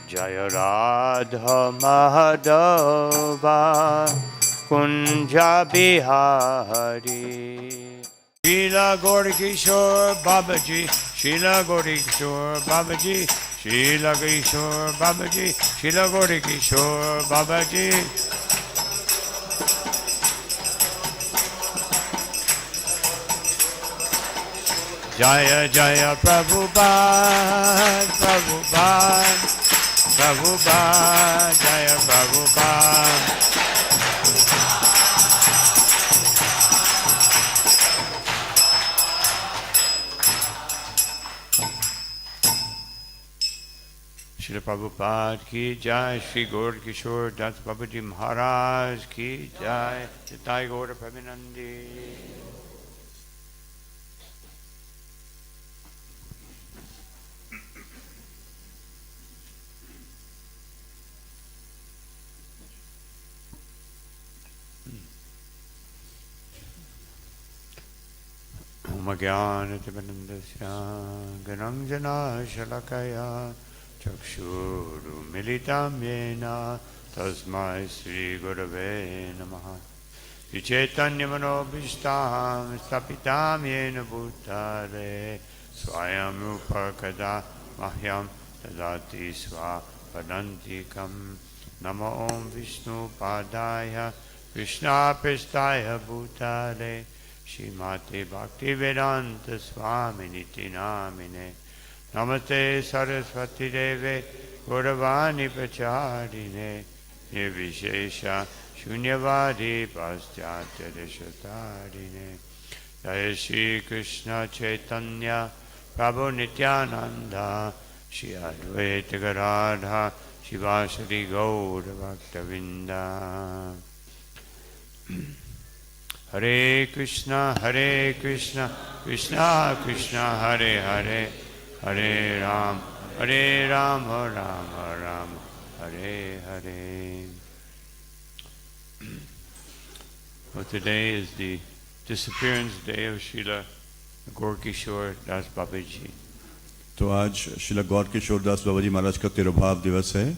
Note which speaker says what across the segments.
Speaker 1: Jaya Radha Madhava Kunja Bihari. Srila Gaurkishore Babaji, Srila Gaurkishore Babaji, Srila Gaurkishore Babaji, Srila Gaurkishore Babaji. Jaya Jaya Prabhupada, Prabhupada, Prabhupada, Jaya Prabhupada. Srila Prabhupada ki jai, Sri Gaur Kishore Das Babaji Maharaj ki jai, Nitai Gaur Premanandi. Om Jnanatimirandasya Gananjana Shalakaya Chakshuru Militam Yena Tasmai Sri Gurave Namaha Vichaitanya Manobhishtam Stapitam Yena Bhutare Swayam Upakada Mahyam Tadati Sva Padantikam Namo Om Vishnu Padaya Krishna Prestaya Bhutare Shrimati Bhaktivedanta Swami Niti Namine Namaste Saraswati Deve Gauravani Pracharine Nirvishesha Shunyavadi Paschatya Deshatarine Jaya Shri Krishna Chaitanya Prabhu Nityananda Shri Advaita Gadadha Shivasari Gaura Bhaktavinda. Hare Krishna, Krishna Krishna, Hare Hare, Hare Ram, Ram Ram, Hare Hare. Well, today is the disappearance day of Srila Gaurkishore Das Babaji.
Speaker 2: तो आज श्रील गौरकिशोर दास बाबा जी महाराज का तिरुभाव दिवस है.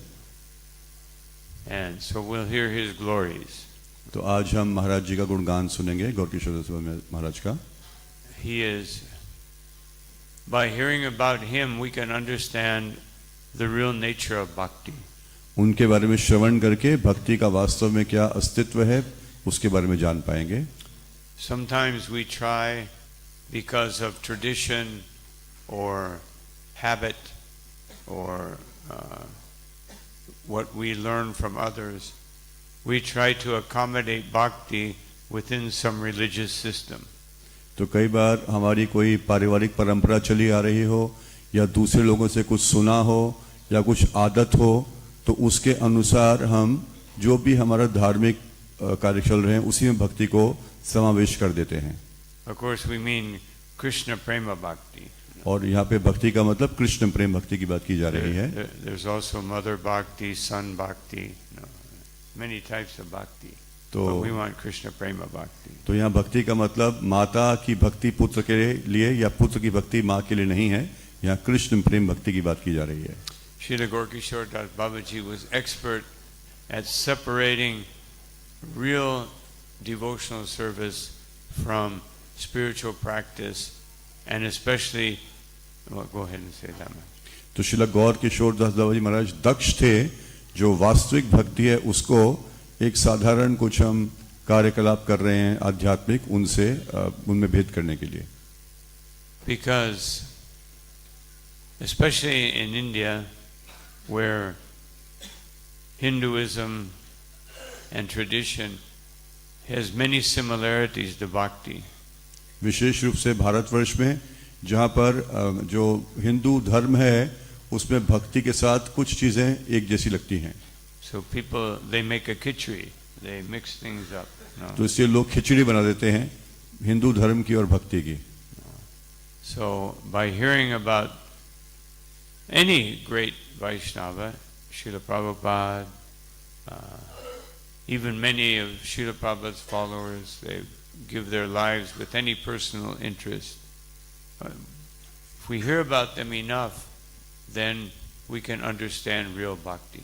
Speaker 1: And so we'll hear his glories.
Speaker 2: तो आज हम महाराज जी का गुणगान सुनेंगे गौरकिशोर दास महाराज का.
Speaker 1: He is, by hearing about him, we can understand the real nature of bhakti.
Speaker 2: उनके बारे में श्रवण करके भक्ति का वास्तव में क्या अस्तित्व है उसके बारे में जान पाएंगे.
Speaker 1: Sometimes we try, because of tradition or habit or what we learn from others, we try to accommodate bhakti within some religious system.
Speaker 2: तो कई बार हमारी कोई पारिवारिक परंपरा चली आ रही हो या दूसरे लोगों से कुछ सुना हो या कुछ आदत हो तो उसके अनुसार हम जो भी हमारा धार्मिक कार्य चल रहे हैं उसी में भक्ति को समावेश कर देते हैं.
Speaker 1: Of course we mean Krishna prema bhakti.
Speaker 2: और यहाँ पे भक्ति का मतलब कृष्ण प्रेम भक्ति की बात की जा रही है.
Speaker 1: There's also mother bhakti, son bhakti, many types of bhakti. But we want Krishna prema bhakti.
Speaker 2: तो यहाँ भक्ति का मतलब माता की भक्ति पुत्र के लिए या पुत्र की भक्ति माँ के लिए नहीं है. यहाँ कृष्ण प्रेम भक्ति की बात की जा रही है.
Speaker 1: Srila Gaurkishore Das Babaji was expert at separating real devotional service from spiritual practice, and especially, well, go ahead and say that much.
Speaker 2: तो श्रील गौरकिशोर दास बाबा जी महाराज दक्ष थे जो वास्तविक भक्ति है उसको एक साधारण कुछ हम कार्यकलाप कर रहे हैं आध्यात्मिक उनसे उनमें भेद करने के लिए.
Speaker 1: Because especially in India, where Hinduism and tradition has many similarities to bhakti.
Speaker 2: विशेष रूप से भारतवर्ष में जहाँ पर जो हिंदू धर्म है उसमें भक्ति के साथ कुछ चीजें एक जैसी लगती हैं.
Speaker 1: So people, they make a khichdi, they mix things up. No.
Speaker 2: तो इसलिए लोग खिचड़ी बना देते हैं हिंदू धर्म की और भक्ति की.
Speaker 1: So by hearing about any great Vaishnava, Srila Prabhupada, even many of Srila Prabhupada's followers, they give their lives with any personal interest. If we hear about them enough, then we can understand real bhakti.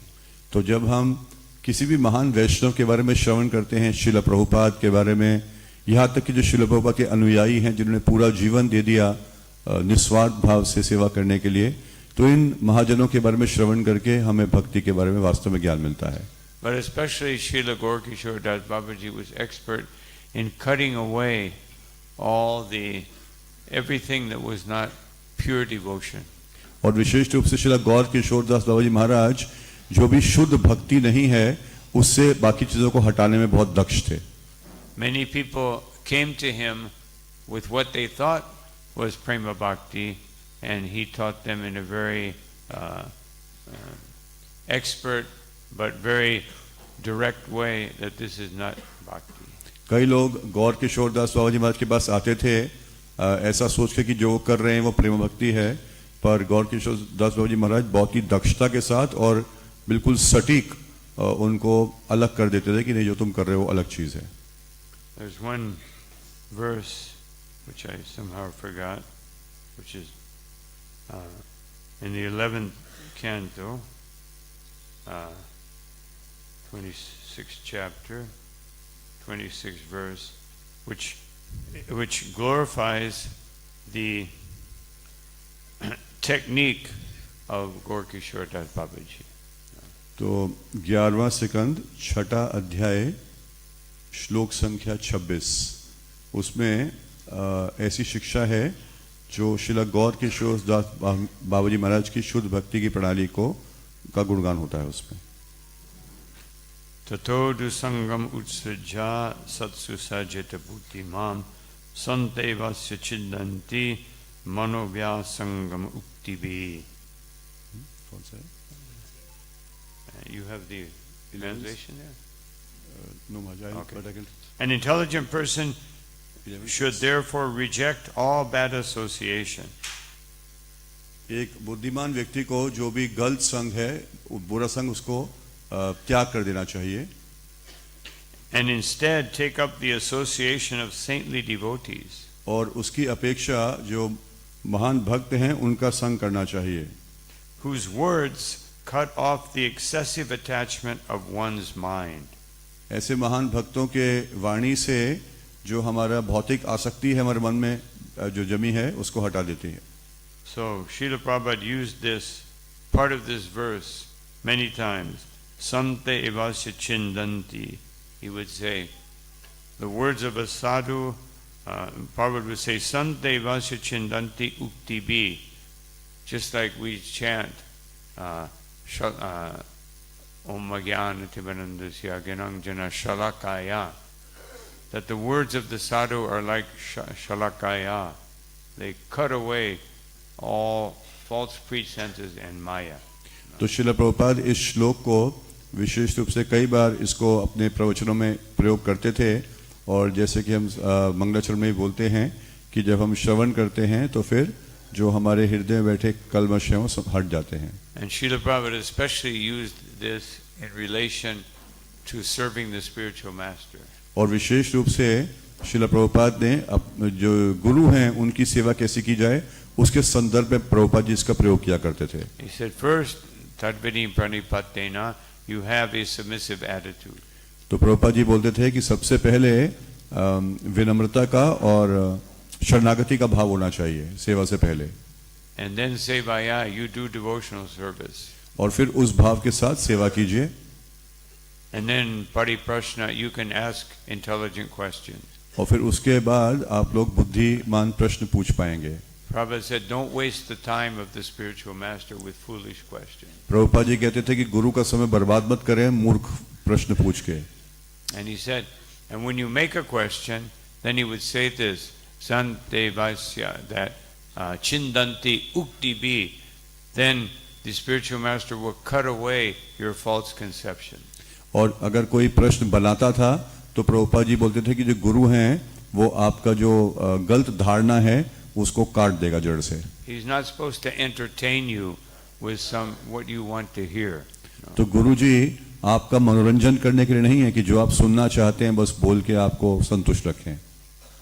Speaker 2: तो जब हम किसी भी महान वैष्णव के बारे में श्रवण करते हैं, शिला प्रभुपाद के बारे में, यहाँ तक कि जो शिला प्रभुपाद के अनुयायी हैं जिन्होंने पूरा जीवन दे दिया निस्वार्थ भाव से सेवा करने के लिए, तो इन महाजनों के बारे में श्रवण करके हमें भक्ति के बारे में वास्तव में ज्ञान मिलता है.
Speaker 1: But especially Srila Gaurkishore Das Babaji was expert in cutting away everything that was not pure devotion.
Speaker 2: और विशेष रूप से शिला गौर किशोर दास बाबा जी महाराज जो भी शुद्ध भक्ति नहीं है उससे बाकी चीजों को हटाने में बहुत दक्ष थे.
Speaker 1: Many people came to him with what they thought was prema bhakti, and he taught them in a very expert but very direct way that this is not bhakti.
Speaker 2: कई लोग गौर किशोर दास बाबा जी महाराज के पास आते थे ऐसा सोच के कि जो कर रहे हैं वो प्रेम भक्ति है, पर गौर किशोर दास बाबा जी महाराज बहुत ही दक्षता के साथ और बिल्कुल सटीक उनको अलग कर देते थे कि नहीं जो तुम कर रहे हो अलग चीज है.
Speaker 1: There's one verse which I somehow forgot, which is in the 11th canto, 26th chapter, 26th verse, which glorifies the technique of Gaurkishore Das Babaji.
Speaker 2: तो 11वां सिकंद छठा अध्याय श्लोक संख्या 26 उसमें ऐसी शिक्षा है जो शिला गौर किशोर दास बाबा जी महाराज की शुद्ध भक्ति की प्रणाली का गुणगान होता है. उसमें
Speaker 1: ततो दुसंगम उत्सृज्या सत्सु सजित बुद्धिमाम संतेवस्य चिदंती मनोव्यासंगम उक्तिभि.
Speaker 2: कौन सा है?
Speaker 1: You have the translation there?
Speaker 2: No, Maharaj,
Speaker 1: Okay.
Speaker 2: but I can.
Speaker 1: An intelligent person should therefore reject all bad association.
Speaker 2: एक बुद्धिमान व्यक्ति को जो भी गलत संग है बुरा संग उसको त्याग कर देना चाहिए
Speaker 1: And instead take up the association of saintly devotees.
Speaker 2: और उसकी अपेक्षा जो महान भक्त हैं उनका संग करना चाहिए
Speaker 1: Whose words cut off the excessive attachment of one's mind.
Speaker 2: ऐसे महान भक्तों के वाणी से जो हमारा भौतिक आसक्ति है हमारे मन में जो जमी है उसको हटा देती है.
Speaker 1: So Srila Prabhupada used part of this verse many times. Sante evasya chindanti. He would say, the words of a sadhu, Prabhupada would say, Sante evasya chindanti uktibi. Just like we chant, Om Magyana Tibanandasya Ganang Jana Shalakaya, that the words of the sadhu are like Shalakaya. They cut away all false pretenses and Maya.
Speaker 2: तो शिला प्रभुपाद इस श्लोक को विशेष रूप से कई बार इसको अपने प्रवचनों में प्रयोग करते थे और जैसे कि हम मंगलाचरण में बोलते हैं कि जब हम श्रवण करते हैं तो फिर जो हमारे हृदय में बैठे कल्मश हैं वो सब हट जाते हैं.
Speaker 1: And Srila Prabhupada especially used this in relation to serving the spiritual master.
Speaker 2: और विशेष रूप से शिला प्रभुपाद ने जो गुरु हैं उनकी सेवा कैसे की जाए उसके संदर्भ में प्रभुपाद जी इसका प्रयोग किया करते थे.
Speaker 1: He said, first, tadvini pranipatena, you have a submissive attitude.
Speaker 2: तो प्रभुपाद जी बोलते थे कि सबसे पहले विनम्रता का और शरणागति का भाव होना चाहिए सेवा से पहले.
Speaker 1: And then sevaya, you do devotional service.
Speaker 2: और फिर उस भाव के साथ सेवा कीजिए.
Speaker 1: And then pariprashna, you can ask intelligent questions.
Speaker 2: और फिर उसके बाद आप लोग बुद्धिमान प्रश्न पूछ पाएंगे.
Speaker 1: Prabhupada said, don't waste the time of the spiritual master with foolish questions.
Speaker 2: Prabhupada ji कहते थे कि गुरु का समय बर्बाद मत करें मूर्ख प्रश्न पूछ के.
Speaker 1: And he said, and when you make a question, then he would say this, Sante Vaisya, that Chindanti Ukti Bi, then the spiritual master will cut away your false conception.
Speaker 2: और अगर कोई प्रश्न बनाता था तो प्रभुपाद जी बोलते थे कि जो गुरु हैं वो आपका जो गलत धारणा है उसको काट देगा जड़ से.
Speaker 1: He's not supposed to entertain you with what you want to hear. No.
Speaker 2: तो गुरु जी आपका मनोरंजन करने के लिए नहीं है कि जो आप सुनना चाहते हैं बस बोल के आपको संतुष्ट रखें.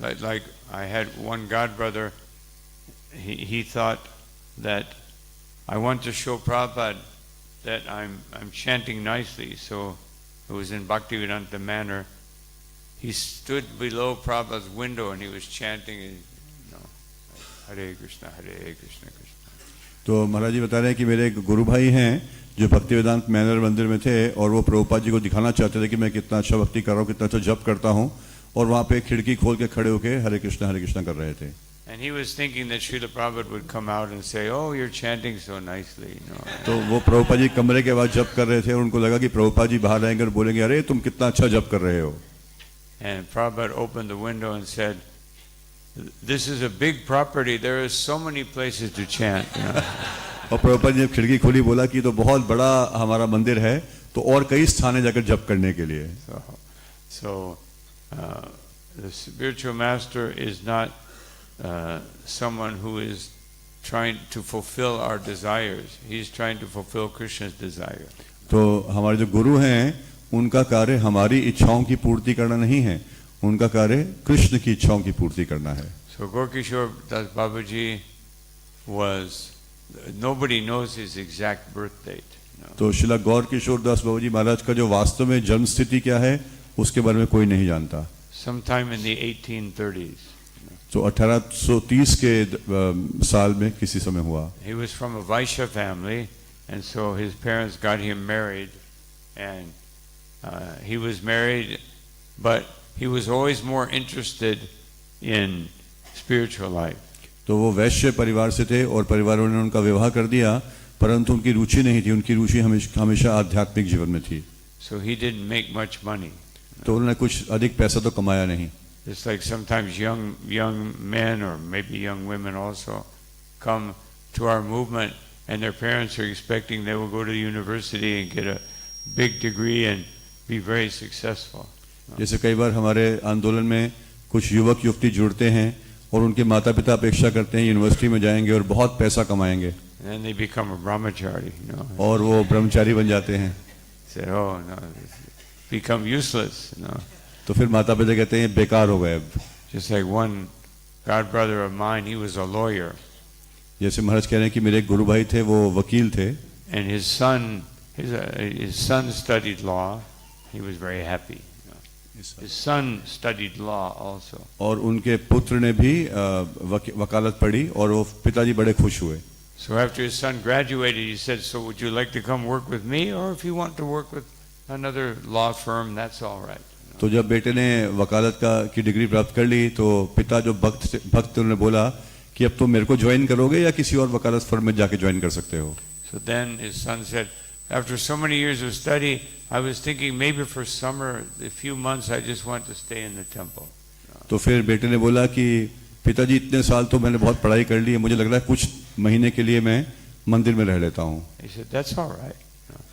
Speaker 1: Like I had one godbrother, he thought that I want to show Prabhupada that I'm chanting nicely. So it was in Bhaktivedanta Manor. He stood below Prabhupada's window and he was chanting, Hare Krishna, Hare Krishna, Krishna.
Speaker 2: तो महाराज जी बता रहे हैं कि मेरे एक गुरु भाई हैं जो भक्तिवेदांत मैनर मंदिर में थे और वो प्रभुपाद जी को दिखाना चाहते थे कि मैं कितना अच्छा भक्ति कर रहा हूँ, कितना अच्छा जप करता हूँ, और वहाँ पे खिड़की खोल के खड़े होके हरे कृष्णा कर रहे थे.
Speaker 1: And he was thinking that Srila Prabhupada would come out and say, "Oh, you're chanting so nicely."
Speaker 2: तो वो प्रभुपाद जी कमरे के बाद जप कर रहे थे और उनको लगा कि प्रभुपाद जी बाहर आएंगे और बोलेंगे अरे तुम कितना अच्छा जप कर रहे हो.
Speaker 1: And Prabhupada opened the window and said, "This is a big property. There are so many places to chant."
Speaker 2: और प्रभुपाद जी ने खिड़की खोली बोला कि तो बहुत बड़ा हमारा मंदिर है तो और कई स्थान है जाकर जप करने के लिए.
Speaker 1: So the spiritual master is not someone who is trying to fulfill our desires. He's trying to fulfill Krishna's desire.
Speaker 2: तो हमारे जो गुरु हैं उनका कार्य हमारी इच्छाओं की पूर्ति करना नहीं है, उनका कार्य कृष्ण की इच्छाओं की पूर्ति करना है.
Speaker 1: So Gorkishore Das Babaji was, nobody knows his exact birth date.
Speaker 2: तो शिला गौर किशोर दास बाबू जी महाराज का जो वास्तव में जन्म स्थिति क्या है उसके बारे में कोई नहीं जानता.
Speaker 1: Sometime in the 1830s.
Speaker 2: तो 1830 के साल में किसी समय हुआ.
Speaker 1: He was from a Vaishya family, and so his parents got him married, and he was married, but he was always more interested in spiritual life.
Speaker 2: तो वो वैश्य परिवार से थे और परिवार ने उनका विवाह कर दिया, परंतु उनकी रुचि नहीं थी, उनकी रुचि हमेशा आध्यात्मिक जीवन में थी.
Speaker 1: So he didn't make much money.
Speaker 2: तो उन्होंने कुछ अधिक पैसा तो कमाया नहीं.
Speaker 1: It's like sometimes young men or maybe young women also come to our movement and their parents are expecting they will go to university and get a big degree and be very successful.
Speaker 2: जैसे कई बार हमारे आंदोलन में कुछ युवक युवती जुड़ते हैं और उनके माता पिता अपेक्षा करते हैं यूनिवर्सिटी में जाएंगे और बहुत पैसा कमाएंगे.
Speaker 1: And then they become a brahmachari,
Speaker 2: और वो ब्रह्मचारी बन जाते हैं.
Speaker 1: Say, oh no, become useless,
Speaker 2: तो फिर माता पिता कहते हैं बेकार हो गए.
Speaker 1: Just like one god brother of mine, he was a lawyer.
Speaker 2: जैसे महाराज कह रहे हैं कि मेरे एक गुरु भाई थे वो वकील थे.
Speaker 1: And his son studied law. He was very happy. His son studied law also.
Speaker 2: और उनके पुत्र ने भी वकालत पढ़ी और वो पिताजी बड़े खुश हुए.
Speaker 1: So after his son graduated, he said, "So would you like to come work with me, or if you want to work with another law firm, that's all right."
Speaker 2: तो जब बेटे ने वकालत की डिग्री प्राप्त कर ली तो पिता जो भक्त उन्होंने बोला कि अब तुम मेरे को ज्वाइन करोगे या किसी और वकालत फर्म में जाके ज्वाइन कर सकते हो.
Speaker 1: So then his son said, "After so many years of study, I was thinking maybe for summer, a few months, I just want to stay in the temple."
Speaker 2: तो फिर बेटे ने बोला कि पिताजी इतने साल तो मैंने बहुत पढ़ाई कर ली है, मुझे लग रहा है कुछ महीने के लिए मैं मंदिर में रह लेता हूँ.
Speaker 1: He said, "That's all right."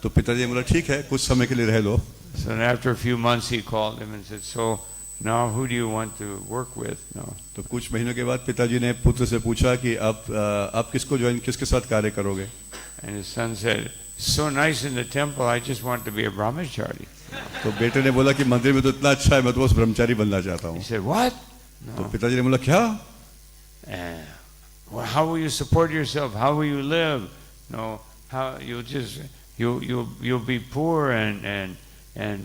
Speaker 2: तो पिताजी ने बोला ठीक है कुछ समय के लिए रह लो.
Speaker 1: So then after a few months he called him and said, "So now who do you want to work with?"
Speaker 2: तो कुछ महीनों के बाद पिताजी ने पुत्र से पूछा कि अब किसको ज्वाइन किसके साथ कार्य करोगे.
Speaker 1: And his son said, "So nice in the temple, I just want to be a brahmachari."
Speaker 2: तो बेटे ने बोला कि मंदिर में तो इतना अच्छा है मैं तो बस ब्रह्मचारी बनना चाहता हूँ.
Speaker 1: He said, "What?"
Speaker 2: तो पिताजी ने बोला क्या.
Speaker 1: Well, how will you support yourself? How will you live? No, how you'll be poor and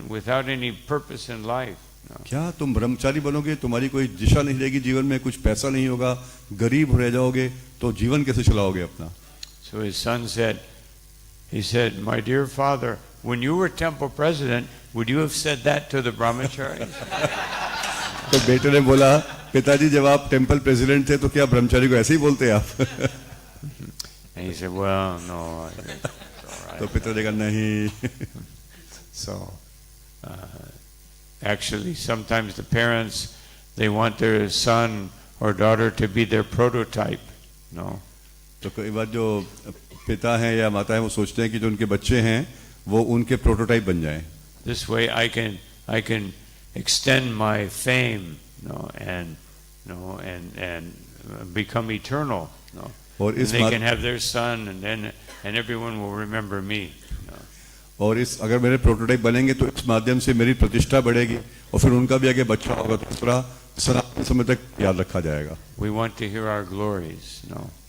Speaker 1: without any purpose in life.
Speaker 2: क्या तुम ब्रह्मचारी बनोगे, तुम्हारी कोई दिशा नहीं रहेगी जीवन में, कुछ पैसा नहीं होगा, गरीब रह जाओगे, तो जीवन कैसे चलाओगे अपना.
Speaker 1: So his son said, he said, "My dear father, when you were temple president, would you have said that to the brahmacharis?"
Speaker 2: तो बेटे ने बोला पिताजी जब आप टेम्पल प्रेसिडेंट थे तो क्या ब्रह्मचारी को ऐसे ही बोलते आप.
Speaker 1: And he said, "Well, no." It's all right.
Speaker 2: तो पिताजी का नहीं.
Speaker 1: So, actually, sometimes the parents, they want their son or daughter to be their prototype.
Speaker 2: तो कई बार जो पिता हैं या माता हैं वो सोचते हैं कि जो उनके बच्चे हैं वो उनके प्रोटोटाइप बन जाएं.
Speaker 1: This way, I can extend my fame, and become eternal.
Speaker 2: और
Speaker 1: And they can have their son, and everyone will remember me.
Speaker 2: और इस अगर मेरे प्रोटोटाइप बनेंगे तो इस माध्यम से मेरी प्रतिष्ठा बढ़ेगी और फिर उनका भी आगे बच्चा होगा तो पूरा सनातन समय तक याद रखा जाएगा.
Speaker 1: We want to hear our glories.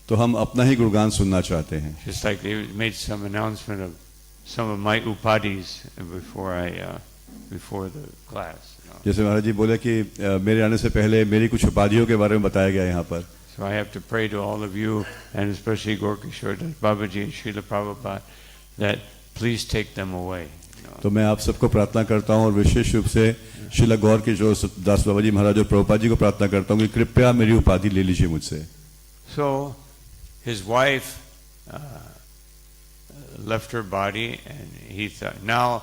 Speaker 2: तो हम अपना ही गुणगान सुनना चाहते हैं।
Speaker 1: Just like they made some announcement of some of my upadhis before the class.
Speaker 2: जैसे महाराज जी बोले कि मेरे आने से पहले मेरी कुछ उपाधियों के बारे में बताया गया यहाँ पर।
Speaker 1: So I have to pray to all of you, and especially Gorkishore Das Babaji and Srila Prabhupada, that please take them away.
Speaker 2: तो मैं आप सबको प्रार्थना करता हूँ और विशेष रूप से श्रीला गौर किशोर दास बाबा जी महाराज और प्रभुपाद जी को प्रार्थना करता हूँ कि कृपया मेरी उपाधि ले लीजिए मुझसे।
Speaker 1: So his wife left her body, and he thought, now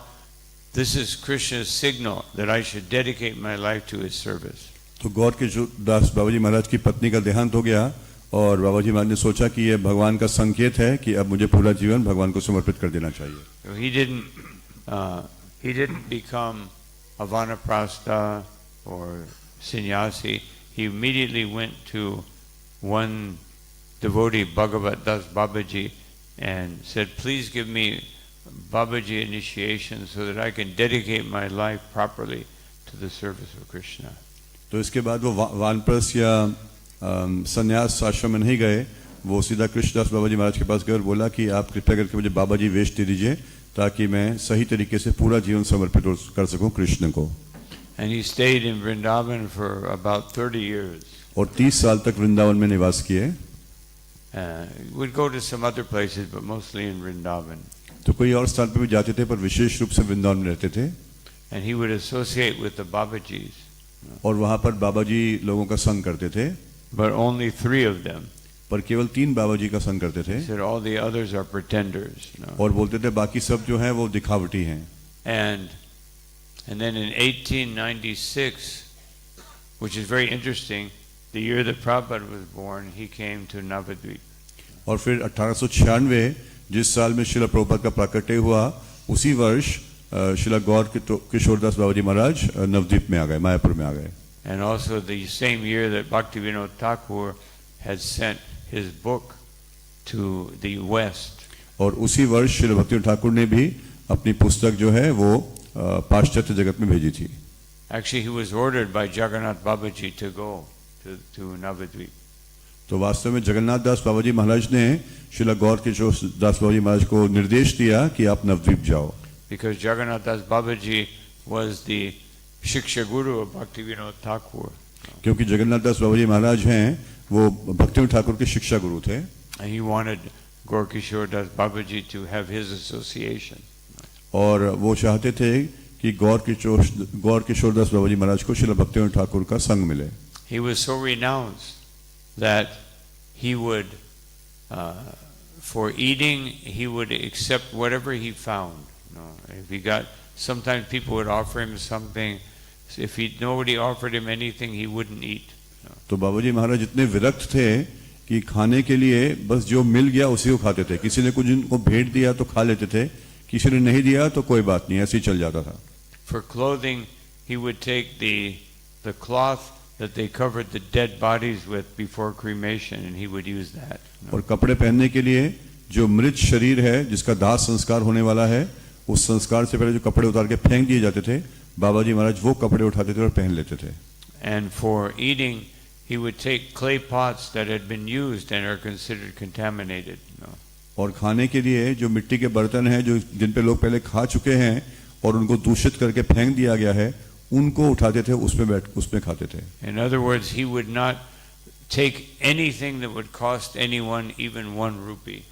Speaker 1: this is Krishna's signal that I should dedicate my life to his service.
Speaker 2: तो गौर किशोर दास बाबा जी महाराज की पत्नी का देहांत हो गया और बाबा जी महाराज ने सोचा कि यह भगवान का संकेत है कि अब मुझे पूरा जीवन भगवान को समर्पित कर देना चाहिए।
Speaker 1: So he didn't become a vanaprastha or sannyasi. He immediately went to one devotee, Bhagavat Das Babaji, and said, please give me Babaji initiation so that I can dedicate my life properly to the service of Krishna.
Speaker 2: तो इसके बाद वो वानप्रस्थ या संन्यास आश्रम में नहीं गए, वो सीधा कृष्णदास बाबा जी महाराज के पास गए और बोला कि आप कृपया करके मुझे बाबा जी वेश दे दीजिए ताकि मैं सही तरीके से पूरा जीवन समर्पित कर सकूं कृष्ण को।
Speaker 1: And he stayed in Vrindavan for about 30 years.
Speaker 2: और 30 साल तक वृंदावन में निवास किए।
Speaker 1: Would go to some other places, but mostly in Vrindavan.
Speaker 2: तो कोई और स्थान पे भी जाते थे पर विशेष रूप से वृंदावन में रहते थे।
Speaker 1: And he would associate with the Babajis.
Speaker 2: और वहाँ पर बाबा जी लोगों का संग करते थे।
Speaker 1: But only 3 of them.
Speaker 2: पर केवल 3 बाबा जी का संग करते थे।
Speaker 1: He said all the others are pretenders.
Speaker 2: और बोलते थे बाकी सब जो हैं वो दिखावटी हैं।
Speaker 1: And then in 1896, which is very interesting, the year that Prabhupada was born, he came to Navadvip.
Speaker 2: और फिर 1896 जिस साल में श्रीला प्रभुपाद का प्राकट्य हुआ उसी वर्ष श्रीला गौर किशोरदास बाबा जी महाराज नवद्वीप में आ गए, मायापुर में आ गए।
Speaker 1: And also the same year that Bhaktivinoda Thakur had sent his book to the West.
Speaker 2: और उसी वर्ष श्रील भक्तिविनोद ठाकुर ने भी अपनी पुस्तक जो है वो पाश्चात्य जगत में भेजी थी।
Speaker 1: Actually, he was ordered by Jagannath Babaji to go to Navadvip.
Speaker 2: तो वास्तव में जगन्नाथ दास बाबा जी महाराज ने श्रीला गौर किशोर दास बाबा जी महाराज को निर्देश दिया कि आप नवद्वीप जाओ।
Speaker 1: Because Jagannath Das Babaji was the Shiksha Guru of Bhaktivinoda Thakur.
Speaker 2: क्योंकि जगन्नाथ दास बाबा जी महाराज हैं वो भक्तिविनोद ठाकुर के शिक्षा गुरु थे।
Speaker 1: And he wanted Gorkishore Das Babaji to have his association.
Speaker 2: और वो चाहते थे कि गौर किशोर दास बाबा जी महाराज को श्रीला भक्तिविनोद ठाकुर का संग मिले।
Speaker 1: He was so renounced that he would, for eating, he would accept whatever he found. If he got, sometimes people would offer him something. If nobody offered him anything, he wouldn't eat.
Speaker 2: तो बाबा जी महाराज इतने विरक्त थे कि खाने के लिए बस जो मिल गया उसी को खाते थे। किसी ने कुछ उनको भेंट दिया तो खा लेते थे, किसी ने नहीं दिया तो कोई बात नहीं, ऐसे ही चल जाता था।
Speaker 1: For clothing, he would take the cloth that they covered the dead bodies with before cremation, and he would use that.
Speaker 2: और कपड़े पहनने के लिए जो मृत शरीर है जिसका दाह संस्कार होने वाला है, उस संस्कार से पहले जो कपड़े उतार के फेंक दिए जाते थे, बाबा जी महाराज वो कपड़े उठाते थे और पहन लेते थे।
Speaker 1: And for eating, he would take clay pots that had been used and are considered contaminated.
Speaker 2: और खाने के लिए जो मिट्टी के बर्तन हैं जो जिन पे लोग पहले खा चुके हैं और उनको दूषित करके फेंक दिया गया है, उनको उठाते थे, उसमें खाते थे।
Speaker 1: In other words, he would not take anything that would cost anyone even 1 rupee.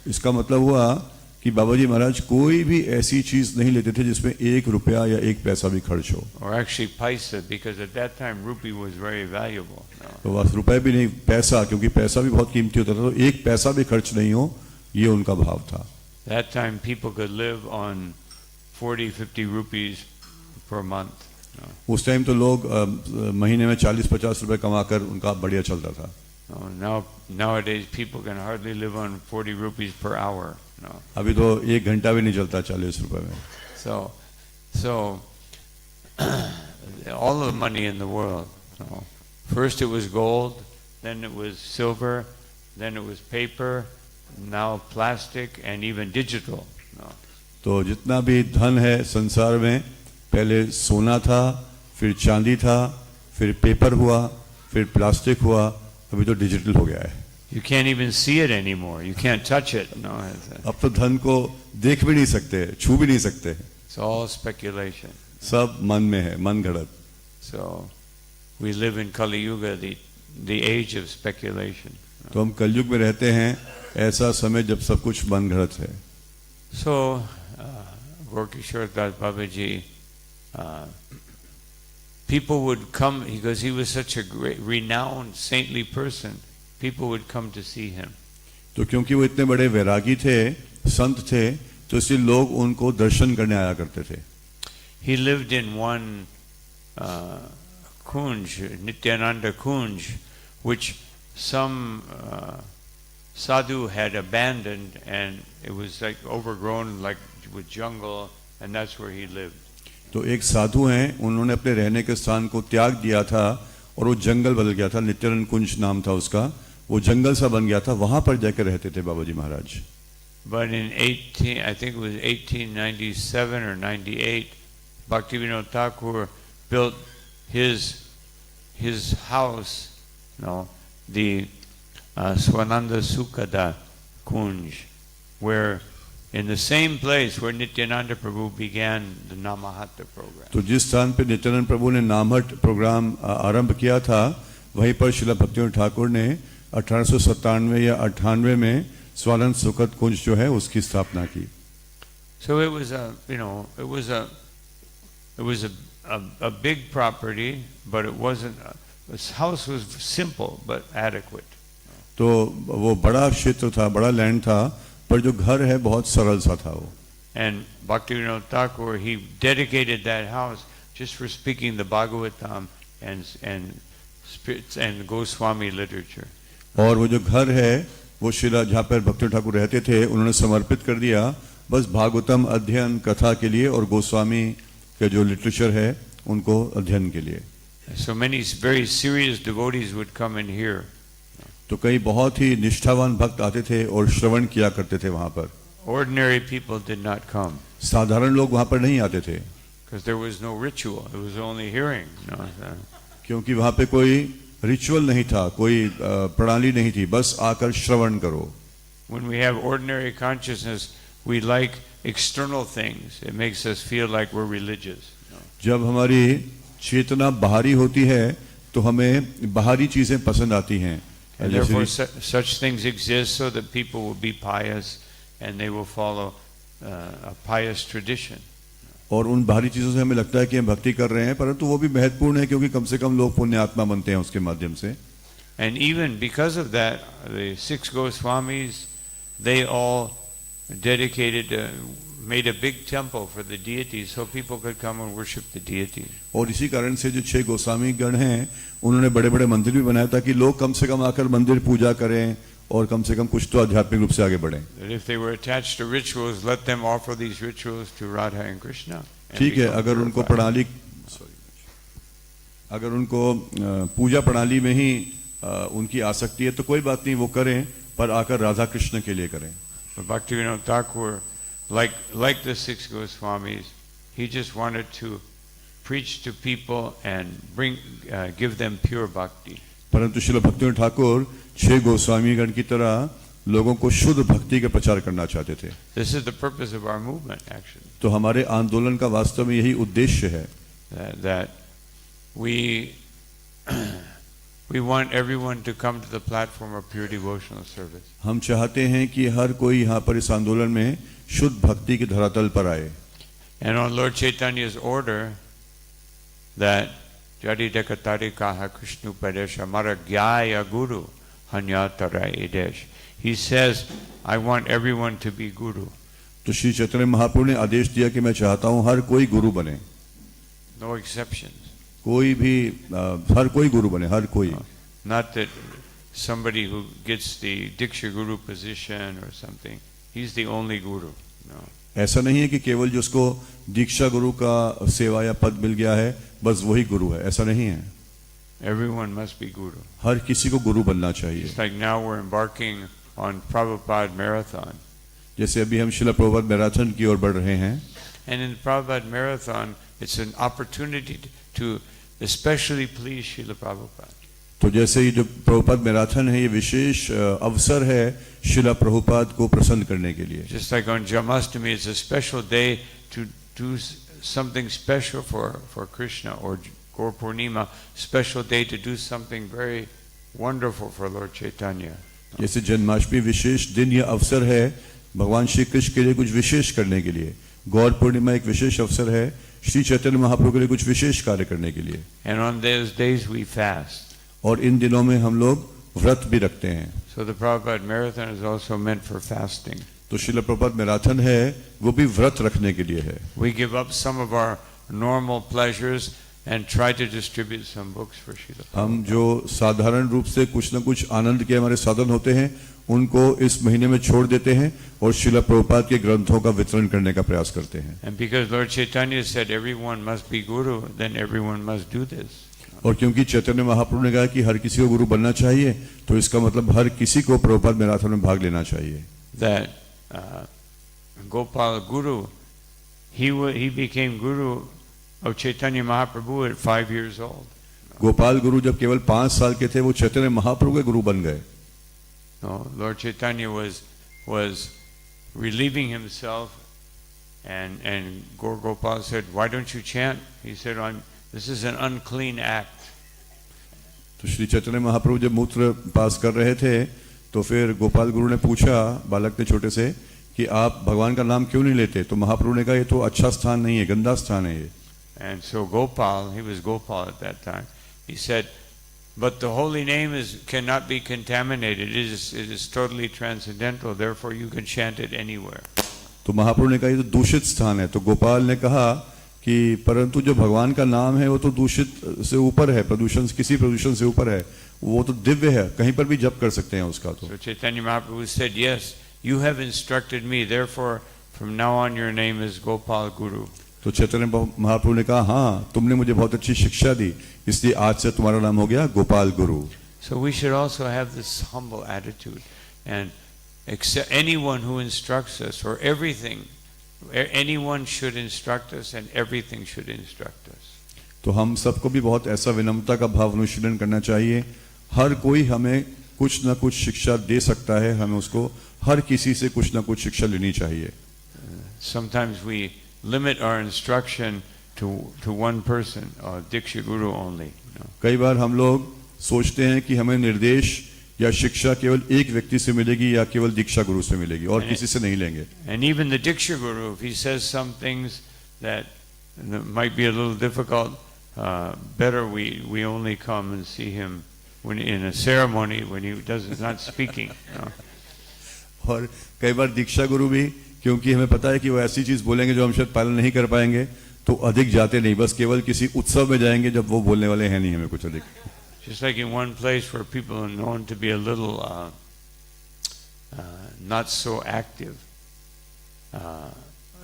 Speaker 2: इसका मतलब हुआ कि बाबा जी महाराज कोई भी ऐसी चीज नहीं लेते थे जिसमें 1 रुपया या 1 पैसा भी खर्च हो।
Speaker 1: Or actually paisa, because at that time rupee was very valuable.
Speaker 2: तो बस रुपए भी नहीं, पैसा, क्योंकि पैसा भी बहुत कीमती होता था, तो 1 पैसा भी खर्च नहीं हो, ये उनका भाव था।
Speaker 1: That time people could live on 40-50 rupees per month.
Speaker 2: उस टाइम तो लोग महीने में 40-50 रुपए कमाकर उनका बढ़िया चलता था।
Speaker 1: Nowadays people can hardly live on 40 rupees per hour.
Speaker 2: अभी तो 1 घंटा भी नहीं चलता 40 रुपए में।
Speaker 1: So all of the money in the world. First it was gold, then it was silver, then it was paper, now plastic and even digital.
Speaker 2: तो जितना भी धन है संसार में, पहले सोना था, फिर चांदी था, फिर पेपर हुआ, फिर प्लास्टिक हुआ, अभी तो डिजिटल हो गया है।
Speaker 1: You can't even see it anymore. You can't touch it. No,
Speaker 2: अब तो धन को देख भी नहीं सकते, छू भी नहीं सकते,
Speaker 1: it's all speculation.
Speaker 2: सब मन में है, मन घड़त.
Speaker 1: So we live in Kali Yuga, the age of speculation.
Speaker 2: तो हम कलयुग में रहते हैं, ऐसा समय जब सब कुछ मन घड़त है.
Speaker 1: So Gorkishore Das Babaji, people would come because he was such a great, renowned, saintly person. People would come to see him.
Speaker 2: तो क्योंकि वो इतने बड़े वैरागी थे, संत थे, तो इसलिए लोग उनको दर्शन करने आया करते थे.
Speaker 1: He lived in one kunj, Nityananda Kunj, which some sadhu had abandoned, and it was like overgrown, like with jungle, and that's where he lived.
Speaker 2: तो एक साधु हैं, उन्होंने अपने रहने के स्थान को त्याग दिया था और वो जंगल बदल गया था, नित्यानंद कुंज नाम था उसका, वो जंगल सा बन गया था, वहां पर जाकर रहते थे बाबाजी महाराज.
Speaker 1: But in I think it was 1897 or 98, Bhaktivinoda Thakur built his house, the Swananda Sukhada Kunj, where in the same place where Nityananda Prabhu began the Namahatta program.
Speaker 2: तो जिस स्थान पे नित्यानंद प्रभु ने नामहट प्रोग्राम आरंभ किया था, वहीं पर श्रील भक्तिवेदांत ठाकुर ने 1897 या 98 में स्वानंद सुखद कुंज जो है उसकी स्थापना की.
Speaker 1: So it was a big property, but it wasn't. This house was simple but adequate.
Speaker 2: तो वो बड़ा क्षेत्र था, बड़ा लैंड था, पर जो घर है बहुत सरल सा था वो.
Speaker 1: And Bhaktivinoda Thakur, he dedicated that house just for speaking the Bhagavatam and Goswami literature.
Speaker 2: और वो जो घर है वो शिला जहाँ पर भक्ति ठाकुर रहते थे, उन्होंने समर्पित कर दिया बस भागवतम अध्ययन कथा के लिए और गोस्वामी के जो लिटरेचर है उनको अध्ययन के लिए.
Speaker 1: So many very serious devotees would come in here.
Speaker 2: तो कई बहुत ही निष्ठावान भक्त आते थे और श्रवण किया करते थे वहाँ पर.
Speaker 1: Ordinary people did not come.
Speaker 2: साधारण लोग वहाँ पर नहीं आते थे.
Speaker 1: Because there was no ritual. It was only hearing.
Speaker 2: क्योंकि वहाँ पे कोई रिचुअल नहीं था, कोई प्रणाली नहीं थी, बस आकर श्रवण करो.
Speaker 1: When we have ordinary consciousness, we like external things. It makes us feel like we're religious.
Speaker 2: जब हमारी चेतना बाहरी होती है तो हमें बाहरी चीजें पसंद आती हैं.
Speaker 1: And therefore such things exist so that people will be pious and they will follow a pious tradition.
Speaker 2: और उन बाहरी चीजों से हमें लगता है कि हम भक्ति कर रहे हैं, परंतु वो भी महत्वपूर्ण है क्योंकि कम से कम लोग पुण्य आत्मा बनते हैं उसके माध्यम से.
Speaker 1: And even because of that, the 6 Goswamis, they all dedicated, made a big temple for the deities so people could come and worship the deities.
Speaker 2: और इसी कारण से जो 6 गोस्वामी गण हैं, उन्होंने बड़े बड़े मंदिर भी बनाया ताकि लोग कम से कम आकर मंदिर पूजा करें और कम से कम कुछ तो आध्यात्मिक रूप से आगे बढ़ें.
Speaker 1: If they were attached to rituals, let them offer these rituals to Radha and Krishna.
Speaker 2: ठीक है, अगर उनको प्रणाली, अगर उनको पूजा प्रणाली में ही उनकी आसक्ति है तो कोई बात नहीं, वो करें, पर आकर राधा कृष्ण के लिए करें.
Speaker 1: But Bhaktivinoda Thakur, like the 6 Goswamis, he just wanted to preach to people and give them pure bhakti.
Speaker 2: परंतु श्रील भक्तिवेदांत ठाकुर 6 गोस्वामी गण की तरह लोगों को शुद्ध भक्ति का प्रचार करना चाहते थे.
Speaker 1: This is the purpose of our movement, actually.
Speaker 2: तो हमारे आंदोलन का वास्तव में यही उद्देश्य है.
Speaker 1: That we want everyone to come to the platform of pure devotional service.
Speaker 2: हम चाहते हैं कि हर कोई यहाँ पर इस आंदोलन में शुद्ध भक्ति के धरातल पर आए.
Speaker 1: And on Lord Chaitanya's order that Jadi Dekatari Kaha Krishna Upadesh Amara Gyaya Guru Hanyatara Edesh. He says, I want everyone to be Guru.
Speaker 2: तो श्री चैतन्य महाप्रभु ने आदेश दिया कि मैं चाहता हूँ हर कोई गुरु बने.
Speaker 1: No exceptions.
Speaker 2: कोई भी हर कोई गुरु बने, हर कोई.
Speaker 1: Not that somebody who gets the Diksha Guru position or something, he's the only Guru. No.
Speaker 2: ऐसा नहीं है कि केवल जो उसको दीक्षा गुरु का सेवा या पद मिल गया है बस वही गुरु है, ऐसा नहीं है.
Speaker 1: Everyone must be Guru.
Speaker 2: हर किसी को गुरु बनना चाहिए.
Speaker 1: It's like now we're embarking on Prabhupada Marathon.
Speaker 2: जैसे अभी हम शिला प्रभुपाद मैराथन की ओर बढ़ रहे हैं.
Speaker 1: And in the Prabhupada Marathon, it's an opportunity to especially please Srila Prabhupada.
Speaker 2: तो जैसे ये जो प्रभुपाद मैराथन है, ये विशेष अवसर है शिला प्रभुपाद को प्रसन्न करने के लिए।
Speaker 1: Just like on Jamashtami, it's a special day to do something special for Krishna, or Gaur Purnima, special day to do something very wonderful for Lord Chaitanya.
Speaker 2: जैसे जन्माष्टमी विशेष दिन या अवसर है भगवान श्री कृष्ण के लिए कुछ विशेष करने के लिए, गौर पूर्णिमा एक विशेष अवसर है श्री चैतन्य महाप्रभु के लिए कुछ विशेष कार्य करने के लिए।
Speaker 1: And on those days we fast.
Speaker 2: और इन दिनों में हम लोग व्रत भी रखते हैं।
Speaker 1: So the Prabhupada Marathon is also meant for fasting.
Speaker 2: तो शिला प्रभुपाद मैराथन है वो भी व्रत रखने के लिए है।
Speaker 1: We give up some of our normal pleasures and try to distribute some books for Srila Prabhupada.
Speaker 2: हम जो साधारण रूप से कुछ न कुछ आनंद के हमारे साधन होते हैं उनको इस महीने में छोड़ देते हैं और शिला प्रभुपाद के ग्रंथों का वितरण करने का प्रयास करते हैं।
Speaker 1: And because Lord Chaitanya said everyone must be guru, then everyone must do this.
Speaker 2: और क्योंकि चैतन्य महाप्रभु ने कहा कि हर किसी को गुरु बनना चाहिए, तो इसका मतलब हर किसी को प्रभुपाद मैराथन में भाग लेना चाहिए।
Speaker 1: That Gopal Guru, he became guru of Chaitanya Mahaprabhu at 5 years old.
Speaker 2: Gopal गुरु जब केवल 5 साल के थे वो चैतन्य महाप्रभु के गुरु बन गए।
Speaker 1: No, Lord Chaitanya was relieving himself, and Gaur Gopal said, "Why don't you chant?" He said, "This is an unclean act."
Speaker 2: तो श्री चैतन्य महाप्रभु जब मूत्र पास कर रहे थे तो फिर गोपाल गुरु ने पूछा बालक ने छोटे से कि आप भगवान का नाम क्यों नहीं लेते? तो महाप्रभु ने कहा ये तो अच्छा स्थान नहीं है, गंदा स्थान है ये।
Speaker 1: And so Gopal, he was Gopal at that time, he said, "But the holy name cannot be contaminated. It is totally transcendental. Therefore, you can chant it anywhere."
Speaker 2: तो महाप्रभु ने कहा ये तो दूषित स्थान है। तो गोपाल ने कहा कि परंतु जो भगवान का नाम है वो तो दूषित से ऊपर है, प्रदूषण किसी प्रदूषण से ऊपर है, वो तो दिव्य है, कहीं पर भी जप कर सकते हैं उसका। तो
Speaker 1: So Chaitanya Mahaprabhu said, "Yes, you have instructed me. Therefore, from now on, your name is Gopal Guru."
Speaker 2: तो चैतन्य महाप्रभु ने कहा हाँ तुमने मुझे बहुत अच्छी शिक्षा दी, इसलिए आज से तुम्हारा नाम हो गया गोपाल गुरु।
Speaker 1: So we should also have this humble attitude and accept anyone who instructs us, or everything. Anyone should instruct us and everything should instruct us.
Speaker 2: तो हम सबको भी बहुत ऐसा विनम्रता का भाव अनुशीलन करना चाहिए। हर कोई हमें कुछ न कुछ शिक्षा दे सकता है, हमें उसको हर किसी से कुछ न कुछ शिक्षा लेनी चाहिए।
Speaker 1: Sometimes we limit our instruction to one person, or Diksha Guru only.
Speaker 2: कई बार हम लोग सोचते हैं कि हमें निर्देश या शिक्षा केवल एक व्यक्ति से मिलेगी या केवल दीक्षा गुरु से मिलेगी और किसी से नहीं लेंगे।
Speaker 1: And even the Diksha Guru, if he says some things that might be a little difficult, better we only come and see him when in a ceremony when he is not speaking.
Speaker 2: और कई बार दीक्षा गुरु भी, क्योंकि हमें पता है कि वो ऐसी चीज बोलेंगे जो हम शायद पालन नहीं कर पाएंगे, तो अधिक जाते नहीं, बस केवल किसी उत्सव में जाएंगे जब वो बोलने वाले हैं नहीं हमें कुछ अधिक।
Speaker 1: Just like in one place where people are known to be a little not so active.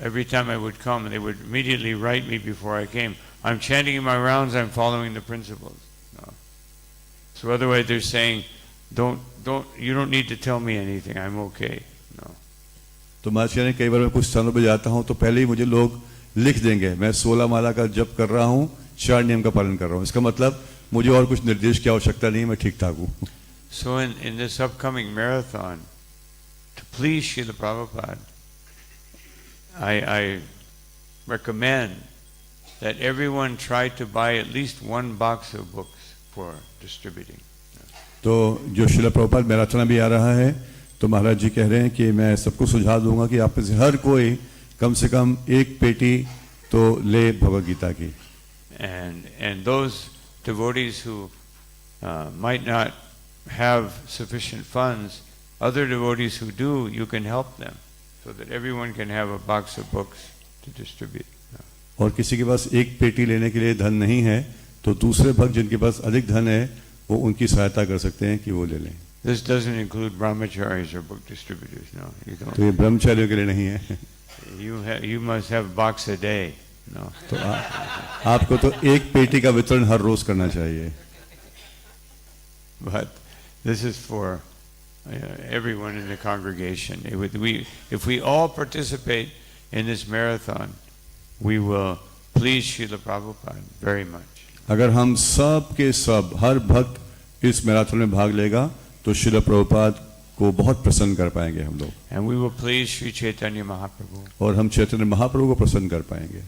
Speaker 1: Every time I would come, they would immediately write me before I came. I'm chanting in my rounds. I'm following the principles. No. So otherwise, they're saying, you don't need to tell me anything. I'm okay. No.
Speaker 2: तो महाराज कह रहे हैं कई बार मैं कुछ स्थानों पे जाता हूँ तो पहले ही मुझे लोग लिख देंगे मैं 16 माला का जप कर रहा हूँ, 4 नियम का पालन कर रहा हूँ। इसका मतलब मुझे और कुछ निर्देश की आवश्यकता नहीं, मैं ठीक ठाक हूँ।
Speaker 1: So in this upcoming marathon, to please Srila Prabhupada, I recommend that everyone try to buy at least one box of books for distributing.
Speaker 2: तो जो श्रील प्रभुपाद मैराथन भी आ रहा है तो महाराज जी कह रहे हैं कि मैं सबको सुझाव दूंगा कि आप में से हर कोई कम से कम एक पेटी तो ले भगवद गीता की।
Speaker 1: And those devotees who might not have sufficient funds, other devotees who do, you can help them so that everyone can have a box of books to distribute.
Speaker 2: और किसी के पास एक पेटी लेने के लिए धन नहीं है तो दूसरे भक्त जिनके पास अधिक धन है वो उनकी सहायता कर सकते हैं कि वो ले लें।
Speaker 1: This doesn't include brahmacharis or book distributors. No, you don't.
Speaker 2: तो ये ब्रह्मचारियों के लिए नहीं है।
Speaker 1: You must have a box a day. No.
Speaker 2: तो आपको तो एक पेटी का वितरण हर रोज करना चाहिए।
Speaker 1: But this is for everyone in the congregation. If we all participate in this marathon, we will please Srila Prabhupada very much.
Speaker 2: अगर हम सब के सब हर भक्त इस मैराथन में भाग लेगा तो श्रील प्रभुपाद को बहुत प्रसन्न कर पाएंगे हम लोग,
Speaker 1: and we will please Sri Chaitanya Mahaprabhu.
Speaker 2: और हम चैतन्य महाप्रभु को प्रसन्न कर पाएंगे।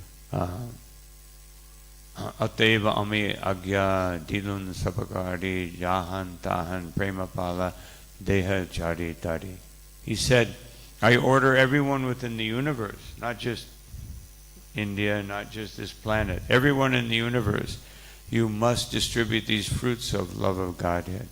Speaker 1: अतएव अमे आज्ञा दिलुन सबकारी jahan tahan premapala deha chari tari. He said, I order everyone within the universe, not just India, not just this planet, everyone in the universe, you must distribute these fruits of love of Godhead.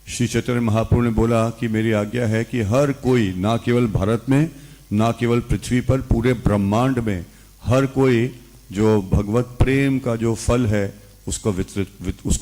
Speaker 2: Shri Chaitanya Mahaprabhu ने बोला कि मेरी आज्ञा है कि हर कोई, ना केवल भारत में, ना केवल पृथ्वी पर, पूरे ब्रह्मांड में हर कोई जो भगवत प्रेम का जो फल है उसको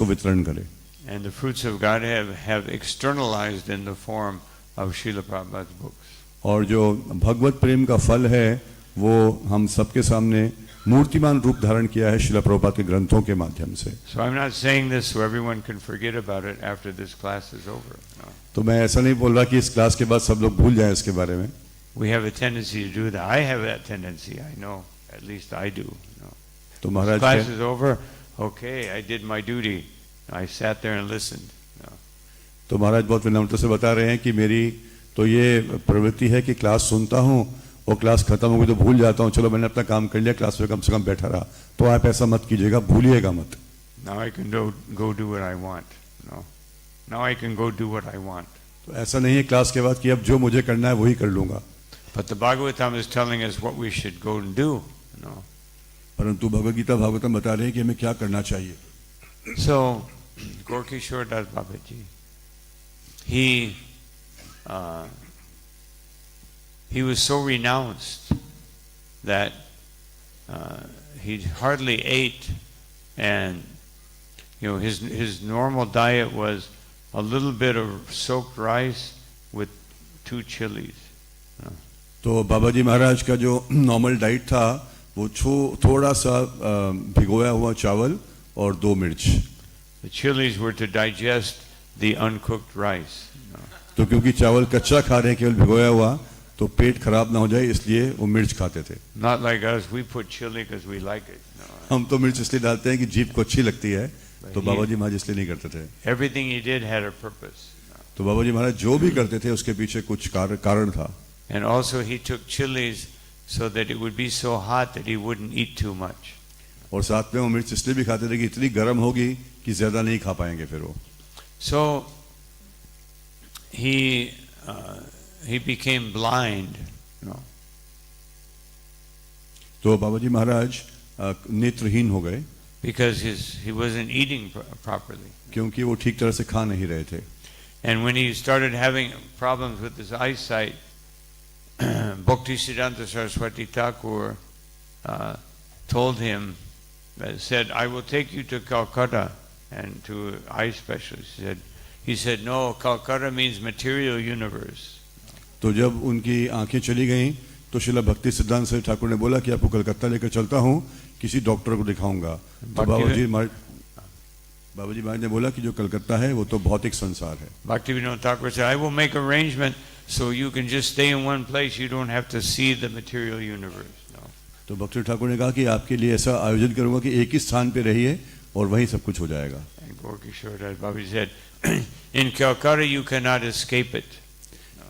Speaker 2: वितरण करे।
Speaker 1: And the fruits of Godhead have externalized in the form of Srila Prabhupada's books.
Speaker 2: और जो भगवत प्रेम का फल है वो हम सबके सामने मूर्तिमान रूप धारण किया है श्रील प्रभुपाद के ग्रंथों के माध्यम से।
Speaker 1: So I'm not saying this so everyone can forget about it after this class is over. No.
Speaker 2: तो मैं ऐसा नहीं बोल रहा कि इस क्लास के बाद सब लोग भूल जाएं इसके बारे में।
Speaker 1: We have a tendency to do that. I have that tendency. I know. At least I do. No.
Speaker 2: तो महाराज
Speaker 1: Class is over. Okay, I did my duty. I sat there and listened. No.
Speaker 2: तो महाराज बहुत विनम्रता से बता रहे हैं कि मेरी तो ये प्रवृत्ति है कि क्लास सुनता हूँ और क्लास खत्म हो गई तो भूल जाता हूँ, चलो मैंने अपना काम कर लिया, क्लास में कम से कम बैठा रहा। तो आप ऐसा मत कीजिएगा, भूलिएगा मत।
Speaker 1: Now I can go do what I want. No. Now I can go do what I want.
Speaker 2: तो ऐसा नहीं है क्लास के बाद कि अब जो मुझे करना है वही कर लूंगा।
Speaker 1: But the Bhagavatam is telling us what we should go and do. No.
Speaker 2: परंतु भगवद गीता भागवतम बता रहे हैं कि हमें क्या करना चाहिए।
Speaker 1: So Gorkishore Das Babaji, he was so renounced that he hardly ate, and his normal diet was a little bit of soaked rice with 2 chilies.
Speaker 2: तो बाबा जी महाराज का जो नॉर्मल डाइट था वो थोड़ा सा भिगोया हुआ चावल और 2 मिर्च।
Speaker 1: The chilies were to digest the uncooked rice.
Speaker 2: तो क्योंकि चावल कच्चा खा रहे हैं केवल भिगोया हुआ, तो पेट खराब ना हो जाए इसलिए वो मिर्च खाते थे।
Speaker 1: Not like us, we put chili because we like it. No.
Speaker 2: हम तो मिर्च इसलिए डालते हैं कि जीभ को अच्छी लगती है, तो बाबा जी महाराज इसलिए नहीं करते थे।
Speaker 1: Everything he did had a purpose.
Speaker 2: तो बाबा जी महाराज जो भी करते थे उसके पीछे कुछ कारण था।
Speaker 1: And also he took chilies so that it would be so hot that he wouldn't eat too much.
Speaker 2: और साथ में वो मिर्च इसलिए भी खाते थे कि इतनी गर्म होगी कि ज्यादा नहीं खा पाएंगे फिर वो।
Speaker 1: So he became blind. No.
Speaker 2: तो बाबा जी महाराज नेत्रहीन हो गए
Speaker 1: Because he wasn't eating properly.
Speaker 2: क्योंकि वो ठीक तरह से खा नहीं रहे थे।
Speaker 1: And when he started having problems with his eyesight, Bhaktisiddhanta Saraswati Thakur told him, said, I will take you to Calcutta and to eye specialist. He said, no, Calcutta means material universe.
Speaker 2: तो जब उनकी आंखें चली गईं तो श्रील भक्ति सिद्धांत से ठाकुर ने बोला कि आपको कलकत्ता लेकर चलता हूँ, किसी डॉक्टर को दिखाऊंगा। तो बाबा जी महाराज ने बोला कि जो कलकत्ता है वो तो भौतिक संसार है।
Speaker 1: Bhaktivinoda Thakur said, I will make arrangement so you can just stay in one place, you don't have to see the material universe. No.
Speaker 2: तो भक्ति ठाकुर ने कहा कि आपके लिए ऐसा आयोजन करूंगा कि एक ही स्थान पे रहिए और वहीं सब कुछ हो जाएगा।
Speaker 1: And Gorkishore Das Babaji said, in Calcutta you cannot escape it.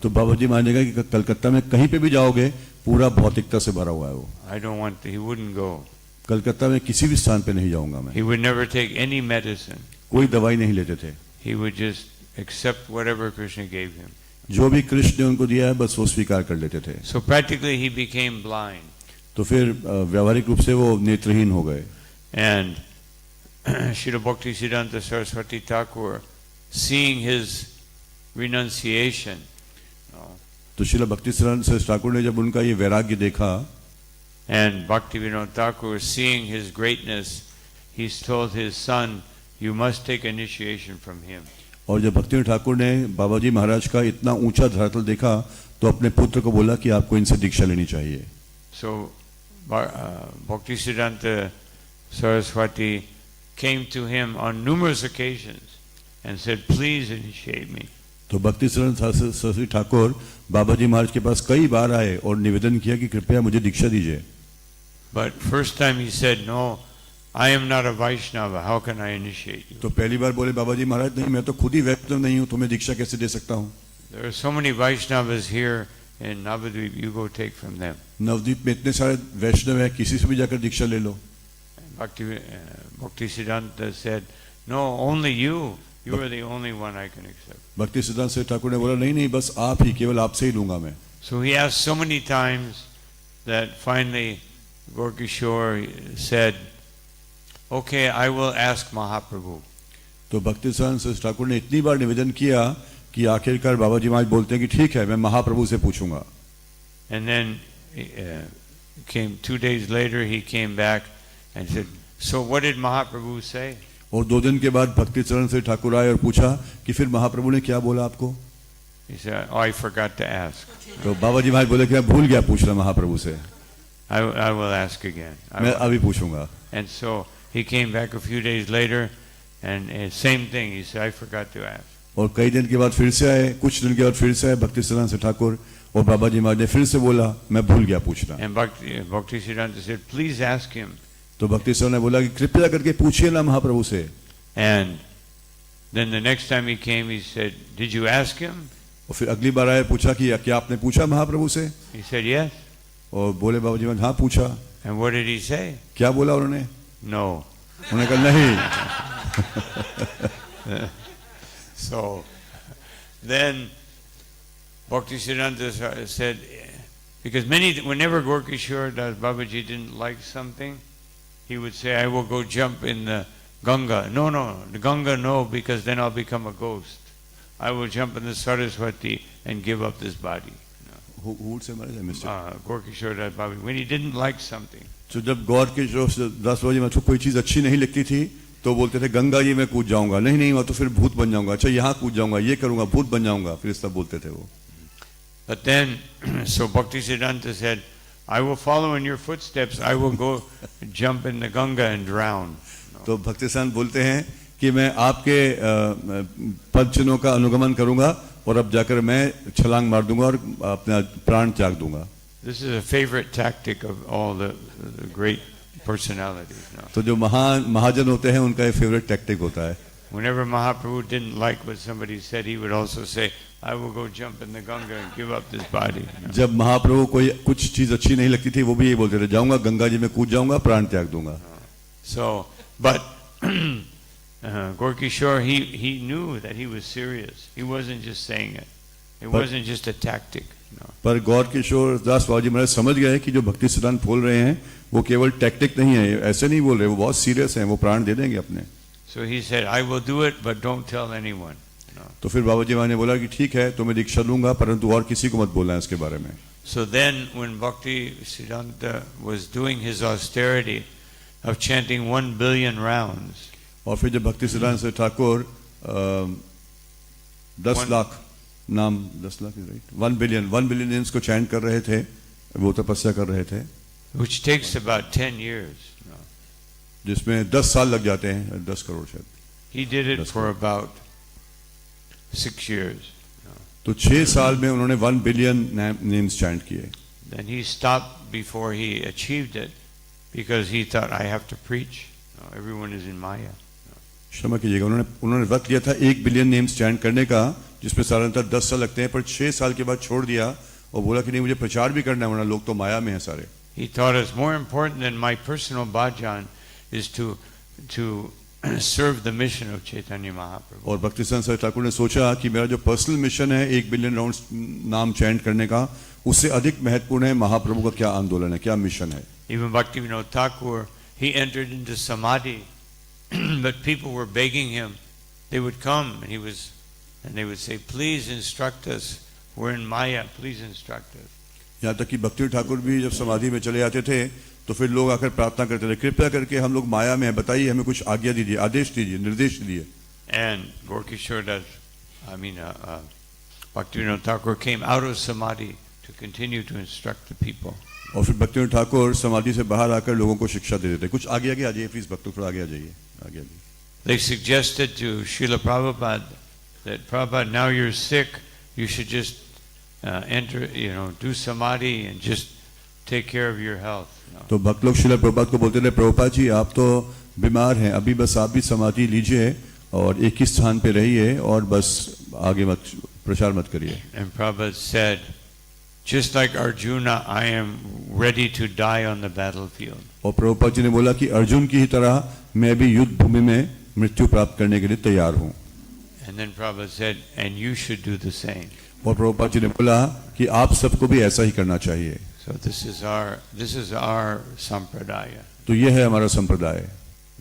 Speaker 2: तो बाबा जी महाराज ने कहा कि कलकत्ता में कहीं पे भी जाओगे पूरा भौतिकता से भरा हुआ है वो।
Speaker 1: I don't want to, he wouldn't go.
Speaker 2: Calcutta में किसी भी स्थान पे नहीं जाऊंगा मैं।
Speaker 1: He would never take any medicine.
Speaker 2: कोई दवाई नहीं लेते थे।
Speaker 1: He would just accept whatever Krishna gave him.
Speaker 2: जो भी कृष्ण ने उनको दिया है बस वो स्वीकार कर लेते थे।
Speaker 1: So practically he became blind.
Speaker 2: तो फिर व्यावहारिक रूप से वो नेत्रहीन हो गए।
Speaker 1: And Srila Bhaktisiddhanta Saraswati Thakur, seeing his renunciation,
Speaker 2: तो श्रील भक्ति सिद्धांत ठाकुर ने जब उनका ये वैराग्य देखा,
Speaker 1: and Bhaktivinoda Thakur, seeing his greatness, he told his son, you must take initiation from him.
Speaker 2: और जब भक्ति ठाकुर ने बाबा जी महाराज का इतना ऊंचा धरातल देखा तो अपने पुत्र को बोला कि आपको इनसे दीक्षा लेनी चाहिए।
Speaker 1: So Bhaktisiddhanta Saraswati came to him on numerous occasions and said, please initiate me.
Speaker 2: तो भक्ति सरस्वती ठाकुर बाबा जी महाराज के पास कई बार आए और निवेदन किया कि कृपया मुझे दीक्षा दीजिए।
Speaker 1: But first time he said, no, I am not a Vaishnava, how can I initiate you?
Speaker 2: तो पहली बार बोले बाबा जी महाराज नहीं, मैं तो खुद ही वैष्णव नहीं हूँ, तुम्हें दीक्षा कैसे दे सकता हूँ?
Speaker 1: There are so many Vaishnavas here in Navadvip, you go take from them.
Speaker 2: Nabadwip में इतने सारे वैष्णव हैं, किसी से भी जाकर दीक्षा ले लो।
Speaker 1: Bhakti Siddhanta said, no, only you are the only one I can accept.
Speaker 2: भक्ति सिद्धांत से ठाकुर ने बोला नहीं नहीं, बस आप ही, केवल आपसे ही लूंगा मैं।
Speaker 1: So he asked so many times that finally Gorkishore said, okay, I will ask Mahaprabhu.
Speaker 2: तो भक्ति सिद्धांत से ठाकुर ने इतनी बार निवेदन किया कि आखिरकार बाबा जी महाराज बोलते हैं कि ठीक है, मैं महाप्रभु से पूछूंगा।
Speaker 1: And then came 2 days later, he came back and said, so what did Mahaprabhu say?
Speaker 2: और 2 दिन के बाद भक्ति चरण से ठाकुर आए और पूछा कि फिर महाप्रभु ने क्या बोला आपको?
Speaker 1: He said, oh, I forgot to ask.
Speaker 2: तो बाबा जी महाराज बोले कि मैं भूल गया पूछना महाप्रभु से।
Speaker 1: I will ask again.
Speaker 2: मैं अभी पूछूंगा।
Speaker 1: And so he came back a few days later and same thing, he said, I forgot to ask.
Speaker 2: और कई दिन के बाद फिर से आए, कुछ दिन के बाद फिर से आए भक्ति सिद्धांत से ठाकुर, और बाबा जी महाराज ने फिर से बोला मैं भूल गया पूछना।
Speaker 1: And Bhakti Siddhanta said, please ask him.
Speaker 2: तो भक्ति सिद्धांत ने बोला कि कृपया करके पूछिए ना महाप्रभु से।
Speaker 1: And then the next time he came, he said, did you ask him?
Speaker 2: और फिर अगली बार आए, पूछा कि क्या आपने पूछा महाप्रभु से?
Speaker 1: He said, yes.
Speaker 2: और बोले बाबा जी महाराज हाँ पूछा।
Speaker 1: And what did he say?
Speaker 2: क्या बोला उन्होंने?
Speaker 1: No.
Speaker 2: उन्होंने कहा नहीं।
Speaker 1: So then Bhakti Siddhanta said, because whenever Gorkishore Das Babaji didn't like something, he would say, I will go jump in the Ganga. No, the Ganga no, because then I'll become a ghost. I will jump in the Saraswati and give up this body.
Speaker 2: Who would say Maharaj? I missed it.
Speaker 1: Gorkishore Das Babaji, when he didn't like something.
Speaker 2: तो जब गौर के जो दास बाबा जी महाराज को कोई चीज अच्छी नहीं लगती थी तो बोलते थे गंगा जी में कूद जाऊंगा, नहीं हुआ तो फिर भूत बन जाऊंगा, अच्छा यहाँ कूद जाऊंगा, ये करूंगा, भूत बन जाऊंगा, फिर इस तरह बोलते थे वो।
Speaker 1: But then, so Bhakti Siddhanta said, I will follow in your footsteps, I will go jump in the Ganga and drown.
Speaker 2: तो भक्ति सिद्धांत बोलते हैं कि मैं आपके पद चिन्हों का अनुगमन करूंगा और अब जाकर मैं छलांग मार दूंगा और अपना प्राण त्याग दूंगा।
Speaker 1: This is a favorite tactic of all the great personalities. No?
Speaker 2: तो जो महाजन होते हैं उनका ये फेवरेट टैक्टिक होता है।
Speaker 1: Whenever Mahaprabhu didn't like what somebody said, he would also say, I will go jump in the Ganga and give up this body. No?
Speaker 2: जब महाप्रभु कोई कुछ चीज अच्छी नहीं लगती थी वो भी ये बोलते थे, जाऊंगा गंगा जी में कूद जाऊंगा, प्राण त्याग दूंगा।
Speaker 1: So, but Gorkishore, he knew that he was serious. He wasn't just saying it. It wasn't just a tactic. No.
Speaker 2: पर गौर किशोर दास बाबा जी महाराज समझ गए कि जो भक्ति सिद्धांत बोल रहे हैं वो केवल टैक्टिक नहीं है, ऐसे नहीं बोल रहे, वो बहुत सीरियस हैं, वो प्राण दे देंगे अपने।
Speaker 1: So he said, I will do it, but don't tell anyone. No.
Speaker 2: तो फिर बाबा जी महाराज ने बोला कि ठीक है, तो मैं दीक्षा लूंगा, परंतु और किसी को मत बोलना है इसके बारे में।
Speaker 1: So then, when Bhakti Siddhanta was doing his austerity of chanting 1 billion rounds,
Speaker 2: और फिर जब भक्ति सिद्धांत से ठाकुर 10 लाख नाम 10 लाख राइट 1 बिलियन नेम्स को चैंट कर रहे थे, वो तपस्या कर रहे थे,
Speaker 1: which takes about 10 years. No.
Speaker 2: जिसमें 10 साल लग जाते हैं, 10 करोड़ शायद।
Speaker 1: He did it for about 6 years. No.
Speaker 2: तो 6 साल में उन्होंने 1 बिलियन नेम्स चैंट किए।
Speaker 1: Then he stopped before he achieved it because he thought, I have to preach. No, everyone is in Maya.
Speaker 2: क्षमा कीजिएगा, उन्होंने वक्त लिया था 1 बिलियन नेम्स चैंट करने का, जिसमें साधारणतः 10 साल लगते हैं, पर 6 साल के बाद छोड़ दिया और बोला कि नहीं मुझे प्रचार भी करना है, वरना लोग तो माया में हैं सारे।
Speaker 1: He thought it's more important than my personal bhajan is to serve the mission of Chaitanya Mahaprabhu.
Speaker 2: और भक्ति सिद्धांत ठाकुर ने सोचा कि मेरा जो पर्सनल मिशन है 1 बिलियन राउंड्स नाम चैंट करने का, उससे अधिक महत्वपूर्ण है महाप्रभु का क्या आंदोलन है, क्या मिशन है।
Speaker 1: Even Bhaktivinoda Thakur, he entered into samadhi, but people were begging him. They would come and they would say, please instruct us. We're in Maya, please instruct us.
Speaker 2: यहाँ तक कि भक्ति ठाकुर भी जब समाधि में चले जाते थे तो फिर लोग आकर प्रार्थना करते थे, कृपया करके हम लोग माया में हैं, बताइए हमें कुछ आज्ञा दीजिए, आदेश दीजिए, निर्देश दीजिए।
Speaker 1: And Gorkishore Das, Bhaktivinoda Thakur came out of samadhi to continue to instruct the people.
Speaker 2: और फिर भक्ति ठाकुर समाधि से बाहर आकर लोगों को शिक्षा दे देते। कुछ आगे आ जाइए प्लीज, भक्तों थोड़ा आगे आ जाइए, आगे।
Speaker 1: They suggested to Srila Prabhupada that, Prabhupada, now you're sick, you should just enter, do samadhi and just take care of your health.
Speaker 2: तो भक्त लोग श्रील प्रभुपाद को बोलते थे, प्रभुपाद जी आप तो बीमार हैं, अभी बस आप भी समाधि लीजिए और एक ही स्थान पे रहिए और बस आगे मत प्रचार मत करिए.
Speaker 1: And Prabhupada said, just like Arjuna, I am ready to die on the battlefield.
Speaker 2: और प्रभुपाद जी ने बोला कि अर्जुन की ही तरह मैं भी युद्ध भूमि में मृत्यु प्राप्त करने के लिए तैयार हूँ.
Speaker 1: And then Prabhupada said, and you should do the same.
Speaker 2: और प्रभुपाद जी ने बोला कि आप सबको भी ऐसा ही करना चाहिए.
Speaker 1: So this is our sampradaya,
Speaker 2: तो ये है हमारा संप्रदाय,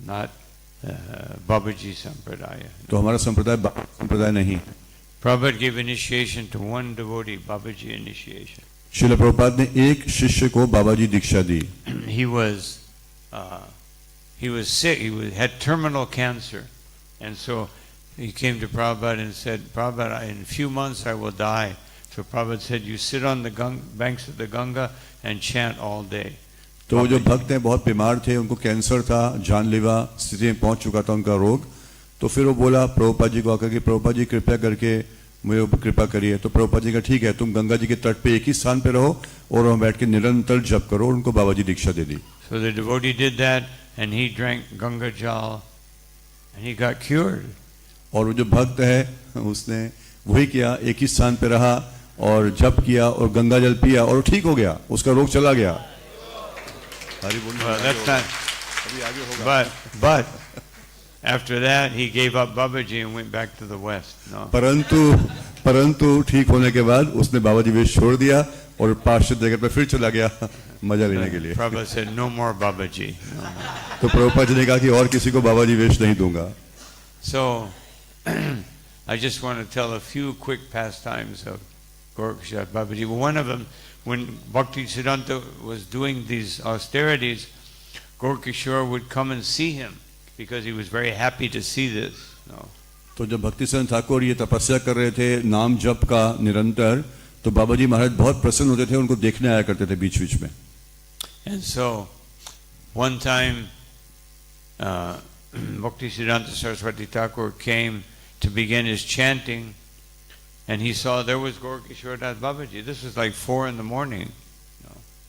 Speaker 1: not Babaji sampradaya.
Speaker 2: तो हमारा संप्रदाय संप्रदाय नहीं.
Speaker 1: Prabhupada gave initiation to one devotee, Babaji initiation.
Speaker 2: Srila Prabhupada ने एक शिष्य को बाबा जी दीक्षा दी.
Speaker 1: He was sick. He had terminal cancer, and so he came to Prabhupada and said, Prabhupada, in a few months I will die. So Prabhupada said, you sit on the banks of the Ganga and chant all day.
Speaker 2: तो वो जो भक्त हैं बहुत बीमार थे, उनको cancer था, जानलेवा स्थिति में पहुंच चुका था उनका रोग. तो फिर वो बोला प्रभुपाद जी को आकर कि प्रभुपाद जी कृपया करके मुझे कृपा करिए. तो प्रभुपाद जी का ठीक है, तुम गंगा जी के तट पे एक ही स्थान पे रहो और वहाँ बैठ के निरंतर जप करो. उनको बाबा जी दीक्षा दे दी.
Speaker 1: So the devotee did that and he drank Ganga Jal and he got cured.
Speaker 2: और वो जो भक्त है उसने वही किया, एक ही स्थान पे रहा और जप किया और गंगा जल पिया और ठीक हो गया, उसका रोग चला गया.
Speaker 1: Well, that's not. But after that he gave up Babaji and went back to the west. No.
Speaker 2: परंतु ठीक होने के बाद उसने बाबा जी वेश छोड़ दिया और पाश्चात्य जगत पे फिर चला गया मजा लेने के लिए.
Speaker 1: Prabhupada said, no more Babaji. No.
Speaker 2: तो प्रभुपाद जी ने कहा कि और किसी को बाबा जी वेश नहीं दूंगा.
Speaker 1: So I just want to tell a few quick pastimes of Gorakshnath Babaji. One of them, when Bhakti Siddhanta was doing these austerities, Gorakishore would come and see him because he was very happy to see this. No.
Speaker 2: तो जब भक्ति सिद्धांत ठाकुर ये तपस्या कर रहे थे नाम जप का निरंतर, तो बाबा जी महाराज बहुत प्रसन्न होते थे, उनको देखने आया करते थे बीच बीच में.
Speaker 1: And so one time Bhakti Siddhanta Saraswati Thakur came to begin his chanting, and he saw there was Gorakishore Das Babaji. This was like 4 in the morning.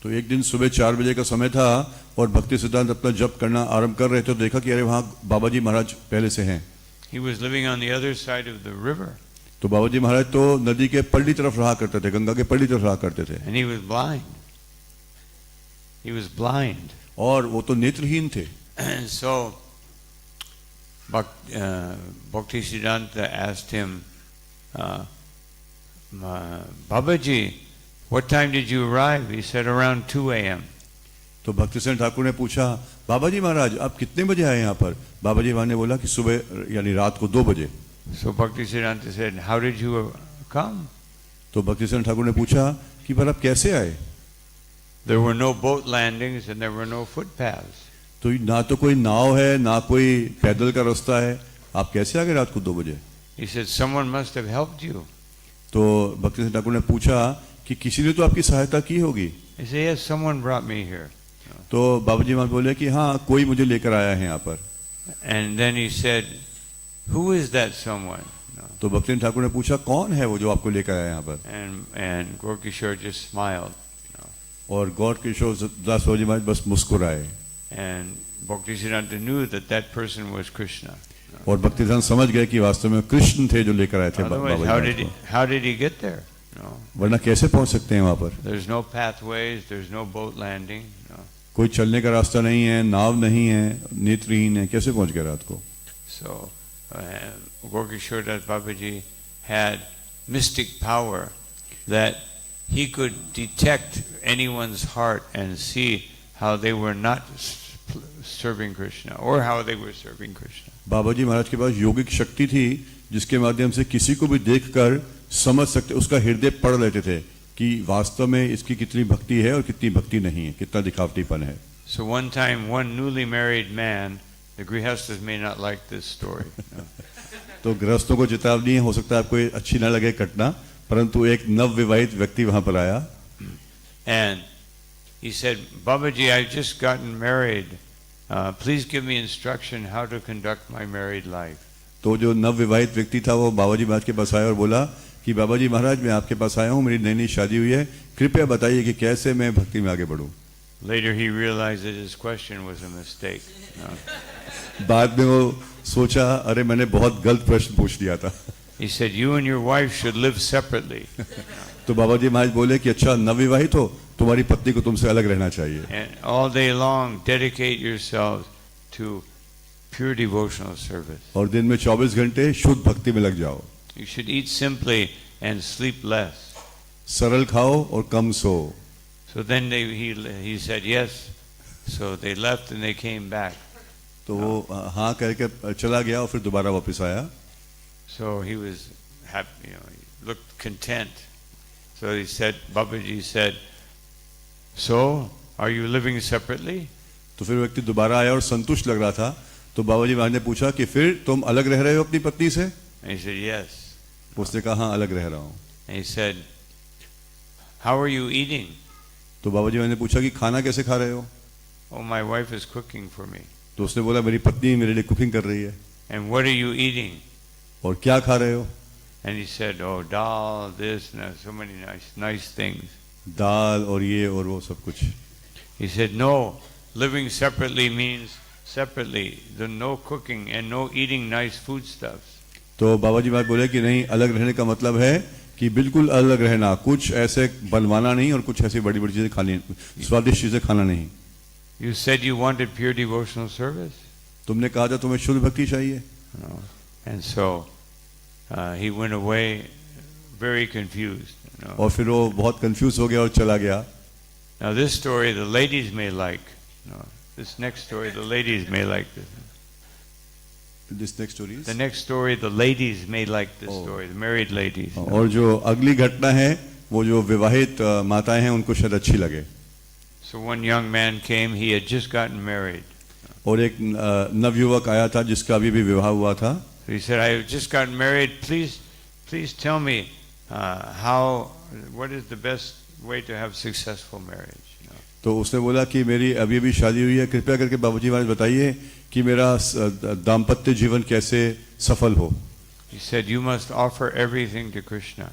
Speaker 2: तो एक दिन सुबह 4 बजे का समय था और भक्ति सिद्धांत अपना जप करना आरंभ कर रहे थे, तो देखा कि अरे वहाँ बाबा जी महाराज पहले से हैं.
Speaker 1: He was living on the other side of the river.
Speaker 2: तो बाबा जी महाराज तो नदी के पल्ली तरफ रहा करते थे, गंगा के पल्ली तरफ रहा करते थे.
Speaker 1: And he was blind. He was blind.
Speaker 2: और वो तो नेत्रहीन थे.
Speaker 1: And so Bhakti Siddhanta asked him, Babaji, what time did you arrive? He said around 2 a.m.
Speaker 2: तो भक्ति सिद्धांत ठाकुर ने पूछा, बाबा जी महाराज आप कितने बजे आए यहाँ पर? बाबा जी महाराज ने बोला कि सुबह यानी रात को 2 बजे.
Speaker 1: So Bhakti Siddhanta said, how did you come?
Speaker 2: तो भक्ति सिद्धांत ठाकुर ने पूछा कि पर आप कैसे आए?
Speaker 1: There were no boat landings and there were no footpaths.
Speaker 2: तो ना तो कोई नाव है ना कोई पैदल का रास्ता है, आप कैसे आ गए रात को 2 बजे?
Speaker 1: He said, someone must have helped you.
Speaker 2: तो भक्ति सिद्धांत ठाकुर ने पूछा कि किसी ने तो आपकी सहायता की होगी.
Speaker 1: He said, yes, someone brought me here.
Speaker 2: तो बाबा जी महाराज बोले कि हाँ कोई मुझे लेकर आया है यहाँ पर.
Speaker 1: And then he said, who is that someone?
Speaker 2: तो भक्ति ठाकुर ने पूछा कौन है वो जो आपको लेकर आया यहाँ पर?
Speaker 1: And Gorakishore just smiled.
Speaker 2: और गौर किशोर दास बाबा जी महाराज बस मुस्कुराए.
Speaker 1: And Bhakti Siddhanta knew that that person was Krishna.
Speaker 2: और भक्ति सिद्धांत समझ गए कि वास्तव में कृष्ण थे जो लेकर आए थे बाबा
Speaker 1: Otherwise,
Speaker 2: जी महाराज को.
Speaker 1: how did he get there? No.
Speaker 2: वरना कैसे पहुंच सकते हैं वहां पर?
Speaker 1: There's no pathways, there's no boat landing. No.
Speaker 2: कोई चलने का रास्ता नहीं है, नाव नहीं है, नेत्रहीन है, कैसे पहुंच गए रात को?
Speaker 1: So Gorakishore Das Babaji had mystic power that he could detect anyone's heart and see how they were not serving Krishna or how they were serving Krishna.
Speaker 2: बाबा जी महाराज के पास योगिक शक्ति थी जिसके माध्यम से किसी को भी देखकर समझ सकते, उसका हृदय पढ़ लेते थे कि वास्तव में इसकी कितनी भक्ति है और कितनी भक्ति नहीं है, कितना दिखावटीपन है.
Speaker 1: So one time, one newly married man, the grihasthas may not like this story.
Speaker 2: तो गृहस्थों को चेतावनी हो सकता है आपको अच्छी ना लगे घटना, परंतु एक नव विवाहित व्यक्ति वहां पर आया.
Speaker 1: And he said, Babaji, I've just gotten married. Please give me instruction how to conduct my married life.
Speaker 2: तो जो नव विवाहित व्यक्ति था वो बाबा जी महाराज के पास आया और बोला कि बाबा जी महाराज मैं आपके पास आया हूँ, मेरी नई नई शादी हुई है, कृपया बताइए कि कैसे मैं भक्ति में आगे बढ़ूं.
Speaker 1: Later he realized that his question was a mistake. No.
Speaker 2: बाद में वो सोचा अरे मैंने बहुत गलत प्रश्न पूछ लिया था।
Speaker 1: He said, you and your wife should live separately.
Speaker 2: तो बाबा जी महाराज बोले कि अच्छा नवविवाहित हो, तुम्हारी पत्नी को तुमसे अलग रहना चाहिए
Speaker 1: And all day long dedicate yourselves to pure devotional service.
Speaker 2: और दिन में 24 घंटे शुद्ध भक्ति में लग जाओ।
Speaker 1: You should eat simply and sleep less.
Speaker 2: सरल खाओ और कम सो।
Speaker 1: So then he said yes. So they left and they came back.
Speaker 2: तो वो हाँ कह के चला गया और फिर दोबारा वापस आया।
Speaker 1: So he was happy, he looked content. So he said, Babaji said, so are you living separately?
Speaker 2: तो फिर व्यक्ति दोबारा आया और संतुष्ट लग रहा था। तो बाबा जी महाराज ने पूछा कि फिर तुम अलग रह रहे हो अपनी पत्नी से?
Speaker 1: And he said, yes.
Speaker 2: उसने कहा हाँ अलग रह रहा हूँ।
Speaker 1: And he said, how are you eating?
Speaker 2: तो बाबा जी महाराज ने पूछा कि खाना कैसे खा रहे हो?
Speaker 1: Oh, my wife is cooking for me.
Speaker 2: तो उसने बोला मेरी पत्नी मेरे लिए कुकिंग कर रही है।
Speaker 1: And what are you eating?
Speaker 2: और क्या खा रहे हो?
Speaker 1: And he said, oh, dal, this, and so many nice things.
Speaker 2: दाल और ये और वो सब कुछ।
Speaker 1: He said, no, living separately means separately. There's no cooking and no eating nice foodstuffs.
Speaker 2: तो बाबा जी महाराज बोले कि नहीं, अलग रहने का मतलब है कि बिल्कुल अलग रहना, कुछ ऐसे बनवाना नहीं और कुछ ऐसी बड़ी बड़ी चीजें खानी, स्वादिष्ट चीजें खाना नहीं।
Speaker 1: You said you wanted pure devotional service.
Speaker 2: तुमने कहा था तुम्हें शुद्ध भक्ति चाहिए।
Speaker 1: No. And so he went away very confused. No.
Speaker 2: और फिर वो बहुत कंफ्यूज हो गया और चला गया।
Speaker 1: Now this story the ladies may like. No. This next story the ladies may like this.
Speaker 2: This next story is?
Speaker 1: The next story the ladies may like this story. The married ladies.
Speaker 2: और जो अगली घटना है वो जो विवाहित माताएं हैं उनको शायद अच्छी लगे।
Speaker 1: So one young man came. He had just gotten married.
Speaker 2: और एक नवयुवक आया था जिसका अभी भी विवाह हुआ था।
Speaker 1: So he said, I just got married. Please tell me what is the best way to have successful marriage? You know?
Speaker 2: तो उसने बोला कि मेरी अभी अभी शादी हुई है, कृपया करके बाबूजी महाराज बताइए कि मेरा दाम्पत्य जीवन कैसे सफल हो।
Speaker 1: He said, you must offer everything to Krishna.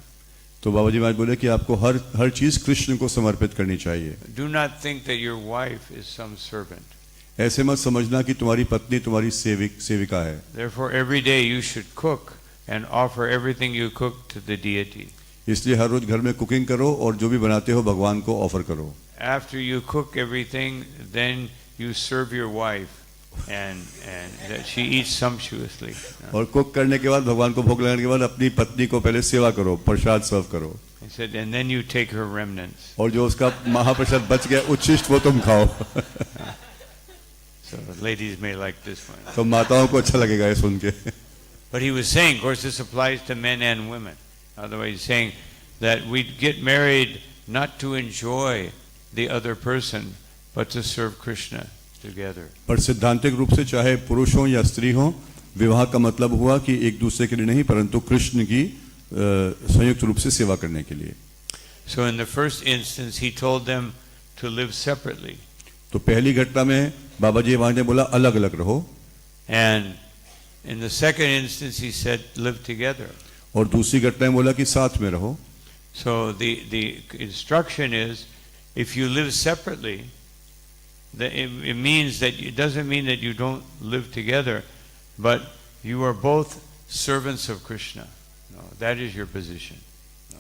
Speaker 2: तो बाबूजी महाराज बोले कि आपको हर चीज कृष्ण को समर्पित करनी चाहिए।
Speaker 1: Do not think that your wife is some servant.
Speaker 2: ऐसे मत समझना कि तुम्हारी पत्नी तुम्हारी सेविका है।
Speaker 1: Therefore, every day you should cook and offer everything you cook to the deity.
Speaker 2: इसलिए हर रोज घर में कुकिंग करो और जो भी बनाते हो भगवान को ऑफर करो।
Speaker 1: After you cook everything, then you serve your wife, and that she eats sumptuously.
Speaker 2: और कुक करने के बाद भगवान को भोग लगाने के बाद अपनी पत्नी को पहले सेवा करो, प्रसाद सर्व करो।
Speaker 1: He said, and then you take her remnants.
Speaker 2: और जो उसका महाप्रसाद बच गया उच्छिष्ट वो तुम खाओ।
Speaker 1: So the ladies may like this one.
Speaker 2: तो माताओं को अच्छा लगेगा ये सुन के।
Speaker 1: But he was saying, of course, this applies to men and women. Otherwise, he's saying that we get married not to enjoy the other person, but to serve Krishna together.
Speaker 2: पर सिद्धांतिक रूप से चाहे पुरुष हो या स्त्री हो, विवाह का मतलब हुआ कि एक दूसरे के लिए नहीं परंतु कृष्ण की संयुक्त रूप से सेवा करने के लिए।
Speaker 1: So in the first instance, he told them to live separately.
Speaker 2: तो पहली घटना में बाबा जी महाराज ने बोला अलग अलग रहो।
Speaker 1: And in the second instance, he said live together.
Speaker 2: और दूसरी घटना में बोला कि साथ में रहो।
Speaker 1: So the instruction is, if you live separately, it means that it doesn't mean that you don't live together, but you are both servants of Krishna. No, that is your position.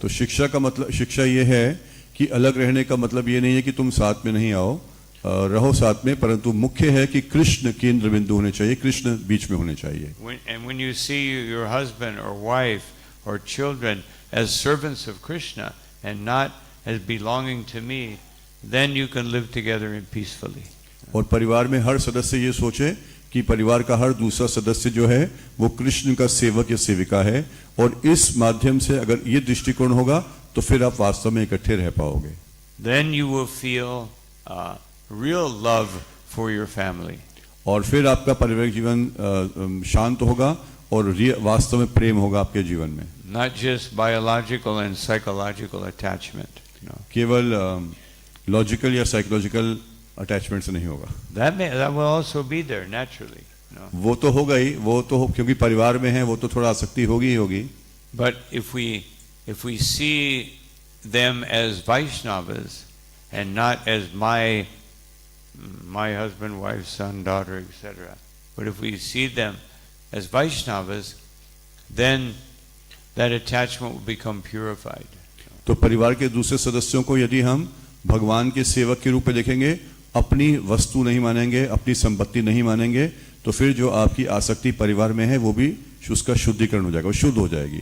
Speaker 2: तो शिक्षा ये है कि अलग रहने का मतलब ये नहीं है कि तुम साथ में नहीं आओ, रहो साथ में, परंतु मुख्य है कि कृष्ण केंद्र बिंदु होने चाहिए, कृष्ण बीच में होने चाहिए।
Speaker 1: And when you see your husband or wife or children as servants of Krishna and not as belonging to me, then you can live together in peacefully.
Speaker 2: और परिवार में हर सदस्य ये सोचे कि परिवार का हर दूसरा सदस्य जो है वो कृष्ण का सेवक या सेविका है, और इस माध्यम से अगर ये दृष्टिकोण होगा तो फिर आप वास्तव में इकट्ठे रह पाओगे।
Speaker 1: Then you will feel real love for your family.
Speaker 2: और फिर आपका पारिवारिक जीवन शांत होगा और वास्तव में प्रेम होगा आपके जीवन में।
Speaker 1: Not just biological and psychological attachment. No.
Speaker 2: केवल लॉजिकल या साइकोलॉजिकल अटैचमेंट से नहीं होगा।
Speaker 1: That will also be there naturally. No.
Speaker 2: वो तो होगा ही, वो तो क्योंकि परिवार में है वो तो थोड़ा आसक्ति होगी ही होगी।
Speaker 1: But if we see them as Vaishnavas and not as my my husband, wife, son, daughter, etc. But if we see them as Vaishnavas, then that attachment will become purified.
Speaker 2: तो परिवार के दूसरे सदस्यों को यदि हम भगवान के सेवक के रूप में देखेंगे, अपनी वस्तु नहीं मानेंगे, अपनी संपत्ति नहीं मानेंगे, तो फिर जो आपकी आसक्ति परिवार में है वो भी उसका शुद्धिकरण हो जाएगा, वो शुद्ध हो जाएगी।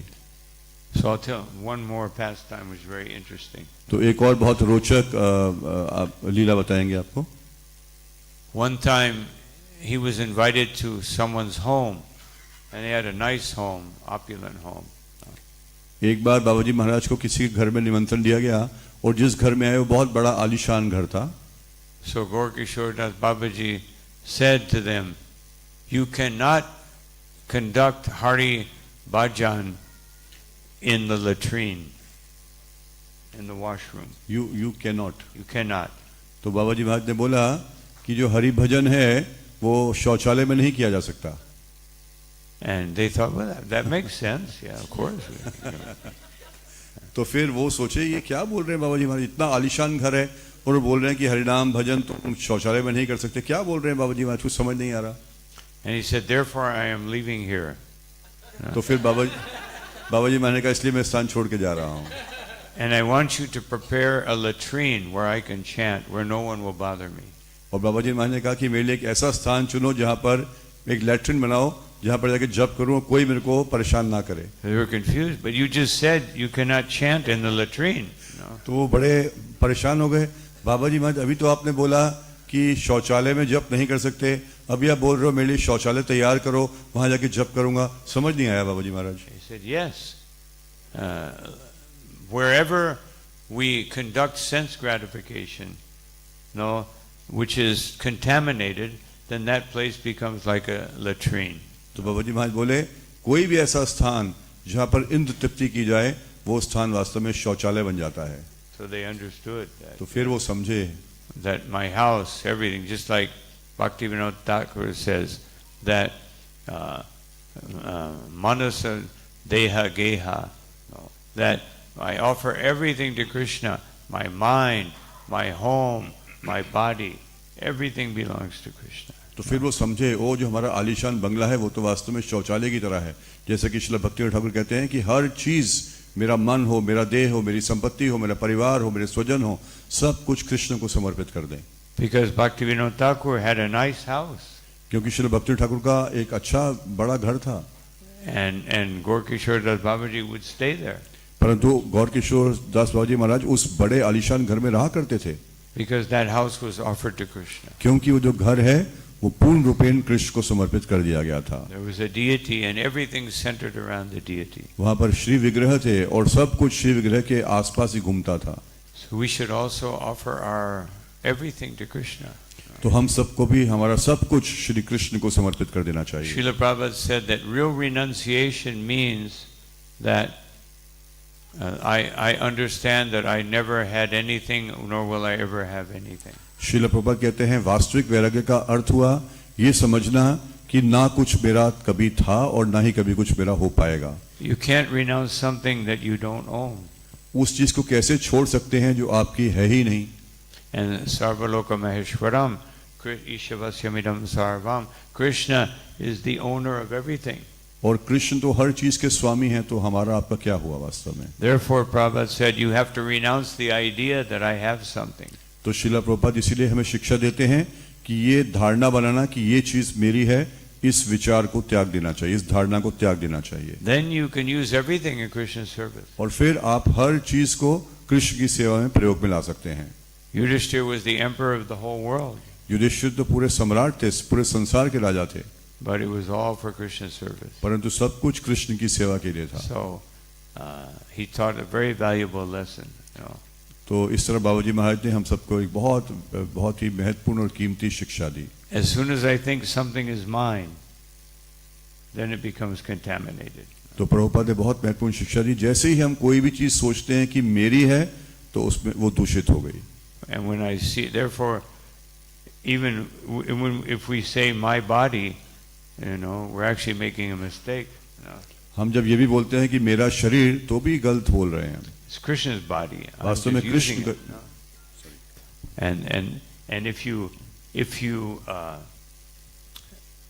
Speaker 1: So I'll tell one more pastime which is very interesting.
Speaker 2: तो एक और बहुत रोचक लीला बताएंगे आपको।
Speaker 1: One time he was invited to someone's home and he had a nice home, opulent home.
Speaker 2: एक बार बाबाजी महाराज को किसी के घर में निमंत्रण दिया गया और जिस घर में आए वो बहुत बड़ा आलीशान घर था।
Speaker 1: So Gaurkishore Das Babaji said to them, you cannot conduct Hari Bhajan in the latrine, in the washroom.
Speaker 2: You cannot.
Speaker 1: You cannot.
Speaker 2: तो बाबाजी महाराज ने बोला कि जो हरि भजन है वो शौचालय में नहीं किया जा सकता।
Speaker 1: And they thought, well, that makes sense. Yeah, of course.
Speaker 2: तो फिर वो सोचे ये क्या बोल रहे हैं बाबाजी महाराज, इतना आलीशान घर है और बोल रहे हैं कि हरिनाम भजन तो शौचालय में नहीं कर सकते, क्या बोल रहे हैं बाबाजी महाराज, कुछ समझ नहीं आ रहा।
Speaker 1: And he said, therefore I am leaving here.
Speaker 2: तो फिर बाबाजी महाराज ने कहा इसलिए मैं स्थान छोड़ के जा रहा हूँ।
Speaker 1: And I want you to prepare a latrine where I can chant, where no one will bother me.
Speaker 2: और बाबाजी महाराज ने कहा कि मेरे लिए एक ऐसा स्थान चुनो जहाँ पर एक लैट्रिन बनाओ जहाँ पर जाके जप करूँ, कोई मेरे को परेशान ना करे।
Speaker 1: They were confused, but you just said you cannot chant in the latrine. No.
Speaker 2: तो वो बड़े परेशान हो गए। बाबाजी महाराज अभी तो आपने बोला कि शौचालय में जप नहीं कर सकते, अभी आप बोल रहे हो मेरे लिए शौचालय तैयार करो, वहां जाके जप करूंगा, समझ नहीं आया बाबाजी महाराज।
Speaker 1: He said, yes. Wherever we conduct sense gratification, no, which is contaminated, then that place becomes like a latrine.
Speaker 2: तो बाबाजी महाराज बोले कोई भी ऐसा स्थान जहाँ पर इंद्र तृप्ति की जाए वो स्थान वास्तव में शौचालय बन जाता है।
Speaker 1: So they understood that.
Speaker 2: तो फिर वो समझे
Speaker 1: That my house, everything, just like Bhaktivinoda Thakur says, that manasa deha geha, no, that I offer everything to Krishna, my mind, my home, my body, everything belongs to Krishna.
Speaker 2: तो फिर वो समझे वो जो हमारा आलीशान बंगला है वो तो वास्तव में शौचालय की तरह है। जैसे कि श्रील भक्तिवेदांत ठाकुर कहते हैं कि हर चीज, मेरा मन हो, मेरा देह हो, मेरी संपत्ति हो, मेरा परिवार हो, मेरे स्वजन हो, सब कुछ कृष्ण को समर्पित कर दें।
Speaker 1: Because Bhaktivinoda Thakur had a nice house.
Speaker 2: क्योंकि श्रील भक्तिवेदांत ठाकुर का एक अच्छा बड़ा घर था।
Speaker 1: And Gaurkishore Das Babaji would stay there.
Speaker 2: परंतु गौर किशोर दास बाबाजी महाराज उस बड़े आलीशान घर में रहा करते थे।
Speaker 1: Because that house was offered to Krishna.
Speaker 2: क्योंकि वो जो घर है वो पूर्ण रूपेण कृष्ण को समर्पित कर दिया गया था।
Speaker 1: There was a deity and everything centered around the deity.
Speaker 2: वहाँ पर श्री विग्रह थे और सब कुछ श्री विग्रह के आसपास ही घूमता था।
Speaker 1: So we should also offer our everything to Krishna.
Speaker 2: तो हम सबको भी हमारा सब कुछ श्री कृष्ण को समर्पित कर देना चाहिए।
Speaker 1: Srila Prabhupada said that real renunciation means that I understand that I never had anything, nor will I ever have anything.
Speaker 2: Srila Prabhupada कहते हैं वास्तविक वैराग्य का अर्थ हुआ ये समझना कि ना कुछ मेरा कभी था और ना ही कभी कुछ मेरा हो पाएगा।
Speaker 1: You can't renounce something that you don't own.
Speaker 2: उस चीज को कैसे छोड़ सकते हैं जो आपकी है ही नहीं।
Speaker 1: And Sarvaloka Maheshwaram, Ishavasyamidam Sarvam, Krishna is the owner of everything.
Speaker 2: और कृष्ण तो हर चीज के स्वामी हैं, तो हमारा आपका क्या हुआ वास्तव में।
Speaker 1: Therefore Prabhupada said you have to renounce the idea that I have something.
Speaker 2: तो श्रील प्रभुपाद इसीलिए हमें शिक्षा देते हैं कि ये धारणा बनाना कि ये चीज मेरी है, इस विचार को त्याग देना चाहिए, इस धारणा को त्याग देना चाहिए।
Speaker 1: Then you can use everything in Krishna's service.
Speaker 2: और फिर आप हर चीज को कृष्ण की सेवा में प्रयोग में ला सकते हैं।
Speaker 1: Yudhishthira was the emperor of the whole world.
Speaker 2: Yudhishthir तो पूरे सम्राट थे, पूरे संसार के राजा थे।
Speaker 1: But it was all for Krishna's service.
Speaker 2: परंतु सब कुछ कृष्ण की सेवा के लिए था।
Speaker 1: So he taught a very valuable lesson.
Speaker 2: तो इस तरह बाबाजी महाराज ने हम सबको एक बहुत ही महत्वपूर्ण और कीमती शिक्षा दी।
Speaker 1: As soon as I think something is mine, then it becomes contaminated.
Speaker 2: तो प्रभुपाद ने बहुत महत्वपूर्ण शिक्षा दी, जैसे ही हम कोई भी चीज सोचते हैं कि मेरी है तो उसमें वो दूषित हो गई।
Speaker 1: And when I see, therefore, even if we say my body, we're actually making a mistake.
Speaker 2: हम जब ये भी बोलते हैं कि मेरा शरीर, तो भी गलत बोल रहे हैं।
Speaker 1: It's Krishna's body. I'm
Speaker 2: वास्तव में
Speaker 1: just using
Speaker 2: Krishna
Speaker 1: it. And if you if you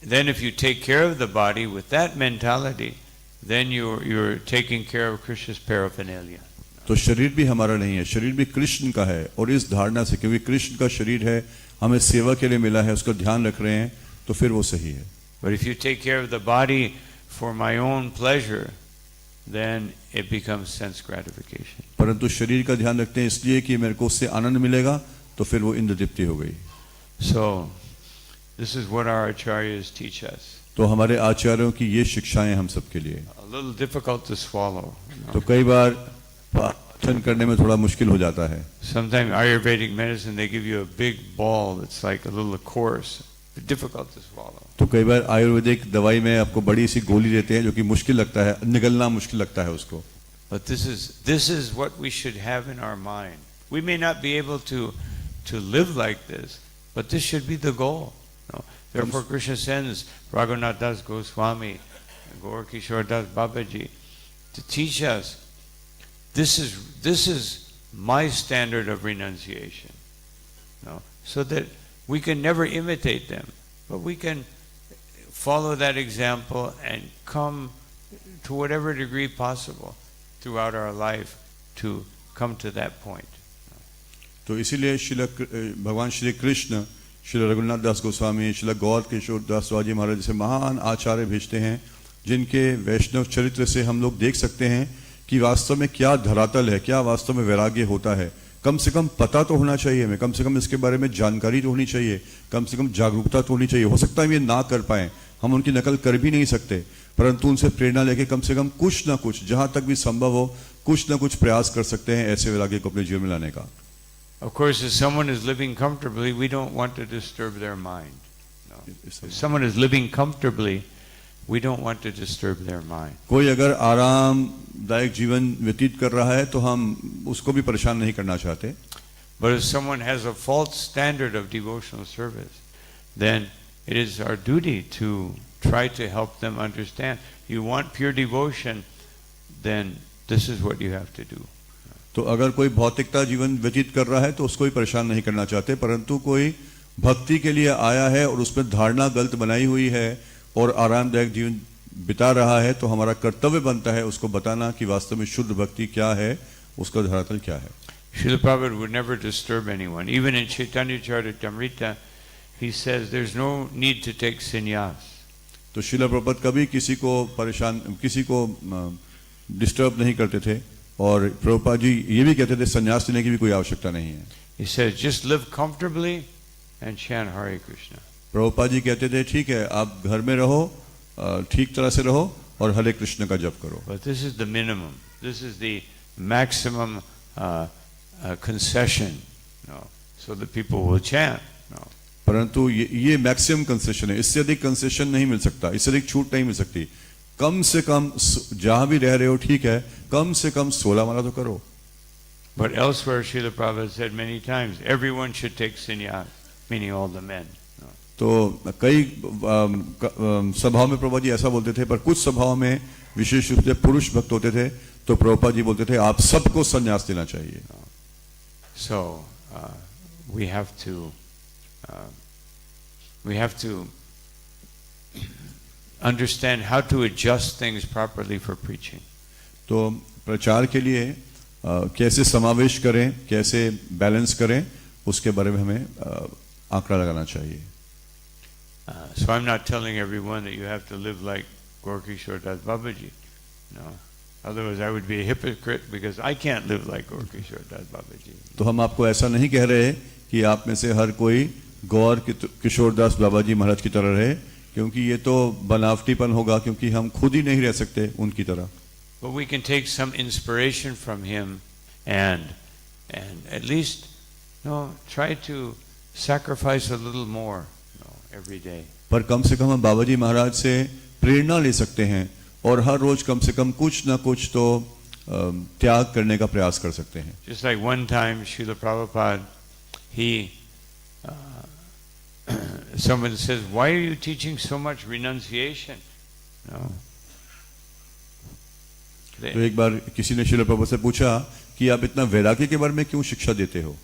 Speaker 1: then if you take care of the body with that mentality, then you're taking care of Krishna's paraphernalia.
Speaker 2: तो शरीर भी हमारा नहीं है, शरीर भी कृष्ण का है, और इस धारणा से क्योंकि कृष्ण का शरीर है, हमें सेवा के लिए मिला है, उसका ध्यान रख रहे हैं, तो फिर वो सही है.
Speaker 1: But if you take care of the body for my own pleasure, then it becomes sense gratification.
Speaker 2: परंतु शरीर का ध्यान रखते हैं इसलिए कि मेरे को उससे आनंद मिलेगा, तो फिर वो इंद्र तृप्ति हो गई.
Speaker 1: So this is what our acharyas teach us.
Speaker 2: तो हमारे आचार्यों की ये शिक्षाएं हम सबके लिए.
Speaker 1: A little difficult to swallow.
Speaker 2: तो कई बार पाचन करने में थोड़ा मुश्किल हो जाता है.
Speaker 1: Sometimes Ayurvedic medicine they give you a big ball that's like a little coarse, difficult to swallow.
Speaker 2: तो कई बार आयुर्वेदिक दवाई में आपको बड़ी सी गोली देते हैं जो कि मुश्किल लगता है, निगलना मुश्किल लगता है उसको.
Speaker 1: But this is what we should have in our mind. We may not be able to live like this, but this should be the goal. No? Therefore, Krishna sends Raghunath Das Goswami, Gaur Kishore Das Babaji to teach us. This is my standard of renunciation. No? So that we can never imitate them, but we can follow that example and come to whatever degree possible throughout our life to come to that point.
Speaker 2: तो इसीलिए भगवान श्री कृष्ण श्री रघुनाथ दास गोस्वामी, श्री गौर किशोर दास जी महाराज जैसे महान आचार्य भेजते हैं, जिनके वैष्णव चरित्र से हम लोग देख सकते हैं कि वास्तव में क्या धरातल है, क्या वास्तव में वैराग्य होता है. कम से कम पता तो होना चाहिए हमें, कम से कम इसके बारे में जानकारी तो होनी चाहिए, कम से कम जागरूकता तो होनी चाहिए. हो सकता है हम ये ना कर पाएं, हम उनकी नकल कर भी नहीं सकते, परंतु उनसे प्रेरणा लेके कम से कम कुछ ना कुछ, जहां तक भी संभव हो, कुछ ना कुछ प्रयास कर सकते हैं ऐसे वैराग्य को अपने जीवन में लाने का.
Speaker 1: Of course, if someone is living comfortably, we don't want to disturb their mind. No. If someone is living comfortably, we don't want to disturb their mind.
Speaker 2: कोई अगर आरामदायक जीवन व्यतीत कर रहा है तो हम उसको भी परेशान नहीं करना चाहते.
Speaker 1: But if someone has a false standard of devotional service, then it is our duty to try to help them understand. You want pure devotion, then this is what you have to do.
Speaker 2: तो अगर कोई भौतिकता जीवन व्यतीत कर रहा है तो उसको भी परेशान नहीं करना चाहते, परंतु कोई भक्ति के लिए आया है और उसमें धारणा गलत बनाई हुई है और आरामदायक जीवन बिता रहा है, तो हमारा कर्तव्य बनता है उसको बताना कि वास्तव में शुद्ध भक्ति क्या है, उसका धरातल क्या है.
Speaker 1: Srila Prabhupada would never disturb anyone. Even in Chaitanya Charitamrita, he says there's no need to take sannyas.
Speaker 2: तो श्रील प्रभुपाद कभी किसी को डिस्टर्ब नहीं करते थे, और प्रभुपाद जी ये भी कहते थे संन्यास लेने की भी कोई आवश्यकता नहीं है.
Speaker 1: He says just live comfortably and chant Hare Krishna.
Speaker 2: Prabhupada ji कहते थे ठीक है, आप घर में रहो, ठीक तरह से रहो और हरे कृष्ण का जप करो.
Speaker 1: But this is the minimum. This is the maximum concession, no, so that people will chant. No.
Speaker 2: परंतु ये मैक्सिमम कंसेशन है, इससे अधिक कंसेशन नहीं मिल सकता, इससे अधिक छूट नहीं मिल सकती. कम से कम जहां भी रह रहे हो ठीक है, कम से कम 16 माला तो करो.
Speaker 1: But elsewhere, Srila Prabhupada said many times, everyone should take sannyas, meaning all the men. No.
Speaker 2: तो कई सभाओं में प्रभुपाद जी ऐसा बोलते थे, पर कुछ सभाओं में विशेष रूप से पुरुष भक्त होते थे, तो प्रभुपाद जी बोलते थे आप सबको संन्यास देना चाहिए.
Speaker 1: So we have to understand how to adjust things properly for preaching.
Speaker 2: तो प्रचार के लिए कैसे समावेश करें, कैसे बैलेंस करें, उसके बारे में हमें आंकड़ा लगाना चाहिए.
Speaker 1: So I'm not telling everyone that you have to live like Gaur Kishore Das Babaji. No. Otherwise I would be a hypocrite because I can't live like Gaur Kishore Das Babaji.
Speaker 2: तो हम आपको ऐसा नहीं कह रहे कि आप में से हर कोई गौर किशोर दास बाबा जी महाराज की तरह रहे, क्योंकि ये तो बनावटीपन होगा, क्योंकि हम खुद ही नहीं रह सकते उनकी तरह.
Speaker 1: But we can take some inspiration from him and at least try to sacrifice a little more every day.
Speaker 2: पर कम से कम हम बाबा जी महाराज से प्रेरणा ले सकते हैं और हर रोज कम से कम कुछ ना कुछ तो त्याग करने का प्रयास कर सकते हैं.
Speaker 1: Just like one time Srila Prabhupada, someone says, why are you teaching so much renunciation? No.
Speaker 2: तो एक बार किसी ने श्रील प्रभुपाद से पूछा कि आप इतना वैराग्य के बारे में क्यों शिक्षा देते हो.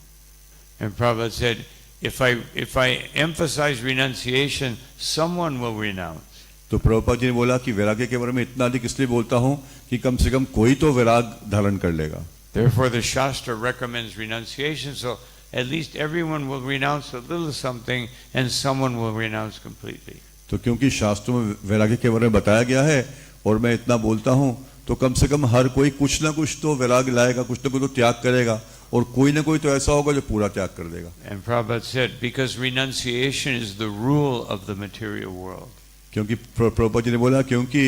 Speaker 1: And Prabhupada said, if I emphasize renunciation, someone will renounce.
Speaker 2: तो प्रभुपाद जी ने बोला कि वैराग्य के बारे में इतना अधिक इसलिए बोलता हूं कि कम से कम कोई तो वैराग धारण कर लेगा.
Speaker 1: Therefore, the Shastra recommends renunciation, so at least everyone will renounce a little something and someone will renounce completely.
Speaker 2: तो क्योंकि शास्त्रों में वैराग्य के बारे में बताया गया है और मैं इतना बोलता हूं तो कम से कम हर कोई कुछ ना कुछ तो वैराग लाएगा, कुछ ना कुछ तो त्याग करेगा और कोई ना कोई तो ऐसा होगा जो पूरा त्याग कर देगा.
Speaker 1: And Prabhupada said, because renunciation is the rule of the material world.
Speaker 2: क्योंकि प्रभुपाद जी ने बोला क्योंकि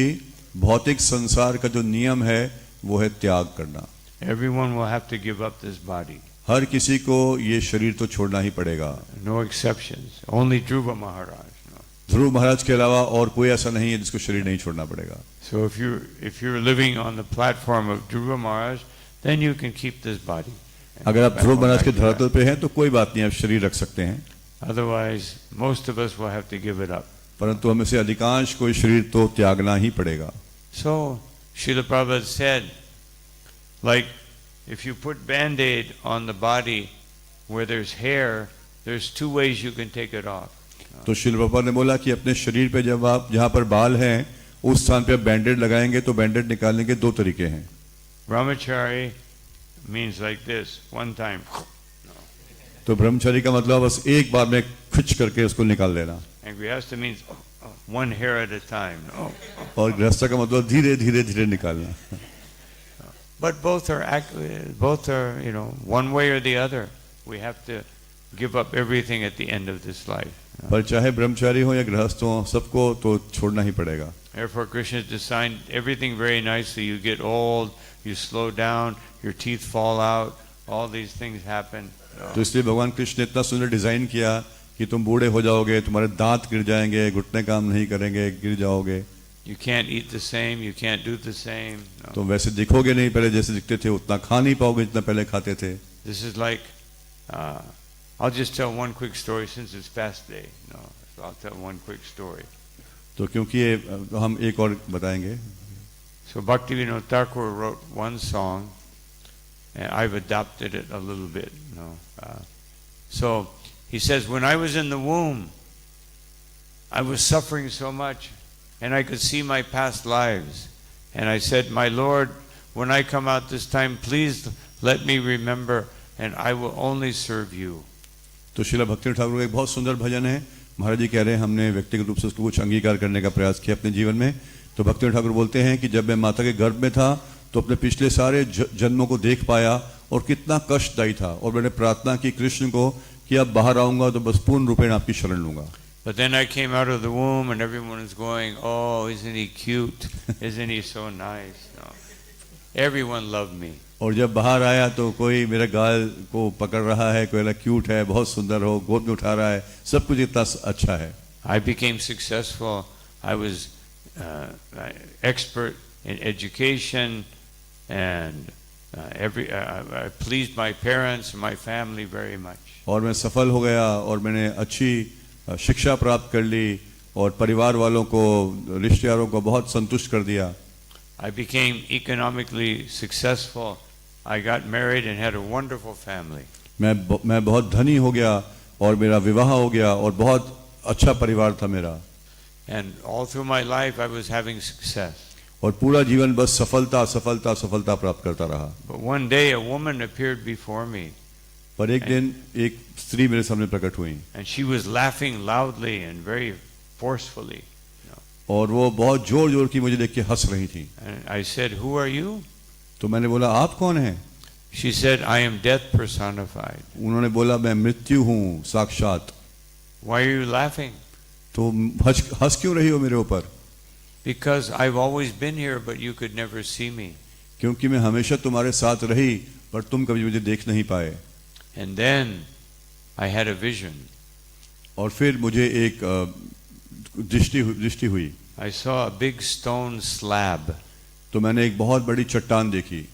Speaker 2: भौतिक संसार का जो नियम है वो है त्याग करना.
Speaker 1: Everyone will have to give up this body.
Speaker 2: हर किसी को ये शरीर तो छोड़ना ही पड़ेगा.
Speaker 1: No exceptions. Only Dhruva Maharaj. No.
Speaker 2: ध्रुव महाराज के अलावा और कोई ऐसा नहीं है जिसको शरीर नहीं छोड़ना पड़ेगा.
Speaker 1: So if you're living on the platform of Dhruva Maharaj, then you can keep this body.
Speaker 2: अगर आप ध्रुव महाराज के धरातल पे हैं तो कोई बात नहीं, आप शरीर रख सकते हैं.
Speaker 1: Otherwise, most of us will have to give it up.
Speaker 2: परंतु हमें से अधिकांश कोई शरीर तो त्यागना ही पड़ेगा.
Speaker 1: So, Srila Prabhupada said, like, if you put Band-Aid on the body where there's hair, there's two ways you can take it off.
Speaker 2: तो श्रील प्रभुपाद ने बोला कि अपने शरीर पे जब आप जहाँ पर बाल हैं उस स्थान पे आप बैंडेड लगाएंगे तो बैंडेड निकालने के दो तरीके हैं.
Speaker 1: Brahmachari means like this, one time.
Speaker 2: तो ब्रह्मचारी का मतलब बस एक बार में खिंच करके उसको निकाल लेना.
Speaker 1: And Grihastha means one hair at a time.
Speaker 2: और गृहस्थ का मतलब धीरे धीरे धीरे निकालना.
Speaker 1: But both are, one way or the other. We have to give up everything at the end of this life.
Speaker 2: पर चाहे ब्रह्मचारी हो या गृहस्थ हो सबको तो छोड़ना ही पड़ेगा.
Speaker 1: Therefore, Krishna has designed everything very nicely. You get old, you slow down, your teeth fall out, all these things happen.
Speaker 2: तो इसलिए भगवान कृष्ण ने इतना सुंदर डिजाइन किया कि तुम बूढ़े हो जाओगे, तुम्हारे दांत गिर जाएंगे, घुटने काम नहीं करेंगे, गिर जाओगे.
Speaker 1: You can't eat the same, you can't do the same. No.
Speaker 2: तुम वैसे दिखोगे नहीं, पहले जैसे दिखते थे उतना खा नहीं पाओगे जितना पहले खाते थे.
Speaker 1: This is like, I'll just tell one quick story since it's fast day. No, so I'll tell one quick story.
Speaker 2: तो क्योंकि ये हम एक और बताएंगे.
Speaker 1: So Bhaktivinoda Thakur wrote one song, and I've adopted it a little bit. So he says, when I was in the womb, I was suffering so much, and I could see my past lives. And I said, my Lord, when I come out this time, please let me remember, and I will only serve you.
Speaker 2: तो श्रीला भक्ति ठाकुर का एक बहुत सुंदर भजन है. महाराज जी कह रहे हैं हमने व्यक्तिगत रूप से उसको कुछ अंगीकार करने का प्रयास किया अपने जीवन में. तो भक्ति ठाकुर बोलते हैं कि जब मैं माता के गर्भ में था तो अपने पिछले सारे जन्मों को देख पाया और कितना कष्टदायी था, और मैंने प्रार्थना की कृष्ण को कि अब बाहर आऊंगा तो बस पूर्ण रूपेण आपकी शरण लूंगा.
Speaker 1: But then I came out of the womb and everyone is going, oh, isn't he cute? Isn't he so nice? No. Everyone loved me.
Speaker 2: और जब बाहर आया तो कोई मेरे गाल को पकड़ रहा है, कोई लगा क्यूट है, बहुत सुंदर हो, गोद में उठा रहा है, सब कुछ इतना अच्छा है.
Speaker 1: I became successful. I was expert in education, and I pleased my parents and my family very much.
Speaker 2: और मैं सफल हो गया और मैंने अच्छी शिक्षा प्राप्त कर ली और परिवार वालों को, रिश्तेदारों को बहुत संतुष्ट कर दिया.
Speaker 1: I became economically successful. I got married and had a wonderful family.
Speaker 2: मैं बहुत धनी हो गया और मेरा विवाह हो गया और बहुत अच्छा परिवार था मेरा.
Speaker 1: And all through my life I was having success.
Speaker 2: और पूरा जीवन बस सफलता सफलता सफलता प्राप्त करता रहा.
Speaker 1: But one day a woman appeared before me.
Speaker 2: पर एक दिन एक स्त्री मेरे सामने प्रकट हुई.
Speaker 1: And she was laughing loudly and very forcefully.
Speaker 2: और वो बहुत जोर जोर की मुझे देख के हंस रही थी.
Speaker 1: And I said, who are you?
Speaker 2: तो मैंने बोला आप कौन हैं?
Speaker 1: She said, I am death personified.
Speaker 2: उन्होंने बोला मैं मृत्यु हूँ साक्षात.
Speaker 1: Why are you laughing?
Speaker 2: तो हंस क्यों रही हो मेरे ऊपर?
Speaker 1: Because I've always been here but you could never see me.
Speaker 2: क्योंकि मैं हमेशा तुम्हारे साथ रही पर तुम कभी मुझे देख नहीं पाए.
Speaker 1: And then I had a vision.
Speaker 2: और फिर मुझे एक दृष्टि हुई.
Speaker 1: I saw a big stone slab.
Speaker 2: तो मैंने एक बहुत बड़ी चट्टान देखी.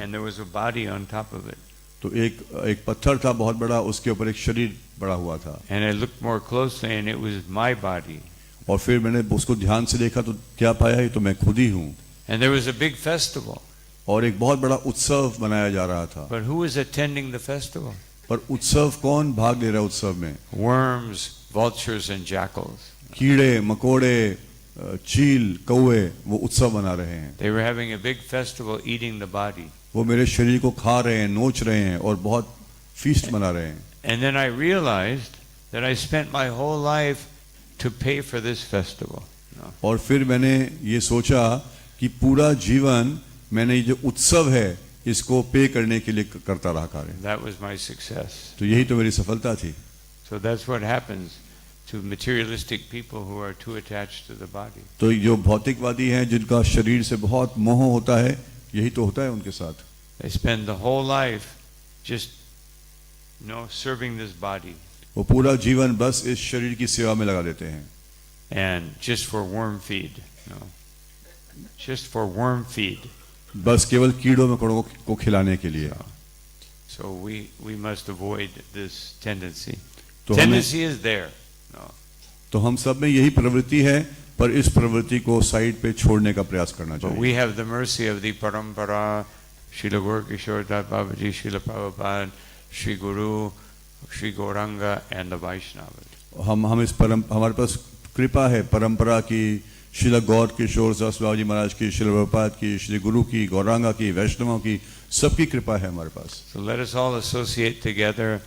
Speaker 1: And there was a body on top of it.
Speaker 2: तो एक पत्थर था बहुत बड़ा, उसके ऊपर एक शरीर बड़ा हुआ था.
Speaker 1: And I looked more closely and it was my body.
Speaker 2: और फिर मैंने उसको ध्यान से देखा तो क्या पाया, तो मैं खुद ही हूँ.
Speaker 1: And there was a big festival.
Speaker 2: और एक बहुत बड़ा उत्सव मनाया जा रहा था.
Speaker 1: But who was attending the festival?
Speaker 2: पर उत्सव कौन भाग ले रहा है उत्सव में?
Speaker 1: Worms, vultures, and jackals.
Speaker 2: कीड़े मकोड़े चील कौवे वो उत्सव मना रहे हैं।
Speaker 1: They were having a big festival eating the body.
Speaker 2: वो मेरे शरीर को खा रहे हैं, नोच रहे हैं और बहुत फीस्ट मना रहे हैं।
Speaker 1: And then I realized that I spent my whole life to pay for this festival. No.
Speaker 2: और फिर मैंने ये सोचा कि पूरा जीवन मैंने ये जो उत्सव है इसको पे करने के लिए करता रहा कार्य।
Speaker 1: That was my success.
Speaker 2: तो यही तो मेरी सफलता थी।
Speaker 1: So that's what happens to materialistic people who are too attached to the body.
Speaker 2: तो जो भौतिकवादी हैं जिनका शरीर से बहुत मोह होता है यही तो होता है उनके साथ।
Speaker 1: They spend the whole life just serving this body
Speaker 2: वो पूरा जीवन बस इस शरीर की सेवा में लगा देते हैं।
Speaker 1: and just for worm feed, just for worm feed.
Speaker 2: बस केवल कीड़ों मकोड़ों को खिलाने के लिए।
Speaker 1: So we must avoid this tendency.
Speaker 2: तो
Speaker 1: Tendency is there. No.
Speaker 2: तो हम सब में यही प्रवृत्ति है पर इस प्रवृत्ति को साइड पे छोड़ने का प्रयास करना
Speaker 1: But
Speaker 2: चाहिए।
Speaker 1: we have the mercy of the Parampara, Srila Gaurkishore Das Babaji, Srila Prabhupada, Sri Guru, Sri Gauranga, and the Vaishnavas.
Speaker 2: हम इस हमारे पास कृपा है परंपरा की, श्रील गौर किशोर दास बाबा जी महाराज की, श्रील प्रभुपाद की, श्री गुरु की, गौरांगा की, वैष्णवों की, सबकी कृपा है हमारे पास।
Speaker 1: So let us all associate together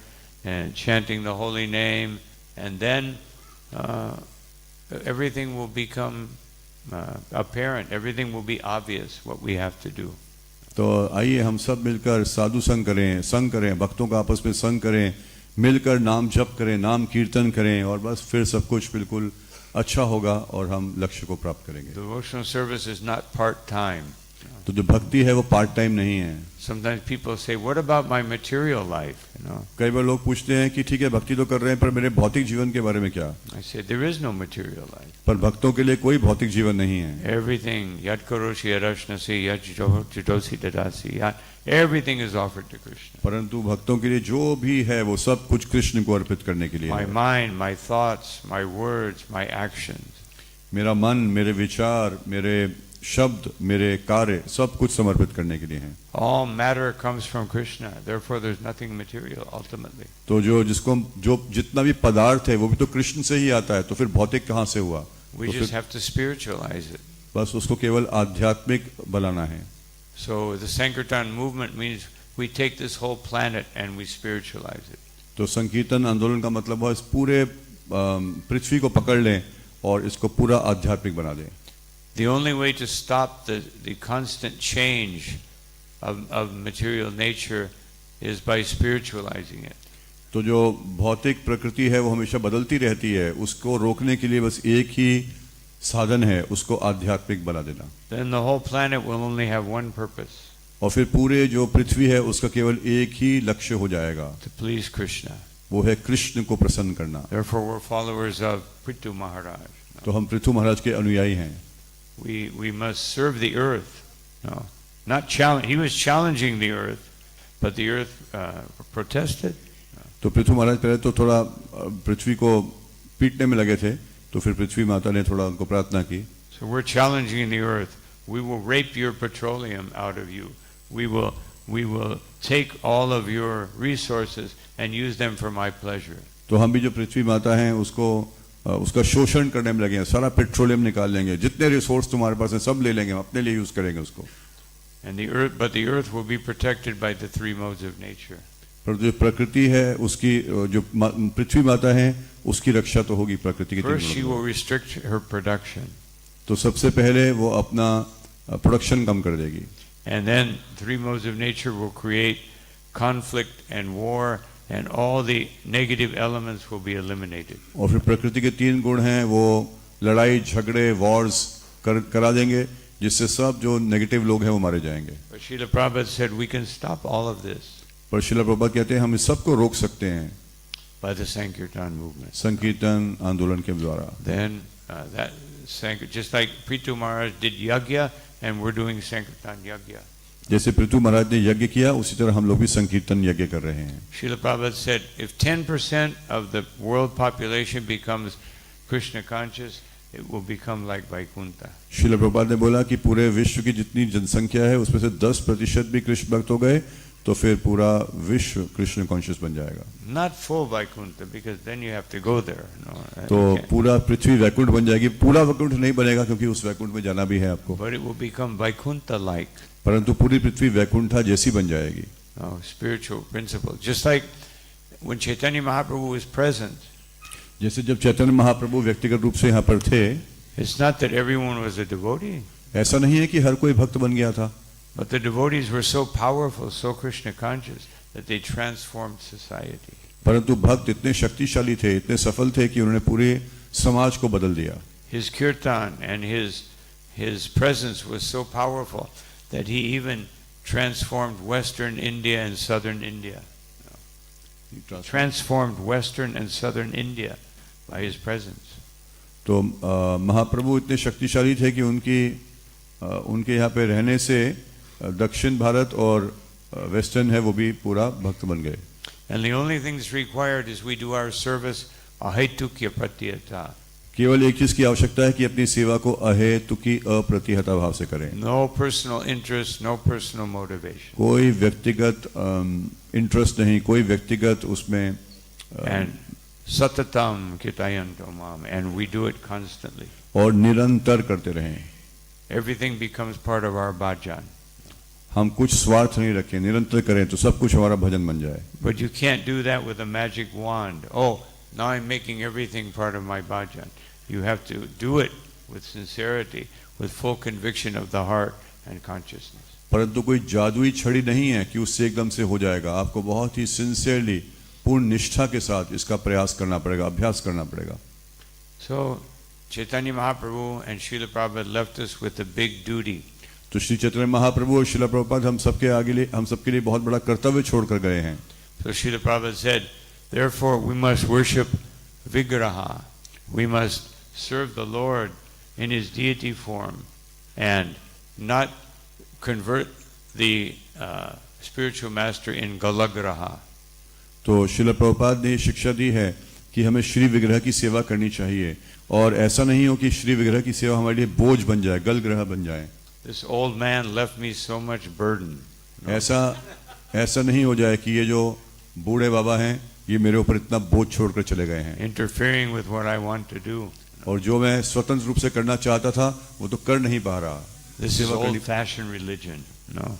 Speaker 1: and chanting the holy name, and then everything will become apparent. Everything will be obvious what we have to do.
Speaker 2: तो आइए हम सब मिलकर साधु संग करें, भक्तों का आपस में संग करें, मिलकर नाम जप करें, नाम कीर्तन करें और बस फिर सब कुछ बिल्कुल अच्छा होगा और हम लक्ष्य को प्राप्त करेंगे।
Speaker 1: Devotional service is not part-time.
Speaker 2: तो जो भक्ति है वो पार्ट टाइम नहीं है।
Speaker 1: Sometimes people say, "What about my material life?"
Speaker 2: कई बार लोग पूछते हैं कि ठीक है भक्ति तो कर रहे हैं पर मेरे भौतिक जीवन के बारे में क्या?
Speaker 1: I say, there is no material life.
Speaker 2: पर भक्तों के लिए कोई भौतिक जीवन नहीं है।
Speaker 1: Everything, yat karoshi yadashnasi, yat judosi dadasi, everything is offered to Krishna.
Speaker 2: परंतु भक्तों के लिए जो भी है वो सब कुछ कृष्ण को अर्पित करने के लिए
Speaker 1: My
Speaker 2: है।
Speaker 1: mind, my thoughts, my words, my actions.
Speaker 2: मेरा मन, मेरे विचार, मेरे शब्द, मेरे कार्य सब कुछ समर्पित करने के लिए हैं।
Speaker 1: All matter comes from Krishna. Therefore, there's nothing material ultimately.
Speaker 2: तो जो जितना भी पदार्थ है वो भी तो कृष्ण से ही आता है, तो फिर भौतिक कहाँ से हुआ?
Speaker 1: We
Speaker 2: तो
Speaker 1: just
Speaker 2: फिर
Speaker 1: have to spiritualize it.
Speaker 2: बस उसको केवल आध्यात्मिक बनाना है।
Speaker 1: So the Sankirtan movement means we take this whole planet and we spiritualize it.
Speaker 2: तो संकीर्तन आंदोलन का मतलब है इस पूरे पृथ्वी को पकड़ लें और इसको पूरा आध्यात्मिक बना दें।
Speaker 1: The only way to stop the constant change of material nature is by spiritualizing it.
Speaker 2: तो जो भौतिक प्रकृति है वो हमेशा बदलती रहती है, उसको रोकने के लिए बस एक ही साधन है, उसको आध्यात्मिक बना देना।
Speaker 1: Then the whole planet will only have one purpose.
Speaker 2: और फिर पूरे जो पृथ्वी है उसका केवल एक ही लक्ष्य हो जाएगा,
Speaker 1: To please Krishna.
Speaker 2: वो है कृष्ण को प्रसन्न करना।
Speaker 1: Therefore, we're followers of Prithu Maharaj.
Speaker 2: तो हम पृथु महाराज के अनुयायी हैं।
Speaker 1: We must serve the earth. No, not challenge. He was challenging the earth, but the earth protested.
Speaker 2: तो पृथु महाराज पहले तो थोड़ा पृथ्वी को पीटने में लगे थे, तो फिर पृथ्वी माता ने थोड़ा उनको प्रार्थना की।
Speaker 1: So we're challenging the earth. We will rape your petroleum out of you. We will take all of your resources and use them for my pleasure.
Speaker 2: तो हम भी जो पृथ्वी माता हैं उसका शोषण करने में लगे हैं, सारा पेट्रोलियम निकाल लेंगे, जितने रिसोर्स तुम्हारे पास हैं सब ले लेंगे, हम अपने लिए यूज करेंगे उसको।
Speaker 1: But the earth will be protected by the three modes of nature.
Speaker 2: पर जो प्रकृति है उसकी जो पृथ्वी माता है उसकी रक्षा तो होगी प्रकृति के
Speaker 1: First, she
Speaker 2: तीन
Speaker 1: will
Speaker 2: गुणों से।
Speaker 1: restrict her production,
Speaker 2: तो सबसे पहले वो अपना प्रोडक्शन कम कर देगी,
Speaker 1: and then three modes of nature will create conflict and war, and all the negative elements will be eliminated.
Speaker 2: और फिर प्रकृति के तीन गुण हैं, वो लड़ाई झगड़े वॉर्स करा देंगे, जिससे सब जो नेगेटिव लोग हैं वो मारे जाएंगे।
Speaker 1: But Srila Prabhupada said we can stop all of this
Speaker 2: पर श्रील प्रभुपाद कहते हैं हम इस सब को रोक सकते हैं
Speaker 1: by the Sankirtan movement.
Speaker 2: संकीर्तन आंदोलन के द्वारा।
Speaker 1: Then just like Prithu Maharaj did yagya, and we're doing Sankirtan yagya.
Speaker 2: जैसे पृथु महाराज ने यज्ञ किया उसी तरह हम लोग भी संकीर्तन यज्ञ कर रहे हैं।
Speaker 1: Srila Prabhupada said, if 10% of the world population becomes Krishna conscious, it will become like Vaikuntha.
Speaker 2: Srila Prabhupada ने बोला कि पूरे विश्व की जितनी जनसंख्या है उसमें से 10% भी कृष्ण भक्त हो गए तो फिर पूरा विश्व कृष्ण कॉन्शियस बन जाएगा।
Speaker 1: Not full Vaikuntha, because then you have to go there. No,
Speaker 2: तो
Speaker 1: you can't.
Speaker 2: पूरा पृथ्वी वैकुंठ बन जाएगी। पूरा वैकुंठ नहीं बनेगा क्योंकि उस वैकुंठ में जाना भी है आपको,
Speaker 1: But it will become Vaikuntha-like.
Speaker 2: परंतु पूरी पृथ्वी वैकुंठा जैसी बन जाएगी।
Speaker 1: Oh, spiritual principle. Just like when Chaitanya Mahaprabhu was present,
Speaker 2: जैसे जब चैतन्य महाप्रभु व्यक्तिगत रूप से यहाँ पर थे,
Speaker 1: it's not that everyone was a devotee,
Speaker 2: ऐसा नहीं है कि हर कोई भक्त बन गया था,
Speaker 1: but the devotees were so powerful, so Krishna conscious, that they transformed society.
Speaker 2: परंतु भक्त इतने शक्तिशाली थे, इतने सफल थे कि उन्होंने पूरे समाज को बदल दिया।
Speaker 1: His kirtan and his presence was so powerful that he even transformed Western India and Southern India. Transformed Western and Southern India by his presence.
Speaker 2: तो महाप्रभु इतने शक्तिशाली थे कि उनके यहाँ पे रहने से दक्षिण भारत और वेस्टर्न है वो भी पूरा भक्त बन गए।
Speaker 1: And the only thing that's required is we do our service ahaitukya pratyata.
Speaker 2: केवल एक चीज की आवश्यकता है कि अपनी सेवा को अहेतुकी अप्रतिहता भाव से करें।
Speaker 1: No personal interest, no personal motivation.
Speaker 2: कोई व्यक्तिगत इंटरेस्ट नहीं, कोई व्यक्तिगत उसमें
Speaker 1: And satatam kitayanto mam, and we do it constantly.
Speaker 2: और निरंतर करते रहें।
Speaker 1: Everything becomes part of our bhajan.
Speaker 2: हम कुछ स्वार्थ नहीं रखें, निरंतर करें तो सब कुछ हमारा भजन बन जाए।
Speaker 1: But you can't do that with a magic wand. Oh, now I'm making everything part of my bhajan. You have to do it with sincerity, with full conviction of the heart and consciousness.
Speaker 2: परंतु कोई जादुई छड़ी नहीं है कि उससे एकदम से हो जाएगा। आपको बहुत ही सिंसियरली, पूर्ण निष्ठा के साथ इसका प्रयास करना पड़ेगा, अभ्यास करना पड़ेगा।
Speaker 1: So Chaitanya Mahaprabhu and Srila Prabhupada left us with a big duty.
Speaker 2: तो श्री चैतन्य महाप्रभु और श्रील प्रभुपाद हम सबके लिए बहुत बड़ा कर्तव्य छोड़कर गए हैं।
Speaker 1: So Srila Prabhupada said, therefore we must worship Vigraha. We must serve the Lord in His deity form and not convert the spiritual master in Galagraha.
Speaker 2: तो श्रील प्रभुपाद ने शिक्षा दी है कि हमें श्री विग्रह की सेवा करनी चाहिए और ऐसा नहीं हो कि श्री विग्रह की सेवा हमारे लिए बोझ बन जाए, गल ग्रह बन जाए।
Speaker 1: This old man left me so much burden.
Speaker 2: ऐसा नहीं हो जाए कि ये जो बूढ़े बाबा हैं ये मेरे ऊपर इतना बोझ छोड़कर चले गए हैं,
Speaker 1: Interfering with what I want to do.
Speaker 2: और जो मैं स्वतंत्र रूप से करना चाहता था वो तो कर नहीं पा रहा।
Speaker 1: This is old-fashioned religion. No.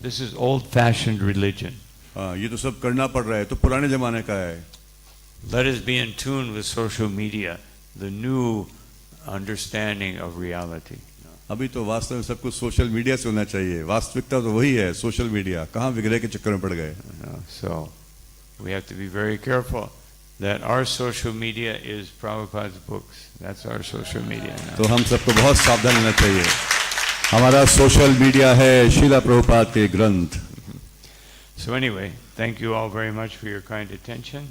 Speaker 1: This is old-fashioned religion.
Speaker 2: हाँ, ये तो सब करना पड़ रहा है, तो पुराने जमाने का है।
Speaker 1: Let us be in tune with social media, the new understanding of reality.
Speaker 2: अभी तो वास्तव में सब कुछ सोशल मीडिया से होना चाहिए। वास्तविकता तो वही है, सोशल मीडिया। कहाँ विग्रह के चक्कर में पड़ गए।
Speaker 1: So we have to be very careful that our social media is Prabhupada's books. That's our social media now.
Speaker 2: तो हम सबको बहुत सावधान रहना चाहिए। हमारा सोशल मीडिया है श्रील प्रभुपाद के ग्रंथ।
Speaker 1: So anyway, thank you all very much for your kind attention.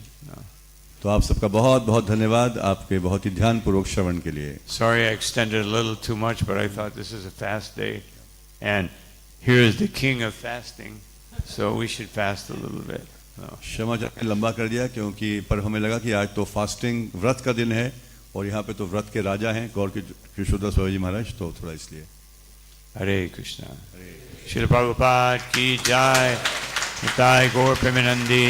Speaker 2: तो आप सबका बहुत बहुत धन्यवाद आपके बहुत ही ध्यानपूर्वक श्रवण के लिए।
Speaker 1: Sorry I extended a little too much, but I thought this is a fast day, and here is the king of fasting, so we should fast a little bit.
Speaker 2: क्षमा चाहे लंबा कर दिया क्योंकि पर हमें लगा कि आज तो फास्टिंग व्रत का दिन है और यहाँ पे तो व्रत के राजा हैं गौर किशोरदास स्वामी जी महाराज, तो थोड़ा इसलिए।
Speaker 1: हरे कृष्णा। श्रील प्रभुपाद की जय। निताय गौर प्रेमानंदी।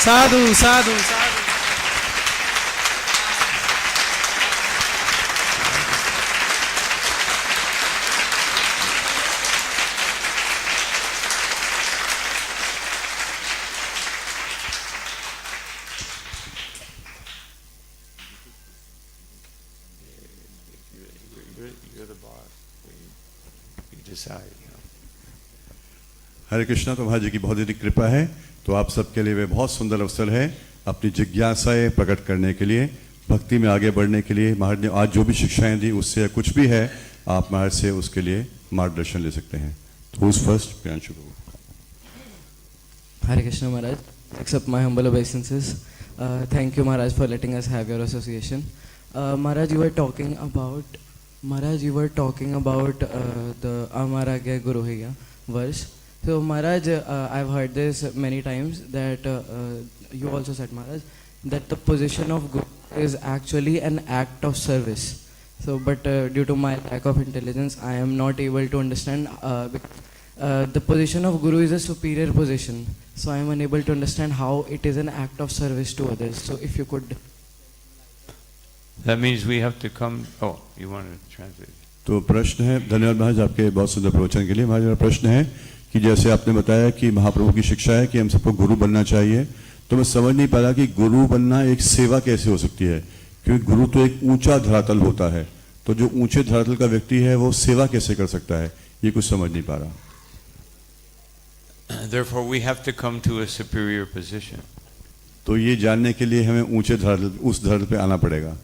Speaker 3: साधु साधु साधु।
Speaker 1: You're the boss. You decide.
Speaker 2: हरे कृष्णा। तो महाराज जी की बहुत अधिक कृपा है, तो आप सबके लिए वे बहुत सुंदर अवसर है अपनी जिज्ञासाएं प्रकट करने के लिए, भक्ति में आगे बढ़ने के लिए। महाराज ने आज जो भी शिक्षाएं दी उससे कुछ भी है आप महाराज से उसके लिए मार्गदर्शन ले सकते हैं। Who's first? Priyanshu Prabhu.
Speaker 3: Hare Krishna Maharaj, accept my humble obeisances. Thank you Maharaj for letting us have your association. Maharaj, you were talking about the Amara Gya Guru Hiya verse. So Maharaj, I've heard this many times that you also said Maharaj that the position of Guru is actually an act of service. So, but due to my lack of intelligence, I am not able to understand. The position of guru is a superior position, so I am unable to understand how it is an act of service to others. So, if you could.
Speaker 1: That means we have to come. Oh, you want to translate?
Speaker 2: तो प्रश्न है, धन्यवाद महाराज आपके बहुत सुंदर प्रवचन के लिए। महाराज मेरा प्रश्न है कि जैसे आपने बताया कि महाप्रभु की शिक्षा है कि हम सबको गुरु बनना चाहिए, तो मैं समझ नहीं पा रहा कि गुरु बनना एक सेवा कैसे हो सकती है, क्योंकि गुरु तो एक ऊंचा धरातल होता है, तो जो ऊंचे धरातल का व्यक्ति है वो सेवा कैसे कर सकता है, ये कुछ समझ नहीं पा रहा।
Speaker 1: Therefore, we have to come to a superior position.
Speaker 2: तो ये जानने के लिए हमें ऊंचे धरातल, उस धरातल पे आना पड़ेगा।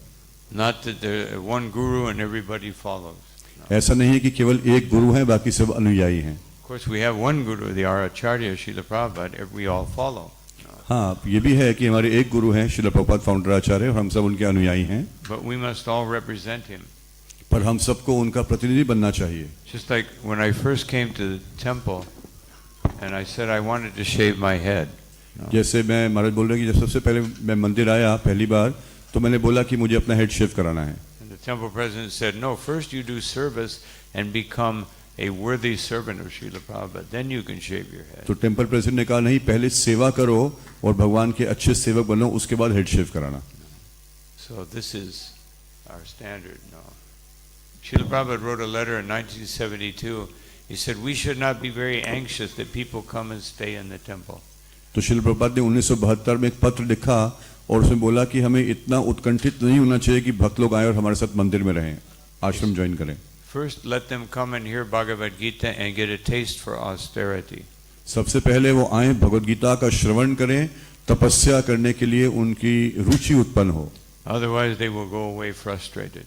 Speaker 1: Not that there one guru and everybody follows.
Speaker 2: ऐसा नहीं है कि केवल एक गुरु है, बाकी सब अनुयायी हैं।
Speaker 1: Of course, we have one guru, the Aracharya, Srila Prabhupada, we all follow.
Speaker 2: हाँ, ये भी है कि हमारे एक गुरु हैं श्रील प्रभुपाद फाउंडर आचार्य, और हम सब उनके अनुयायी हैं।
Speaker 1: But we must all represent him.
Speaker 2: पर हम सबको उनका प्रतिनिधि बनना चाहिए।
Speaker 1: Just like when I first came to the temple, and I said I wanted to shave my head.
Speaker 2: जैसे मैं महाराज बोल रहे हैं कि जब सबसे पहले मैं मंदिर आया पहली बार, तो मैंने बोला कि मुझे अपना हेड शेव कराना है।
Speaker 1: And the temple president said, "No, first you do service and become a worthy servant of Srila Prabhupada, then you can shave your head."
Speaker 2: तो टेम्पल प्रेसिडेंट ने कहा नहीं, पहले सेवा करो और भगवान के अच्छे सेवक बनो, उसके बाद हेड शेव कराना।
Speaker 1: So this is our standard. No, Srila Prabhupada wrote a letter in 1972. He said we should not be very anxious that people come and stay in the temple.
Speaker 2: तो श्रील प्रभुपाद ने 1972 में एक पत्र लिखा और उसमें बोला कि हमें इतना उत्कंठित नहीं होना चाहिए कि भक्त लोग आए और हमारे साथ मंदिर में रहें, आश्रम ज्वाइन करें।
Speaker 1: First, let them come and hear Bhagavad Gita and get a taste for austerity.
Speaker 2: सबसे पहले वो आए, भगवद गीता का श्रवण करें, तपस्या करने के लिए उनकी रुचि उत्पन्न हो।
Speaker 1: Otherwise, they will go away frustrated.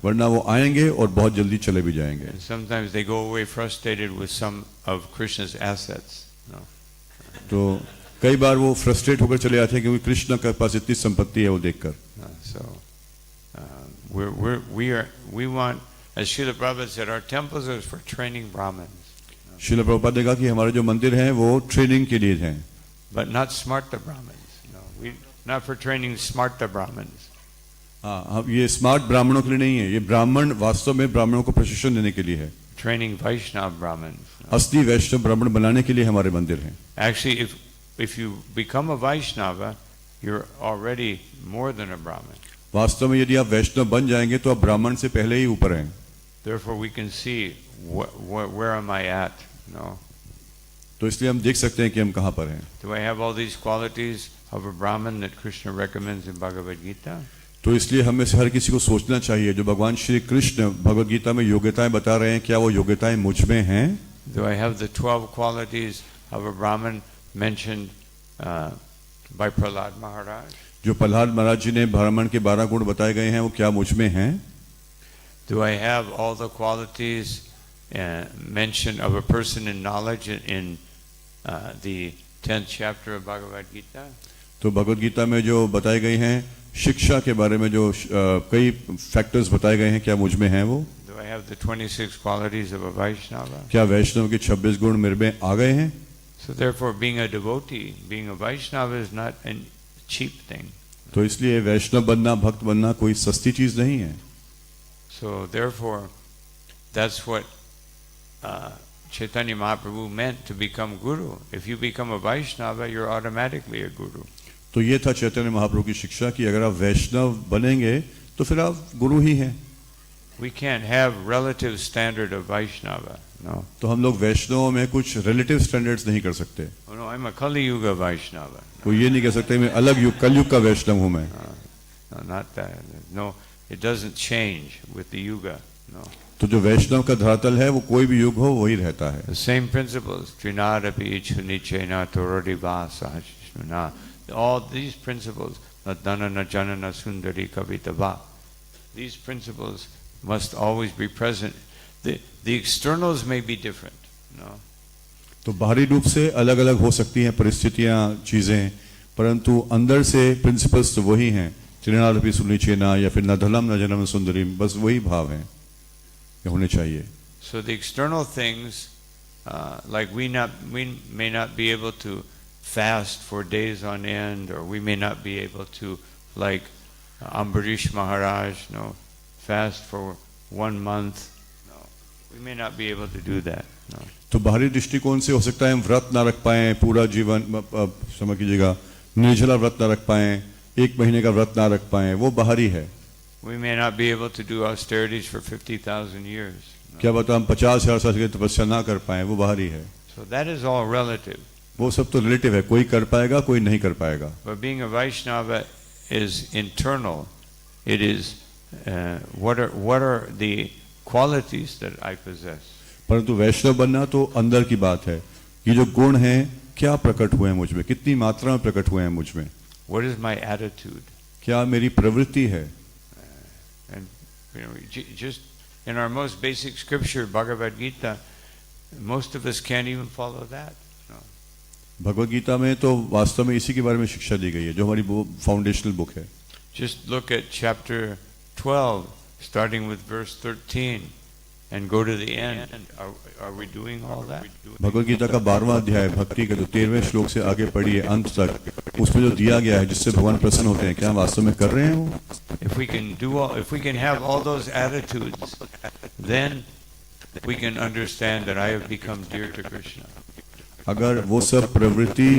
Speaker 2: वरना वो आएंगे और बहुत जल्दी चले भी जाएंगे।
Speaker 1: And sometimes they go away frustrated with some of Krishna's assets. No.
Speaker 2: तो कई बार वो फ्रस्ट्रेट होकर चले आते हैं क्योंकि कृष्ण के पास इतनी संपत्ति है वो देखकर।
Speaker 1: So, we want, as Srila Prabhupada said, our temples are for training Brahmins.
Speaker 2: Srila Prabhupada ने कहा कि हमारे जो मंदिर हैं वो ट्रेनिंग के लिए हैं,
Speaker 1: But not smarta Brahmins. No, not for training smarta Brahmins.
Speaker 2: हाँ, ये स्मार्ट ब्राह्मणों के लिए नहीं है, ये ब्राह्मण वास्तव में ब्राह्मणों को प्रशिक्षण देने के लिए है।
Speaker 1: Training Vaishnava Brahmins.
Speaker 2: असली वैष्णव ब्राह्मण बनाने के लिए हमारे मंदिर हैं।
Speaker 1: Actually, if you become a Vaishnava, you're already more than a Brahmin.
Speaker 2: वास्तव में यदि आप वैष्णव बन जाएंगे तो आप ब्राह्मण से पहले ही ऊपर हैं।
Speaker 1: Therefore, we can see where am I at? No.
Speaker 2: तो इसलिए हम देख सकते हैं कि हम कहाँ पर हैं।
Speaker 1: Do I have all these qualities of a Brahmin that Krishna recommends in Bhagavad Gita?
Speaker 2: तो इसलिए हमें से हर किसी को सोचना चाहिए जो भगवान श्री कृष्ण भगवद गीता में योग्यताएं बता रहे हैं, क्या वो योग्यताएं मुझ में हैं?
Speaker 1: Do I have the 12 qualities of a Brahmin mentioned by Prahlad Maharaj?
Speaker 2: जो प्रहलाद महाराज जी ने ब्राह्मण के 12 गुण बताए गए हैं वो क्या मुझ में हैं?
Speaker 1: Do I have all the qualities mentioned of a person in knowledge in the 10th chapter of Bhagavad Gita?
Speaker 2: तो भगवद गीता में जो बताए गए हैं शिक्षा के बारे में जो कई फैक्टर्स बताए गए हैं, क्या मुझ में हैं वो?
Speaker 1: Do I have the 26 qualities of a Vaishnava?
Speaker 2: क्या वैष्णव के 26 गुण मेरे में आ गए हैं?
Speaker 1: So therefore, being a devotee, being a Vaishnava is not a cheap thing.
Speaker 2: तो इसलिए वैष्णव बनना, भक्त बनना कोई सस्ती चीज नहीं है।
Speaker 1: So therefore, that's what Chaitanya Mahaprabhu meant to become guru. If you become a Vaishnava, you're automatically a guru.
Speaker 2: तो ये था चैतन्य महाप्रभु की शिक्षा कि अगर आप वैष्णव बनेंगे तो फिर आप गुरु ही हैं।
Speaker 1: We can't have relative standard of Vaishnava. No.
Speaker 2: तो हम लोग वैष्णवों में कुछ रिलेटिव स्टैंडर्ड्स नहीं कर सकते।
Speaker 1: Oh no, I'm a Kali Yuga Vaishnava.
Speaker 2: कोई ये नहीं कह सकते मैं अलग युग कलयुग का वैष्णव हूं मैं।
Speaker 1: No, not that. No, it doesn't change with the yuga. No.
Speaker 2: तो जो वैष्णव का धरातल है वो कोई भी युग हो वही रहता है।
Speaker 1: The same principles. Trinadapi Chunichena Torodiva Sahajnuna. All these principles, Nadana Janana Sundari Kavitava. These principles must always be present. The externals may be different. No.
Speaker 2: तो बाहरी रूप से अलग अलग हो सकती हैं परिस्थितियां, चीजें, परंतु अंदर से प्रिंसिपल्स तो वही हैं। त्रिनादपि सुनिचेना या फिर न धलम न जनम सुंदरी, बस वही भाव हैं कि होने चाहिए।
Speaker 1: So the external things, like we may not be able to fast for days on end, or we may not be able to, like Ambarish Maharaj, fast for 1 month. No, we may not be able to do that. No.
Speaker 2: तो बाहरी दृष्टिकोण से हो सकता है हम व्रत ना रख पाएं पूरा जीवन, क्षमा कीजिएगा, निर्जला व्रत ना रख पाएं, 1 महीने का व्रत ना रख पाएं, वो बाहरी है।
Speaker 1: We may not be able to do austerities for 50,000 years. No.
Speaker 2: क्या बता हम 50,000 साल की तपस्या ना कर पाएं, वो बाहरी है।
Speaker 1: So that is all relative.
Speaker 2: वो सब तो रिलेटिव है, कोई कर पाएगा कोई नहीं कर पाएगा।
Speaker 1: But being a Vaishnava is internal. It is what are the qualities that I possess.
Speaker 2: परंतु वैष्णव बनना तो अंदर की बात है, ये जो गुण हैं क्या प्रकट हुए हैं मुझ में, कितनी मात्रा में प्रकट हुए हैं मुझ में,
Speaker 1: What is my attitude?
Speaker 2: क्या मेरी प्रवृत्ति है।
Speaker 1: And just in our most basic scripture, Bhagavad Gita, most of us can't even follow that. No.
Speaker 2: Bhagavad Gita में तो वास्तव में इसी के बारे में शिक्षा दी गई है जो हमारी फाउंडेशनल बुक है।
Speaker 1: Just look at chapter 12, starting with verse 13, and go to the end. Are we doing all that?
Speaker 2: Bhagavad Gita का 12वां अध्याय भक्ति के 13वें श्लोक से आगे पढ़िए अंत तक, उसमें जो दिया गया है जिससे भगवान प्रसन्न होते हैं, क्या हम वास्तव में कर रहे हैं वो?
Speaker 1: If we can have all those attitudes, then we can understand that I have become dear to Krishna.
Speaker 2: अगर वो सब प्रवृत्ति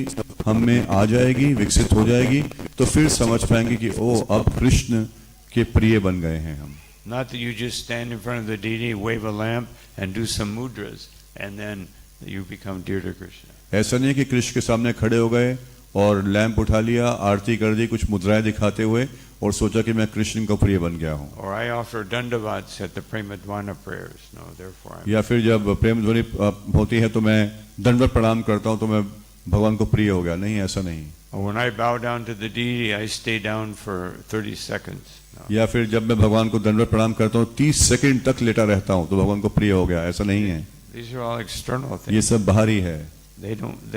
Speaker 2: हम में आ जाएगी, विकसित हो जाएगी, तो फिर समझ पाएंगे कि ओ अब कृष्ण के प्रिय बन गए हैं हम।
Speaker 1: Not that you just stand in front of the deity, wave a lamp, and do some mudras, and then you become dear to Krishna.
Speaker 2: ऐसा नहीं कि कृष्ण के सामने खड़े हो गए और लैंप उठा लिया, आरती कर दी, कुछ मुद्राएं दिखाते हुए और सोचा कि मैं कृष्ण का प्रिय बन गया हूँ।
Speaker 1: Or I offer dandavats at the Premadvana prayers. No, therefore I'm.
Speaker 2: या फिर जब प्रेम ध्वनि होती है तो मैं दंडवत प्रणाम करता हूँ तो मैं भगवान को प्रिय हो गया, नहीं, ऐसा नहीं।
Speaker 1: Or when I bow down to the deity, I stay down for 30 seconds. No.
Speaker 2: या फिर जब मैं भगवान को दंडवत प्रणाम करता हूँ 30 सेकंड तक लेटा रहता हूँ तो भगवान को प्रिय हो गया, ऐसा नहीं है।
Speaker 1: These are all external
Speaker 2: ये
Speaker 1: things.
Speaker 2: सब बाहरी है,
Speaker 1: They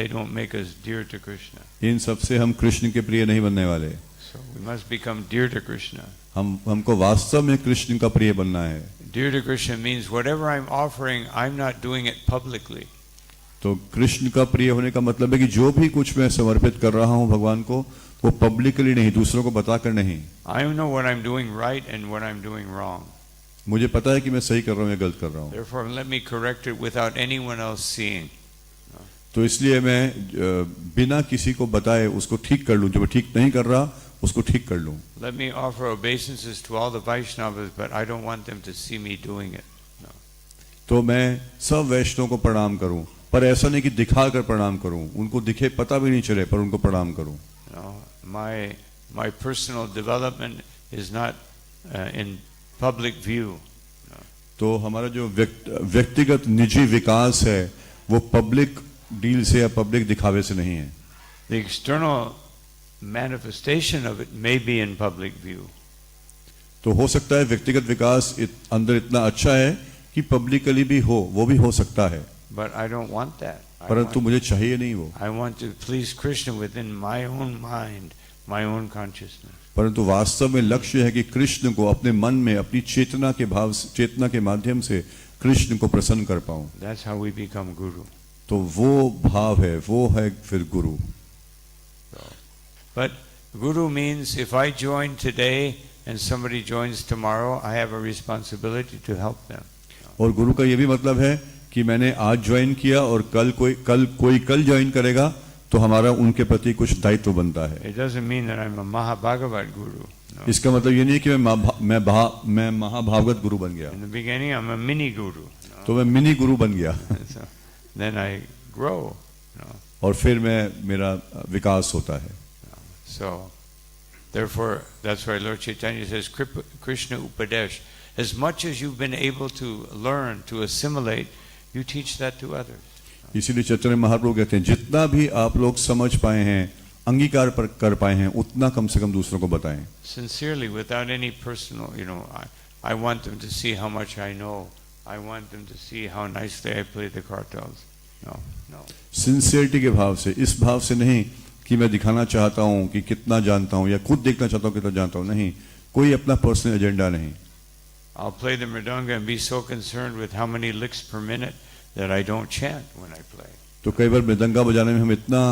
Speaker 1: don't make us dear to Krishna.
Speaker 2: इन सब से हम कृष्ण के प्रिय नहीं बनने वाले।
Speaker 1: So we must become dear to Krishna.
Speaker 2: हमको वास्तव में कृष्ण का प्रिय बनना है।
Speaker 1: Dear to Krishna means whatever I'm offering, I'm not doing it publicly.
Speaker 2: तो कृष्ण का प्रिय होने का मतलब है कि जो भी कुछ मैं समर्पित कर रहा हूँ भगवान को, वो पब्लिकली नहीं, दूसरों को बताकर नहीं।
Speaker 1: I know what I'm doing right and what I'm doing wrong.
Speaker 2: मुझे पता है कि मैं सही कर रहा हूँ या गलत कर रहा हूँ,
Speaker 1: Therefore, let me correct it without anyone else seeing.
Speaker 2: तो इसलिए मैं बिना किसी को बताए उसको ठीक कर लूँ, जो मैं ठीक नहीं कर रहा उसको ठीक कर लूँ।
Speaker 1: Let me offer obeisances to all the Vaishnavas, but I don't want them to see me doing it. No.
Speaker 2: तो मैं सब वैष्णवों को प्रणाम करूँ, पर ऐसा नहीं कि दिखा कर प्रणाम करूँ, उनको दिखे पता भी नहीं चले पर उनको प्रणाम करूँ।
Speaker 1: No. My personal development is not in public view. No.
Speaker 2: तो हमारा जो व्यक्तिगत निजी विकास है वो पब्लिक डील से या पब्लिक दिखावे से नहीं है।
Speaker 1: The external manifestation of it may be in public view.
Speaker 2: तो हो सकता है व्यक्तिगत विकास अंदर इतना अच्छा है कि पब्लिकली भी हो, वो भी हो सकता है,
Speaker 1: But I don't want that.
Speaker 2: परंतु मुझे चाहिए नहीं वो।
Speaker 1: I want to please Krishna within my own mind, my own consciousness.
Speaker 2: परंतु वास्तव में लक्ष्य है कि कृष्ण को अपने मन में, अपनी चेतना के माध्यम से कृष्ण को प्रसन्न कर पाऊं।
Speaker 1: That's how we become guru.
Speaker 2: तो वो भाव है, वो है फिर गुरु।
Speaker 1: But guru means if I join today and somebody joins tomorrow, I have a responsibility to help them.
Speaker 2: और गुरु का ये भी मतलब है कि मैंने आज ज्वाइन किया और कोई कल ज्वाइन करेगा तो हमारा उनके प्रति कुछ दायित्व बनता है।
Speaker 1: It doesn't mean that I'm a Mahabhagavat guru. No.
Speaker 2: इसका मतलब ये नहीं कि मैं महाभागवत गुरु बन गया,
Speaker 1: In the beginning, I'm a mini guru. No.
Speaker 2: तो मैं मिनी गुरु बन गया।
Speaker 1: So, then I grow. No.
Speaker 2: और फिर मेरा विकास होता है।
Speaker 1: So, therefore, that's why Lord Chaitanya says, Krishna Upadesh. As much as you've been able to learn, to assimilate, you teach that to others.
Speaker 2: इसीलिए चैतन्य महाप्रभु कहते हैं जितना भी आप लोग समझ पाए हैं, अंगीकार कर पाए हैं, उतना कम से कम दूसरों को बताएं।
Speaker 1: Sincerely, without any personal, I want them to see how much I know. I want them to see how nicely I play the kartals. No.
Speaker 2: Sincerity के भाव से, इस भाव से नहीं कि मैं दिखाना चाहता हूँ कि कितना जानता हूँ या खुद देखना चाहता हूँ कितना जानता हूँ, नहीं, कोई अपना पर्सनल एजेंडा नहीं।
Speaker 1: I'll play the mridanga and be so concerned with how many licks per minute that I don't chant when I play.
Speaker 2: तो कई बार मृदंगा बजाने में हम इतना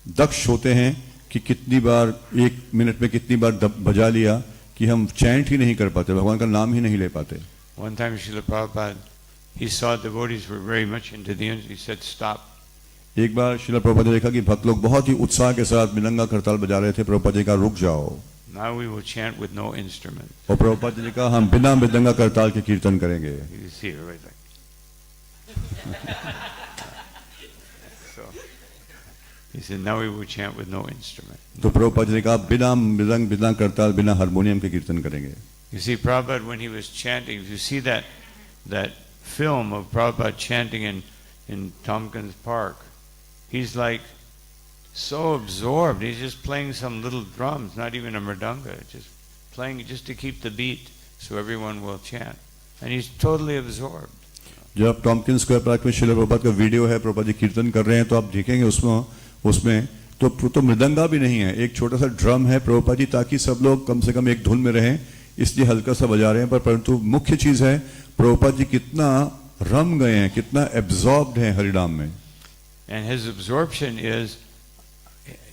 Speaker 2: दक्ष होते हैं कि कितनी बार 1 मिनट में कितनी बार बजा लिया कि हम चैंट ही नहीं कर पाते, भगवान का नाम ही नहीं ले पाते।
Speaker 1: One time Srila Prabhupada, he saw devotees were very much into the instrument. He said, "Stop."
Speaker 2: एक बार श्रील प्रभुपाद ने देखा कि भक्त लोग बहुत ही उत्साह के साथ मृदंगा करताल बजा रहे थे। प्रभुपाद जी का रुक जाओ।
Speaker 1: Now we will chant with no instrument.
Speaker 2: और प्रभुपाद जी ने कहा हम बिना मृदंगा करताल के कीर्तन करेंगे।
Speaker 1: You see, right? Like. So he said, "Now we will chant with no instrument."
Speaker 2: तो प्रभुपाद जी ने कहा बिना मृदंग, बिना करताल, बिना हारमोनियम के कीर्तन करेंगे।
Speaker 1: You see, Prabhupada, when he was chanting, if you see that film of Prabhupada chanting in Tompkins Park, he's like so absorbed. He's just playing some little drums, not even a mridanga, just playing just to keep the beat so everyone will chant. And he's totally absorbed.
Speaker 2: जब आप टॉम्किन square park में श्रील प्रभुपाद का video है, प्रभुपाद जी कीर्तन कर रहे हैं, तो आप देखेंगे उसमें तो मृदंगा भी नहीं है, एक छोटा सा ड्रम है प्रभुपाद जी, ताकि सब लोग कम से कम एक धुन में रहें, इसलिए हल्का सा बजा रहे हैं। परंतु मुख्य चीज है प्रभुपाद जी कितना रम गए हैं, कितना एब्जॉर्ब्ड हैं हरिनाम में।
Speaker 1: And his absorption is,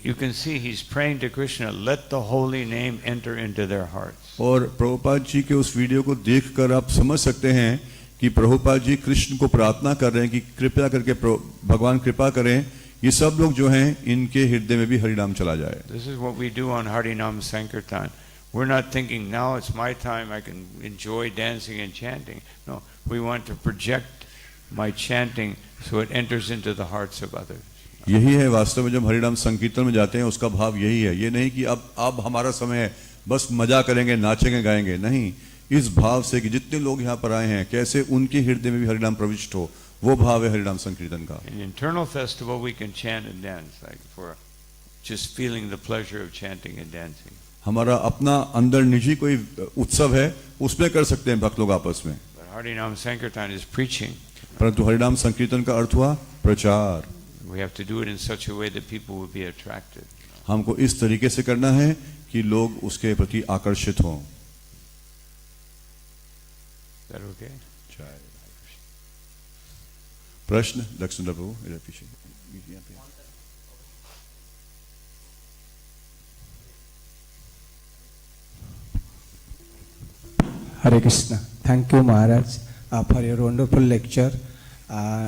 Speaker 1: you can see he's praying to Krishna, let the holy name enter into their hearts.
Speaker 2: और प्रभुपाद जी के उस वीडियो को देखकर आप समझ सकते हैं कि प्रभुपाद जी कृष्ण को प्रार्थना कर रहे हैं कि कृपया करके भगवान कृपा करें, ये सब लोग जो हैं इनके हृदय में भी हरिनाम चला जाए।
Speaker 1: This is what we do on Harinam Sankirtan. We're not thinking now it's my time, I can enjoy dancing and chanting. No, we want to project my chanting so it enters into the hearts of others.
Speaker 2: यही है वास्तव में जब हरिनाम संकीर्तन में जाते हैं उसका भाव यही है। ये नहीं कि अब हमारा समय है, बस मजा करेंगे, नाचेंगे, गाएंगे, नहीं, इस भाव से कि जितने लोग यहाँ पर आए हैं कैसे उनके हृदय में भी हरिनाम प्रविष्ट हो, वो भाव है हरिनाम संकीर्तन का।
Speaker 1: In internal festival we can chant and dance, like for just feeling the pleasure of chanting and dancing.
Speaker 2: हमारा अपना अंदर निजी कोई उत्सव है, उसमें कर सकते हैं भक्त लोग आपस में।
Speaker 1: But Harinam Sankirtan is preaching.
Speaker 2: परंतु हरिनाम संकीर्तन का अर्थ हुआ प्रचार।
Speaker 1: We have to do it in such a way that people will be attracted.
Speaker 2: हमको इस तरीके से करना है कि लोग उसके प्रति आकर्षित हों।
Speaker 1: Is that okay?
Speaker 2: प्रश्न लक्ष्मण प्रभु इधर पीछे।
Speaker 4: Hare Krishna. Thank you, Maharaj, for your wonderful lecture.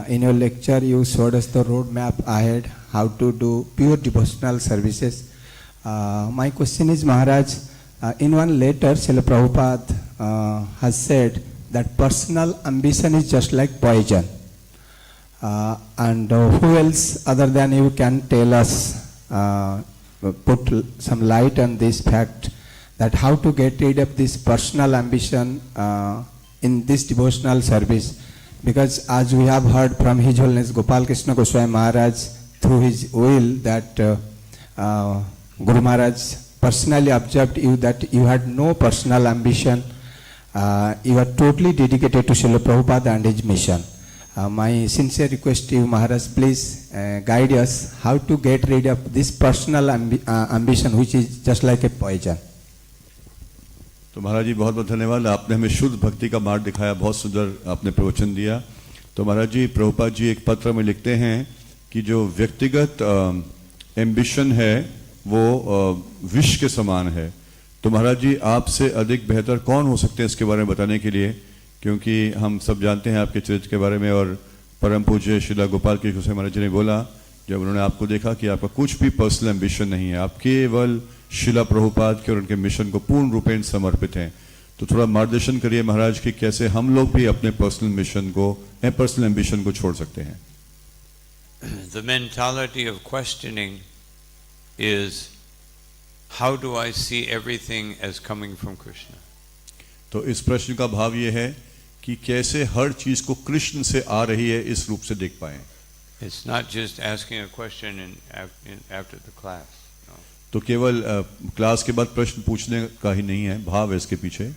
Speaker 4: In your lecture, you showed us the roadmap ahead, how to do pure devotional services. My question is, Maharaj, in one letter, Srila Prabhupada has said that personal ambition is just like poison. And who else other than you can tell us, put some light on this fact, that how to get rid of this personal ambition in this devotional service? Because as we have heard from His Holiness Gopal Krishna Goswami Maharaj through his will that Guru Maharaj personally observed you that you had no personal ambition, you are totally dedicated to Srila Prabhupada and his mission. My sincere request to you, Maharaj, please guide us how to get rid of this personal ambition which is just like a poison.
Speaker 2: तो महाराज जी बहुत बहुत धन्यवाद, आपने हमें शुद्ध भक्ति का मार्ग दिखाया, बहुत सुंदर आपने प्रवचन दिया। तो महाराज जी, प्रभुपाद जी एक पत्र में लिखते हैं कि जो व्यक्तिगत एम्बिशन है वो विष के समान है। तो महाराज जी, आपसे अधिक बेहतर कौन हो सकते हैं इसके बारे में बताने के लिए, क्योंकि हम सब जानते हैं आपके चरित्र के बारे में। और परम पूज्य श्रीला गोपाल कृष्ण गोस्वामी महाराज जी ने बोला, जब उन्होंने आपको देखा कि आपका कुछ भी पर्सनल एम्बिशन नहीं है, आप केवल शिला प्रभुपाद के और उनके मिशन को पूर्ण रूपेण समर्पित हैं, तो थोड़ा मार्गदर्शन करिए महाराज कि कैसे हम लोग भी अपने पर्सनल मिशन को, पर्सनल एम्बिशन को छोड़ सकते हैं।
Speaker 1: The mentality of questioning is, how do I see everything as coming from Krishna?
Speaker 2: तो इस प्रश्न का भाव ये है कि कैसे हर चीज को कृष्ण से आ रही है इस रूप से देख पाएं।
Speaker 1: It's not just asking a question after the class. No.
Speaker 2: तो केवल क्लास के बाद प्रश्न पूछने का ही नहीं है, भाव है इसके पीछे।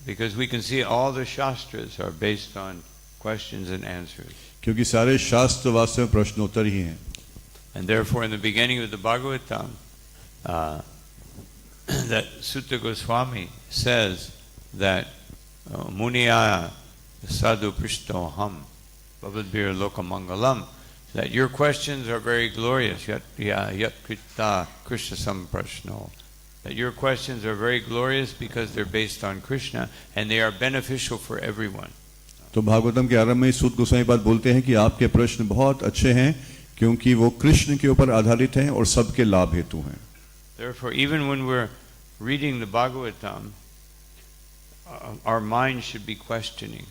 Speaker 1: Because we can see all the shastras are based on questions and answers.
Speaker 2: क्योंकि सारे शास्त्र वास्तव में प्रश्नोत्तर ही हैं।
Speaker 1: And therefore, in the beginning of the Bhagavatam, that Sutta Goswami says that Muniya Sadhu Prishto Ham Bhavadbir Lokamangalam, that your questions are very glorious, yat krita Krishna samprashno that your questions are very glorious because they're based on Krishna and they are beneficial for everyone.
Speaker 2: तो भागवतम के आरंभ में सूत गोसाई बात बोलते हैं कि आपके प्रश्न बहुत अच्छे हैं क्योंकि वो कृष्ण के ऊपर आधारित हैं और सबके लाभ हेतु हैं.
Speaker 1: Therefore, even when we're reading the Bhagavatam, our mind should be questioning.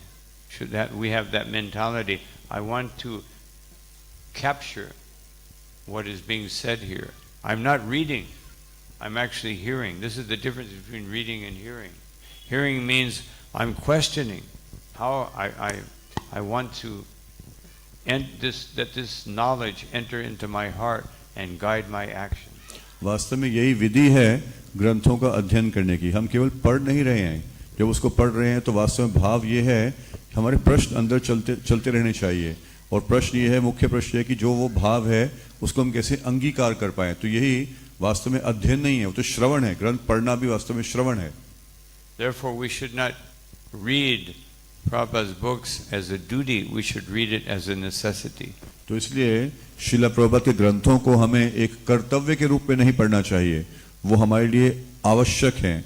Speaker 1: We have that mentality. I want to capture what is being said here. I'm not reading. I'm actually hearing. This is the difference between reading and hearing. Hearing means I'm questioning how I want to that this knowledge enter into my heart and guide my actions.
Speaker 2: वास्तव में यही विधि है ग्रंथों का अध्ययन करने की. हम केवल पढ़ नहीं रहे हैं. जब उसको पढ़ रहे हैं तो वास्तव में भाव ये है कि हमारे प्रश्न अंदर चलते रहने चाहिए. और प्रश्न ये है, मुख्य प्रश्न है कि जो वो भाव है उसको हम कैसे अंगीकार कर पाए. तो यही वास्तव में अध्ययन नहीं है, वो तो श्रवण है. ग्रंथ पढ़ना भी वास्तव में श्रवण है.
Speaker 1: Therefore, we should not read Prabhupada's books as a duty. We should read it as a necessity.
Speaker 2: तो इसलिए श्रील प्रभुपाद के ग्रंथों को हमें एक कर्तव्य के रूप में नहीं पढ़ना चाहिए. वो हमारे लिए आवश्यक हैं.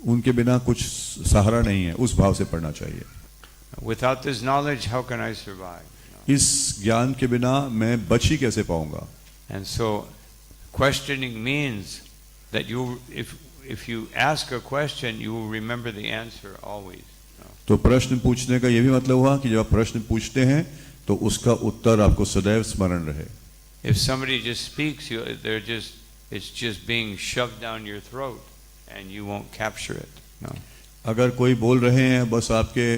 Speaker 2: उनके बिना कुछ सहारा नहीं है. उस भाव से पढ़ना चाहिए.
Speaker 1: Without this knowledge, how can I survive?
Speaker 2: इस ज्ञान के बिना मैं बच ही कैसे पाऊंगा.
Speaker 1: And so, questioning means that if you ask a question, you will remember the answer always.
Speaker 2: तो प्रश्न पूछने का ये भी मतलब हुआ कि जब आप प्रश्न पूछते हैं तो उसका उत्तर आपको सदैव स्मरण रहे.
Speaker 1: If somebody just speaks, it's just being shoved down your throat, and you won't capture it. No.
Speaker 2: अगर कोई बोल रहे हैं बस आपके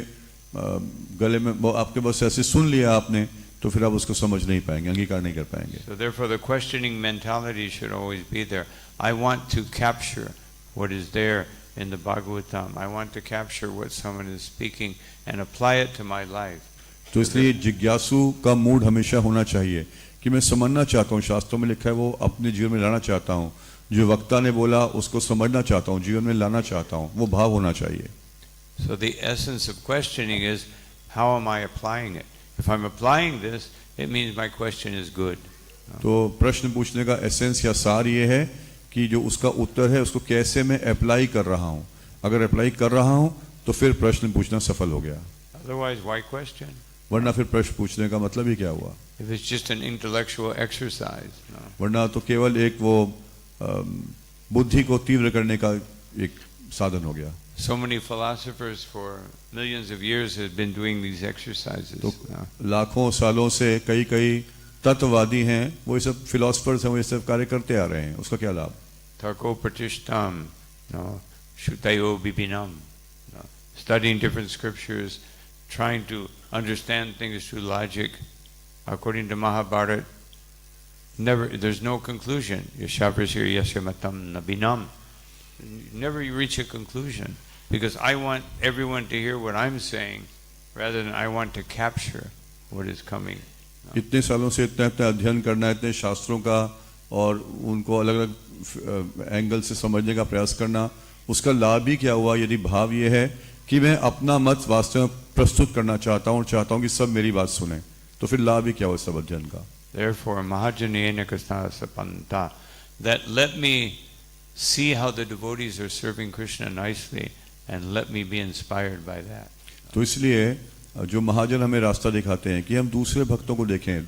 Speaker 2: गले में, आपके बस ऐसे सुन लिया आपने, तो फिर आप उसको समझ नहीं पाएंगे, अंगीकार नहीं कर पाएंगे.
Speaker 1: So therefore, the questioning mentality should always be there. I want to capture what is there in the Bhagavatam. I want to capture what someone is speaking and apply it to my life.
Speaker 2: तो इसलिए जिज्ञासु का mood हमेशा होना चाहिए कि मैं समझना चाहता हूँ, शास्त्रों में लिखा है वो अपने जीवन में लाना चाहता हूँ. जो वक्ता ने बोला उसको समझना चाहता हूँ, जीवन में लाना चाहता हूँ. वो भाव होना चाहिए.
Speaker 1: So the essence of questioning is, how am I applying it? If I'm applying this, it means my question is good.
Speaker 2: तो प्रश्न पूछने का एसेंस या सार ये है कि जो उसका उत्तर है उसको कैसे मैं अप्लाई कर रहा हूँ. अगर अप्लाई कर रहा हूँ तो फिर प्रश्न पूछना सफल हो गया.
Speaker 1: Otherwise, why question?
Speaker 2: वरना फिर प्रश्न पूछने का मतलब ही क्या हुआ.
Speaker 1: If it's just an intellectual exercise. No.
Speaker 2: वरना तो केवल एक वो बुद्धि को तीव्र करने का एक साधन हो गया.
Speaker 1: So many philosophers for millions of years have been doing these exercises.
Speaker 2: तो लाखों सालों से कई तत्ववादी हैं, वो ये सब फिलोसफर्स हैं, वो ये सब कार्य करते आ रहे हैं. उसका क्या लाभ.
Speaker 1: Tarko Pratishtam, no, Shutayo Bibinam, no, studying different scriptures, trying to understand things through logic. According to Mahabharata, there's no conclusion. Yashaprasir Yashamatam Nabinam. Never you reach a conclusion because I want everyone to hear what I'm saying rather than I want to capture what is coming.
Speaker 2: इतने सालों से इतना अध्ययन करना, इतने शास्त्रों का और उनको अलग अलग एंगल से समझने का प्रयास करना, उसका लाभ ही क्या हुआ यदि भाव ये है कि मैं अपना मत वास्तव में प्रस्तुत करना चाहता हूँ और चाहता हूँ कि सब मेरी बात सुने. तो फिर लाभ ही क्या हुआ सब अध्ययन का.
Speaker 1: Therefore, Mahajanayena Krishna Sapanta, that let me see how the devotees are serving Krishna nicely and let me be inspired by that.
Speaker 2: तो इसलिए जो महाजन हमें रास्ता दिखाते हैं कि हम दूसरे भक्तों को देखें,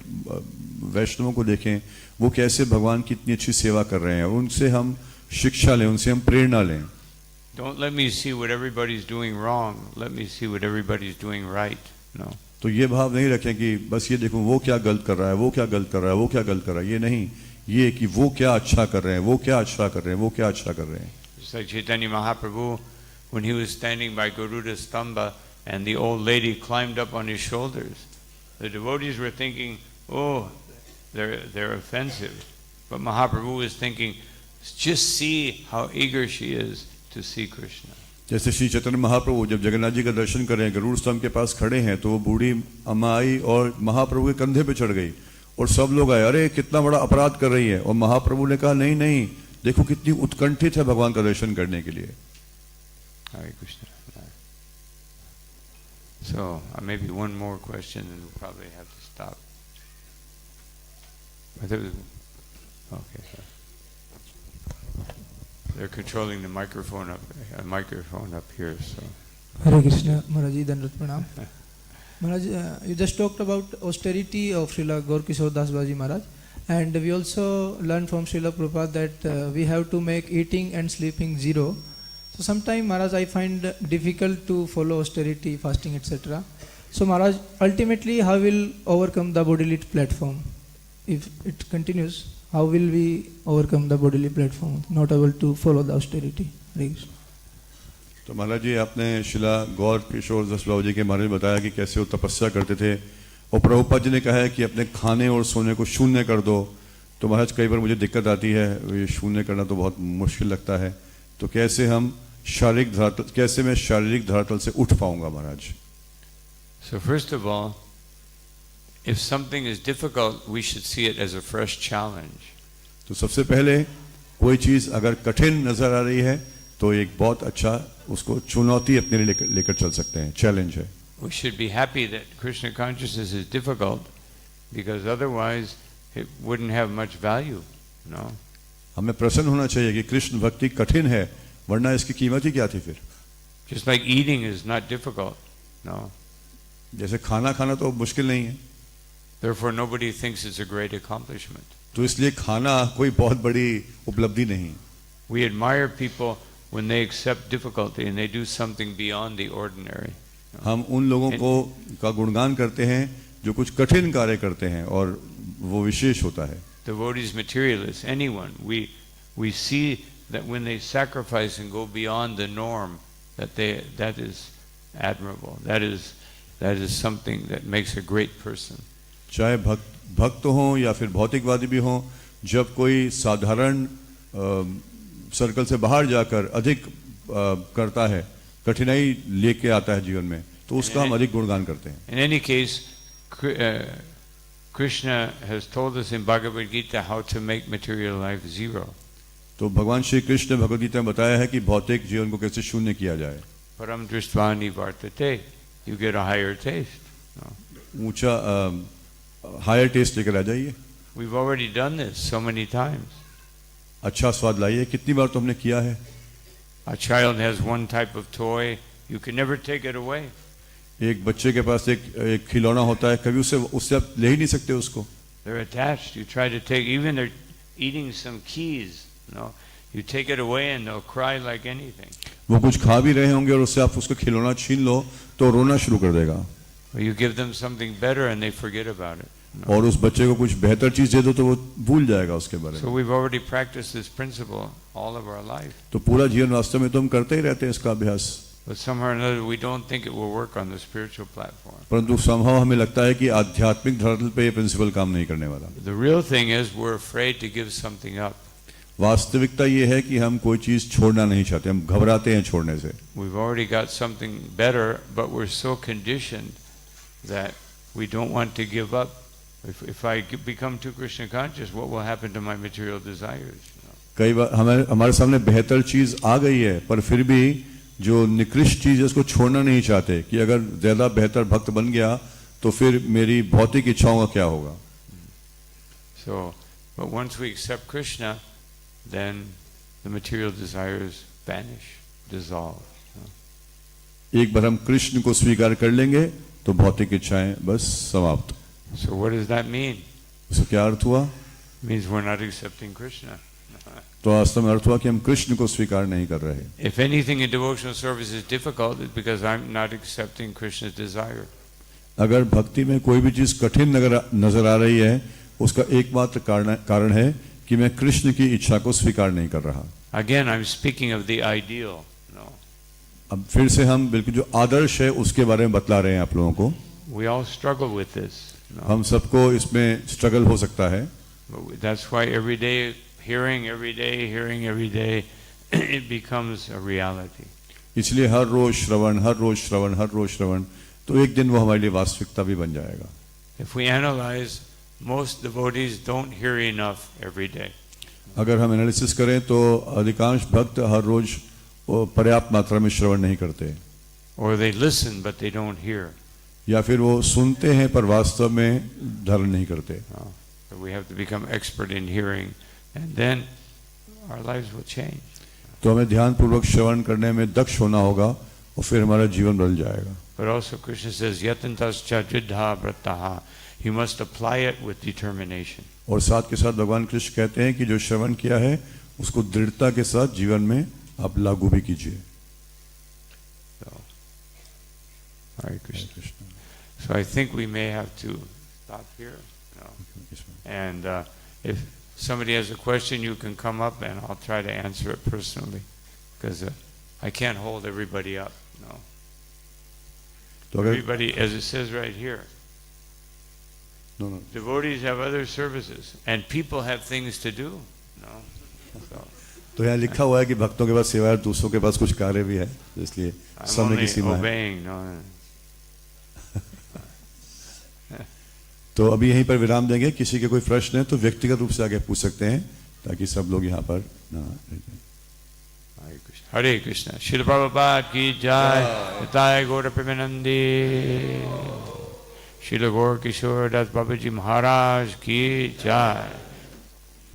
Speaker 2: वैष्णवों को देखें, वो कैसे भगवान की इतनी अच्छी सेवा कर रहे हैं, उनसे हम शिक्षा लें, उनसे हम प्रेरणा लें.
Speaker 1: Don't let me see what everybody's doing wrong. Let me see what everybody's doing right. No.
Speaker 2: तो ये भाव नहीं रखें कि बस ये देखो वो क्या गलत कर रहा है, वो क्या गलत कर रहा है, वो क्या गलत कर रहा है. ये नहीं, ये कि वो क्या अच्छा कर रहे हैं, वो क्या अच्छा कर रहे हैं, वो क्या अच्छा कर रहे हैं.
Speaker 1: Just like Chaitanya Mahaprabhu, when he was standing by Garuda Stamba and the old lady climbed up on his shoulders, the devotees were thinking, oh, they're offensive. But Mahaprabhu was thinking, just see how eager she is to see Krishna.
Speaker 2: जैसे श्री चैतन्य महाप्रभु जब जगन्नाथ जी का दर्शन कर रहे हैं, गरुड़ स्तंभ के पास खड़े हैं, तो वो बूढ़ी अम्मा आई और महाप्रभु के कंधे पे चढ़ गई और सब लोग आए, अरे कितना बड़ा अपराध कर रही है. और महाप्रभु ने कहा नहीं नहीं, देखो कितनी उत्कंठित है भगवान का दर्शन करने के लिए.
Speaker 1: Hare Krishna. So maybe one more question and we'll probably have to stop. Okay. They're controlling the microphone up here. So
Speaker 5: Hare Krishna, Maharaji, Dandavat Pranam. Maharaj, you just talked about austerity of Srila Gaur Kishore Das Babaji Maharaj, and we also learned from Srila Prabhupada that we have to make eating and sleeping zero. So sometimes, Maharaj, I find difficult to follow austerity, fasting, etc. So Maharaj, ultimately, how will overcome the bodily platform? If it continues, how will we overcome the bodily platform, not able to follow the austerity? Hare Krishna.
Speaker 2: तो महाराज जी आपने शिला गौर किशोर दास बाबा जी के बारे में बताया कि कैसे वो तपस्या करते थे और प्रभुपाद जी ने कहा है कि अपने खाने और सोने को शून्य कर दो। तो महाराज कई बार मुझे दिक्कत आती है, ये शून्य करना तो बहुत मुश्किल लगता है, तो कैसे मैं शारीरिक धरातल से उठ पाऊंगा महाराज?
Speaker 1: So first of all, if something is difficult, we should see it as a fresh challenge.
Speaker 2: तो सबसे पहले कोई चीज अगर कठिन नजर आ रही है तो एक बहुत अच्छा उसको चुनौती अपने लिए लेकर चल सकते हैं, चैलेंज है।
Speaker 1: We should be happy that Krishna consciousness is difficult, because otherwise it wouldn't have much value, no?
Speaker 2: हमें प्रसन्न होना चाहिए कि कृष्ण भक्ति कठिन है, वरना इसकी कीमत ही क्या थी फिर?
Speaker 1: Just like eating is not difficult, no?
Speaker 2: जैसे खाना खाना तो मुश्किल नहीं है,
Speaker 1: Therefore nobody thinks it's a great accomplishment.
Speaker 2: तो इसलिए खाना कोई बहुत बड़ी उपलब्धि नहीं।
Speaker 1: We admire people when they accept difficulty and they do something beyond the ordinary.
Speaker 2: हम उन लोगों का गुणगान करते हैं जो कुछ कठिन कार्य करते हैं और वो विशेष होता है।
Speaker 1: Devotees, materialists, anyone, we see that when they sacrifice and go beyond the norm, that is admirable. That is something that makes a great person.
Speaker 2: चाहे भक्त हों या फिर भौतिकवादी भी हों, जब कोई साधारण सर्कल से बाहर जाकर अधिक करता है, कठिनाई लेके आता है जीवन में, तो उसका हम अधिक गुणगान करते हैं।
Speaker 1: In any case, Krishna has told us in Bhagavad Gita how to make material life zero.
Speaker 2: तो भगवान श्री कृष्ण ने भगवद गीता में बताया है कि भौतिक जीवन को कैसे शून्य किया जाए।
Speaker 1: Param drishtva nivartate, you get a higher taste. No?
Speaker 2: ऊंचा हायर टेस्ट लेकर आ जाइए।
Speaker 1: We've already done this so many times.
Speaker 2: अच्छा स्वाद लाइए, कितनी बार तो हमने किया है।
Speaker 1: A child has one type of toy, you can never take it away.
Speaker 2: एक बच्चे के पास एक खिलौना होता है, कभी उससे आप ले ही नहीं सकते उसको।
Speaker 1: They're attached. You try to take, even they're eating some keys, you take it away and they'll cry like anything.
Speaker 2: वो कुछ खा भी रहे होंगे और उससे आप उसको खिलौना छीन लो तो रोना शुरू कर देगा।
Speaker 1: Or you give them something better and they forget about it.
Speaker 2: और उस बच्चे को कुछ बेहतर चीज दे दो तो वो भूल जाएगा उसके बारे
Speaker 1: So
Speaker 2: में।
Speaker 1: we've already practiced this principle all of our life.
Speaker 2: तो पूरा जीवन वास्तव में तो हम करते ही रहते हैं इसका अभ्यास,
Speaker 1: But somehow or another we don't think it will work on the spiritual platform.
Speaker 2: परंतु संभव हमें लगता है कि आध्यात्मिक धरातल पे ये प्रिंसिपल काम नहीं करने वाला।
Speaker 1: The real thing is we're afraid to give something up.
Speaker 2: वास्तविकता ये है कि हम कोई चीज छोड़ना नहीं चाहते, हम घबराते हैं छोड़ने से।
Speaker 1: We've already got something better, but we're so conditioned that we don't want to give up. If I become too Krishna conscious, what will happen to my material desires?
Speaker 2: कई बार हमारे सामने बेहतर चीज आ गई है, पर फिर भी जो निकृष्ट चीज है उसको छोड़ना नहीं चाहते कि अगर ज्यादा बेहतर भक्त बन गया तो फिर मेरी भौतिक इच्छाओं का क्या होगा।
Speaker 1: So, but once we accept Krishna, then the material desires vanish, dissolve.
Speaker 2: एक बार हम कृष्ण को स्वीकार कर लेंगे तो भौतिक इच्छाएं बस समाप्त।
Speaker 1: So what does that mean?
Speaker 2: उसका क्या अर्थ हुआ?
Speaker 1: It means we're not accepting Krishna.
Speaker 2: तो वास्तव में अर्थ हुआ कि हम कृष्ण को स्वीकार नहीं कर रहे।
Speaker 1: If anything in devotional service is difficult, it's because I'm not accepting Krishna's desire.
Speaker 2: अगर भक्ति में कोई भी चीज कठिन नजर आ रही है, उसका एकमात्र कारण है कि मैं कृष्ण की इच्छा को स्वीकार नहीं कर रहा।
Speaker 1: Again, I'm speaking of the ideal. No.
Speaker 2: अब फिर से हम बिल्कुल जो आदर्श है उसके बारे में बतला रहे हैं आप लोगों को।
Speaker 1: We all struggle with this. No.
Speaker 2: हम सबको इसमें स्ट्रगल हो सकता है।
Speaker 1: But that's why every day, hearing every day, it becomes a reality.
Speaker 2: इसलिए हर रोज श्रवण, तो एक दिन वो हमारे लिए वास्तविकता भी बन जाएगा।
Speaker 1: If we analyze, most devotees don't hear enough every day.
Speaker 2: अगर हम एनालिसिस करें तो अधिकांश भक्त हर रोज पर्याप्त मात्रा में श्रवण नहीं करते,
Speaker 1: Or they listen but they don't hear.
Speaker 2: या फिर वो सुनते हैं पर वास्तव में धारण नहीं करते।
Speaker 1: No. So we have to become expert in hearing, and then our lives will change.
Speaker 2: तो हमें ध्यानपूर्वक श्रवण करने में दक्ष होना होगा और फिर हमारा जीवन बदल जाएगा.
Speaker 1: But also Krishna says, yatantascha jidha vrataha. You must apply it with determination.
Speaker 2: और साथ के साथ भगवान कृष्ण कहते हैं कि जो श्रवण किया है उसको दृढ़ता के साथ जीवन में आप लागू भी कीजिए.
Speaker 1: So, Hare Krishna. So I think we may have to stop here. No. And if somebody has a question, you can come up and I'll try to answer it personally, because I can't hold everybody up. No.
Speaker 2: तो अगर
Speaker 1: Everybody, as it says right here,
Speaker 2: no.
Speaker 1: devotees have other services and people have things to do. No. So
Speaker 2: तो यहाँ लिखा हुआ है कि भक्तों के पास सेवा है, दूसरों के पास कुछ कार्य भी है, इसलिए
Speaker 1: I'm
Speaker 2: समय की
Speaker 1: only
Speaker 2: सीमा है.
Speaker 1: obeying. No.
Speaker 2: तो अभी यहीं पर विराम देंगे. किसी के कोई प्रश्न है तो व्यक्तिगत रूप से आगे पूछ सकते हैं ताकि सब लोग यहाँ पर ना रह जाएं.
Speaker 1: Hare Krishna. Hare Krishna. Srila Prabhupada ki jai. Nitai Gaura Premanandi. Srila Gaur Kishore Das Babaji Maharaj ki jai.